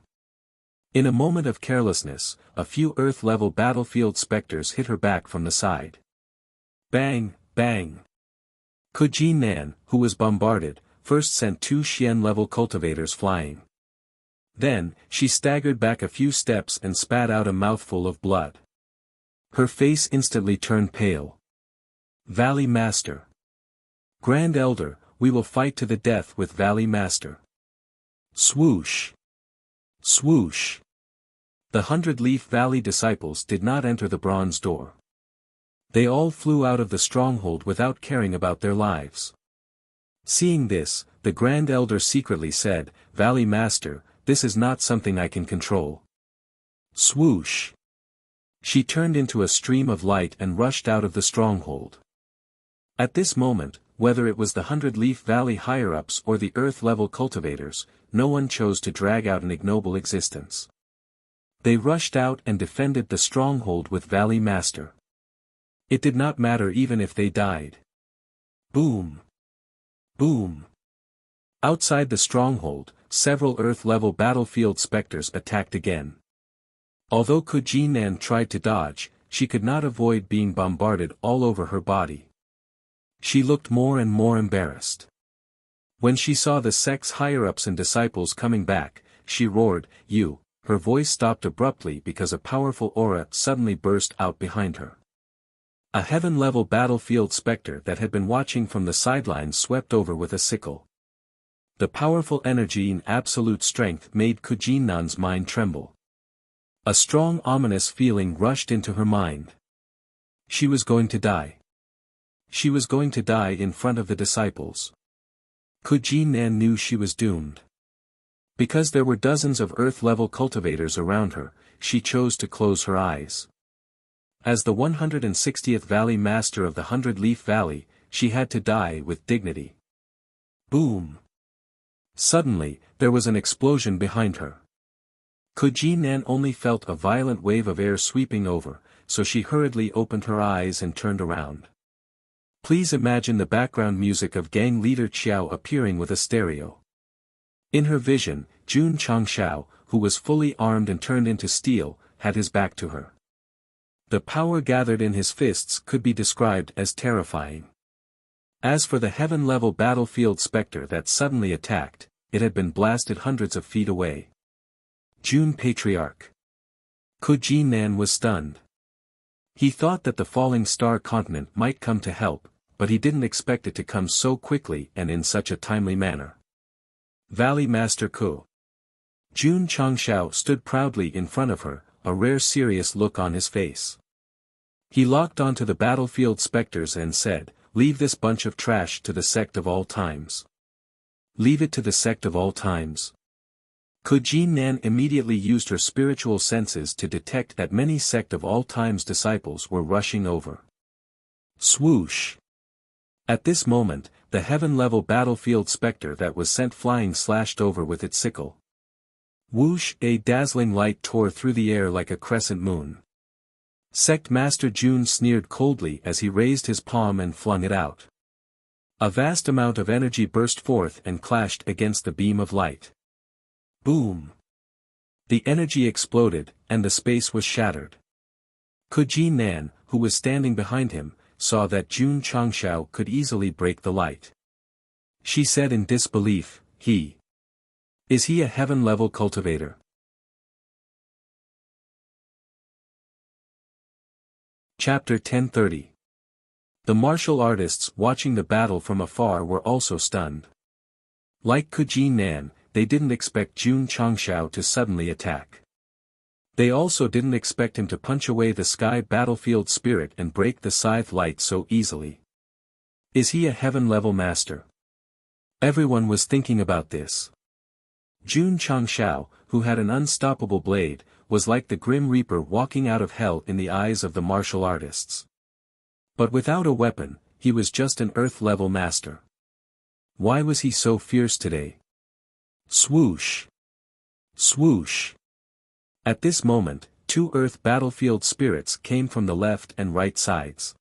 In a moment of carelessness, a few earth-level battlefield specters hit her back from the side. Bang, bang. Kujinan, who was bombarded, first sent 2 Xian-level cultivators flying. Then, she staggered back a few steps and spat out a mouthful of blood. Her face instantly turned pale. Valley Master. Grand Elder, we will fight to the death with Valley Master. Swoosh. Swoosh. The 100-Leaf Valley disciples did not enter the bronze door. They all flew out of the stronghold without caring about their lives. Seeing this, the Grand Elder secretly said, "Valley Master, this is not something I can control." Swoosh! She turned into a stream of light and rushed out of the stronghold. At this moment, whether it was the 100-Leaf Valley higher-ups or the earth-level cultivators, no one chose to drag out an ignoble existence. They rushed out and defended the stronghold with Valley Master. It did not matter even if they died. Boom! Boom! Outside the stronghold, several earth-level battlefield specters attacked again. Although Kujinan tried to dodge, she could not avoid being bombarded all over her body. She looked more and more embarrassed. When she saw the sect's higher-ups and disciples coming back, she roared, "You!" Her voice stopped abruptly because a powerful aura suddenly burst out behind her. A heaven-level battlefield spectre that had been watching from the sidelines swept over with a sickle. The powerful energy and absolute strength made Kujinan's mind tremble. A strong ominous feeling rushed into her mind. She was going to die. She was going to die in front of the disciples. Kujinan knew she was doomed. Because there were dozens of earth-level cultivators around her, she chose to close her eyes. As the 160th Valley Master of the 100-Leaf Valley, she had to die with dignity. Boom! Suddenly, there was an explosion behind her. Kujinan only felt a violent wave of air sweeping over, so she hurriedly opened her eyes and turned around. Please imagine the background music of gang leader Qiao appearing with a stereo. In her vision, Jun Changshao, who was fully armed and turned into steel, had his back to her. The power gathered in his fists could be described as terrifying. As for the heaven-level battlefield specter that suddenly attacked, it had been blasted hundreds of feet away. June Patriarch. Kuji-nan was stunned. He thought that the falling star continent might come to help, but he didn't expect it to come so quickly and in such a timely manner. Valley Master Ku. Jun Changshao stood proudly in front of her, a rare serious look on his face. He locked onto the battlefield specters and said, "Leave this bunch of trash to the Sect of all times." Leave it to the Sect of all times. Kuji-nan immediately used her spiritual senses to detect that many Sect of all times disciples were rushing over. Swoosh! At this moment, the heaven-level battlefield specter that was sent flying slashed over with its sickle. Whoosh! A dazzling light tore through the air like a crescent moon. Sect Master Jun sneered coldly as he raised his palm and flung it out. A vast amount of energy burst forth and clashed against the beam of light. Boom! The energy exploded, and the space was shattered. Kuji-nan, who was standing behind him, saw that Jun Changshao could easily break the light. She said in disbelief, Is he a heaven-level cultivator? Chapter 1030. The martial artists watching the battle from afar were also stunned. Like Kuji-nan, they didn't expect Jun Changshao to suddenly attack. They also didn't expect him to punch away the sky battlefield spirit and break the scythe light so easily. Is he a heaven-level master? Everyone was thinking about this. Jun Changshao, who had an unstoppable blade, was like the Grim Reaper walking out of hell in the eyes of the martial artists. But without a weapon, he was just an earth-level master. Why was he so fierce today? Swoosh! Swoosh! At this moment, two earth battlefield spirits came from the left and right sides.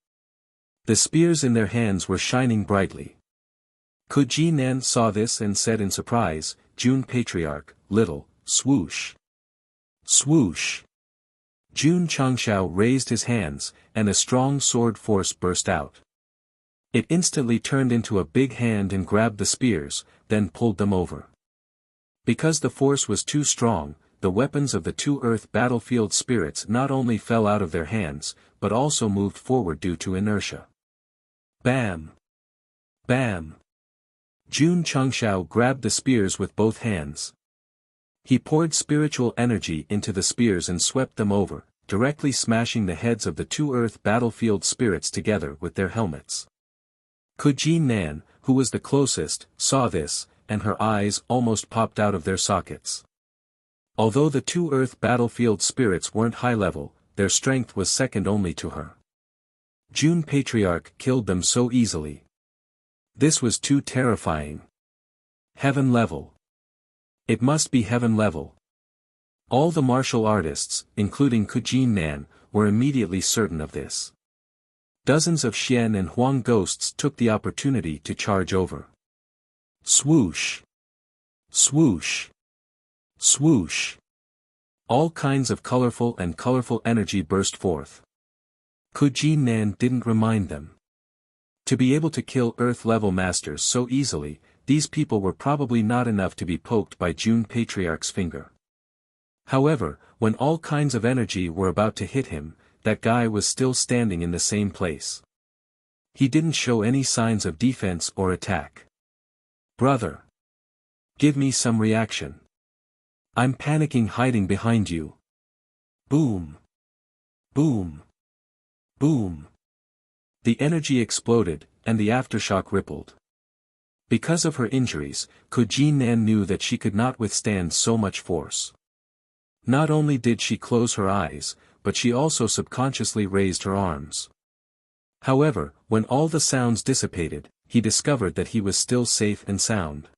The spears in their hands were shining brightly. Kuji-nan saw this and said in surprise, Jun Patriarch, little, swoosh. Swoosh! Jun Changshao raised his hands, and a strong sword force burst out. It instantly turned into a big hand and grabbed the spears, then pulled them over. Because the force was too strong, the weapons of the two earth battlefield spirits not only fell out of their hands, but also moved forward due to inertia. Bam! Bam! Jun Changshao grabbed the spears with both hands. He poured spiritual energy into the spears and swept them over, directly smashing the heads of the two earth battlefield spirits together with their helmets. Kuji-nan, who was the closest, saw this, and her eyes almost popped out of their sockets. Although the two earth battlefield spirits weren't high level, their strength was second only to her. Jun Patriarch killed them so easily. This was too terrifying. Heaven level. It must be heaven level. All the martial artists, including Kuji-nan, were immediately certain of this. Dozens of Xian and Huang ghosts took the opportunity to charge over. Swoosh! Swoosh! Swoosh! All kinds of colorful energy burst forth. Kuji-nan didn't remind them. To be able to kill earth-level masters so easily, these people were probably not enough to be poked by Jun Patriarch's finger. However, when all kinds of energy were about to hit him, that guy was still standing in the same place. He didn't show any signs of defense or attack. Brother! Give me some reaction. I'm panicking hiding behind you. Boom! Boom! Boom! The energy exploded, and the aftershock rippled. Because of her injuries, Kuji-nan knew that she could not withstand so much force. Not only did she close her eyes, but she also subconsciously raised her arms. However, when all the sounds dissipated, he discovered that he was still safe and sound.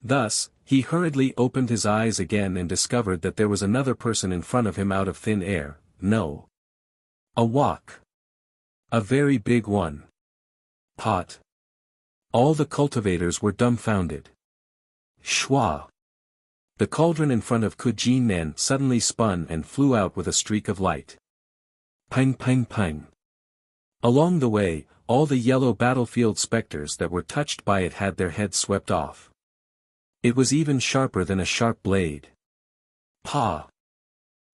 Thus, he hurriedly opened his eyes again and discovered that there was another person in front of him out of thin air. No. A wok. A very big one. Pot. All the cultivators were dumbfounded. Shwa. The cauldron in front of Kujin suddenly spun and flew out with a streak of light. Ping ping ping. Along the way, all the yellow battlefield specters that were touched by it had their heads swept off. It was even sharper than a sharp blade. Pa!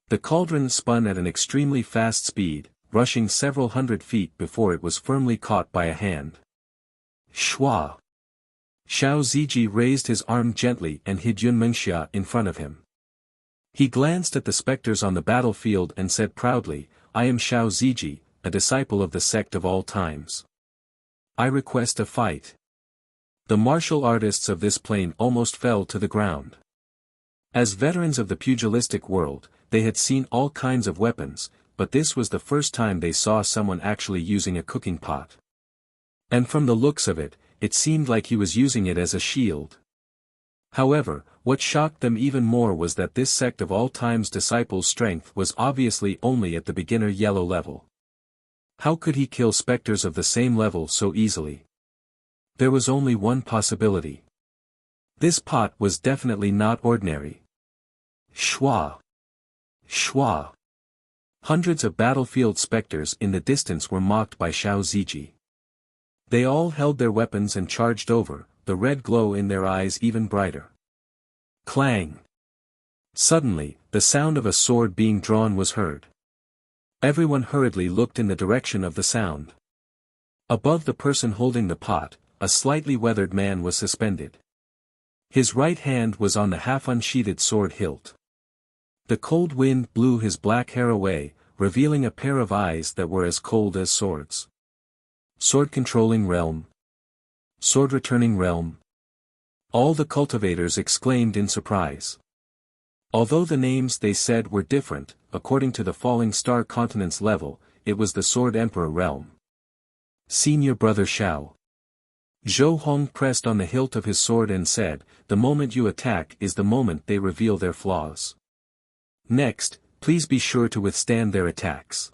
The cauldron spun at an extremely fast speed, rushing several hundred feet before it was firmly caught by a hand. Shwa! Xiao Ziji raised his arm gently and hid Yunmengxia in front of him. He glanced at the specters on the battlefield and said proudly, "I am Xiao Ziji, a disciple of the sect of all times. I request a fight." The martial artists of this plane almost fell to the ground. As veterans of the pugilistic world, they had seen all kinds of weapons, but this was the first time they saw someone actually using a cooking pot. And from the looks of it, it seemed like he was using it as a shield. However, what shocked them even more was that this sect of all times disciples' strength was obviously only at the beginner yellow level. How could he kill specters of the same level so easily? There was only one possibility. This pot was definitely not ordinary. Shwa! Shwa! Hundreds of battlefield specters in the distance were mocked by Xiao Ziji. They all held their weapons and charged over, the red glow in their eyes even brighter. Clang! Suddenly, the sound of a sword being drawn was heard. Everyone hurriedly looked in the direction of the sound. Above the person holding the pot, a slightly weathered man was suspended. His right hand was on the half-unsheathed sword hilt. The cold wind blew his black hair away, revealing a pair of eyes that were as cold as swords. Sword-controlling realm. Sword-returning realm. All the cultivators exclaimed in surprise. Although the names they said were different, according to the Falling Star Continent's level, it was the Sword Emperor realm. Senior Brother Xiao. Zhou Hong pressed on the hilt of his sword and said, "The moment you attack is the moment they reveal their flaws. Next, please be sure to withstand their attacks."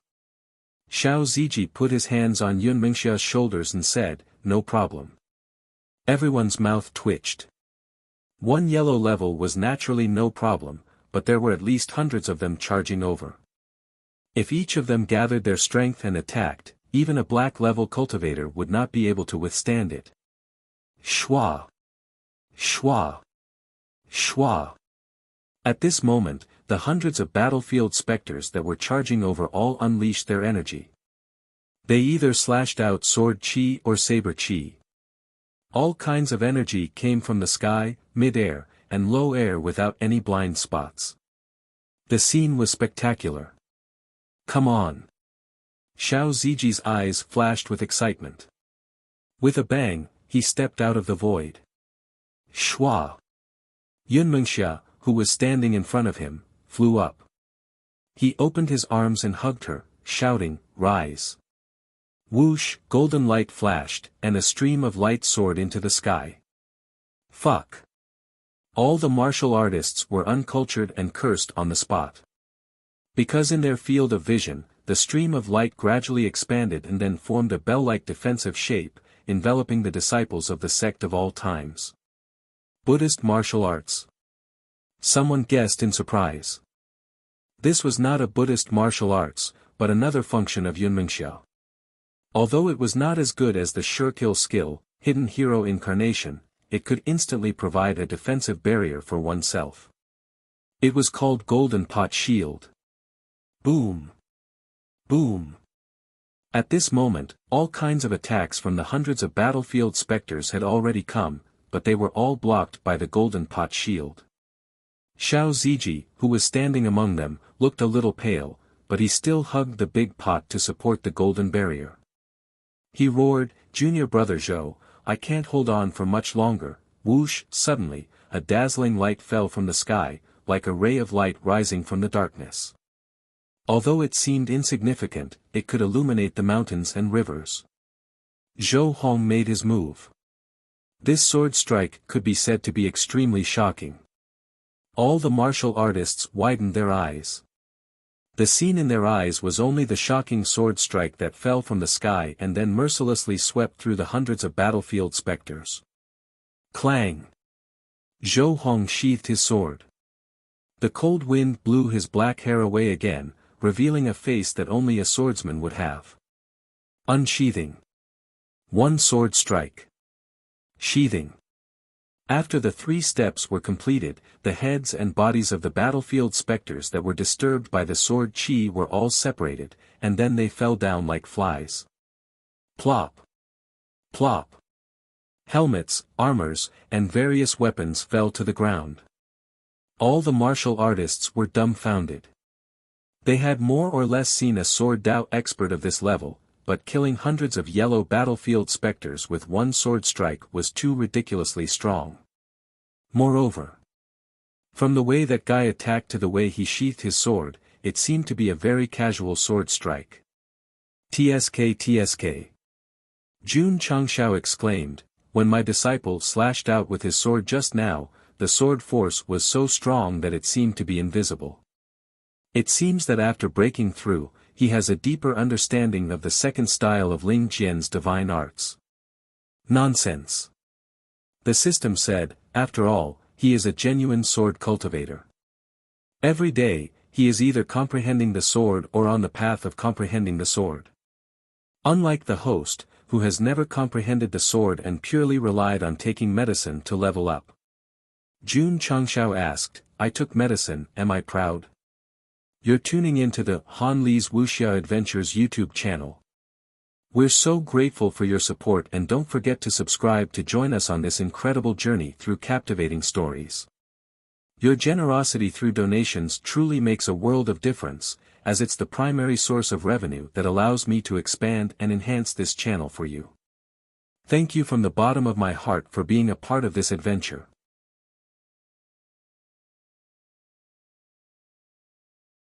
Xiao Ziji put his hands on Yunmengxia's shoulders and said, "No problem." Everyone's mouth twitched. One yellow level was naturally no problem, but there were at least hundreds of them charging over. If each of them gathered their strength and attacked, even a black level cultivator would not be able to withstand it. Shwa! Shwa! Shwa! At this moment, the hundreds of battlefield specters that were charging over all unleashed their energy. They either slashed out sword chi or saber chi. All kinds of energy came from the sky, mid-air, and low air without any blind spots. The scene was spectacular. Come on! Xiao Ziji's eyes flashed with excitement. With a bang, he stepped out of the void. Shwa! Yunmengxia, who was standing in front of him, flew up. He opened his arms and hugged her, shouting, "Rise!" Whoosh, golden light flashed, and a stream of light soared into the sky. Fuck! All the martial artists were uncultured and cursed on the spot. Because in their field of vision, the stream of light gradually expanded and then formed a bell-like defensive shape, enveloping the disciples of the sect of all times. Buddhist martial arts. Someone guessed in surprise. This was not a Buddhist martial arts, but another function of Yunmengxia. Although it was not as good as the Sure-Kill skill, Hidden Hero Incarnation, it could instantly provide a defensive barrier for oneself. It was called Golden Pot Shield. Boom! Boom! At this moment, all kinds of attacks from the hundreds of battlefield specters had already come, but they were all blocked by the Golden Pot Shield. Xiao Ziji, who was standing among them, looked a little pale, but he still hugged the big pot to support the golden barrier. He roared, "Junior Brother Zhou, I can't hold on for much longer." Whoosh! Suddenly, a dazzling light fell from the sky, like a ray of light rising from the darkness. Although it seemed insignificant, it could illuminate the mountains and rivers. Zhou Hong made his move. This sword strike could be said to be extremely shocking. All the martial artists widened their eyes. The scene in their eyes was only the shocking sword strike that fell from the sky and then mercilessly swept through the hundreds of battlefield specters. Clang! Zhou Hong sheathed his sword. The cold wind blew his black hair away again, revealing a face that only a swordsman would have. Unsheathing. One sword strike. Sheathing. After the 3 steps were completed, the heads and bodies of the battlefield specters that were disturbed by the sword chi were all separated, and then they fell down like flies. Plop. Plop. Helmets, armors, and various weapons fell to the ground. All the martial artists were dumbfounded. They had more or less seen a sword Dao expert of this level, but killing hundreds of yellow battlefield specters with one sword strike was too ridiculously strong. Moreover, from the way that guy attacked to the way he sheathed his sword, it seemed to be a very casual sword strike. TSK TSK. Jun Changshao exclaimed, when my disciple slashed out with his sword just now, the sword force was so strong that it seemed to be invisible. It seems that after breaking through, he has a deeper understanding of the second style of Ling Jian's divine arts. Nonsense. The system said, after all, he is a genuine sword cultivator. Every day, he is either comprehending the sword or on the path of comprehending the sword. Unlike the host, who has never comprehended the sword and purely relied on taking medicine to level up. Jun Changshao asked, I took medicine, am I proud? You're tuning into the Han Li's Wuxia Adventures YouTube channel. We're so grateful for your support, and don't forget to subscribe to join us on this incredible journey through captivating stories. Your generosity through donations truly makes a world of difference, as it's the primary source of revenue that allows me to expand and enhance this channel for you. Thank you from the bottom of my heart for being a part of this adventure.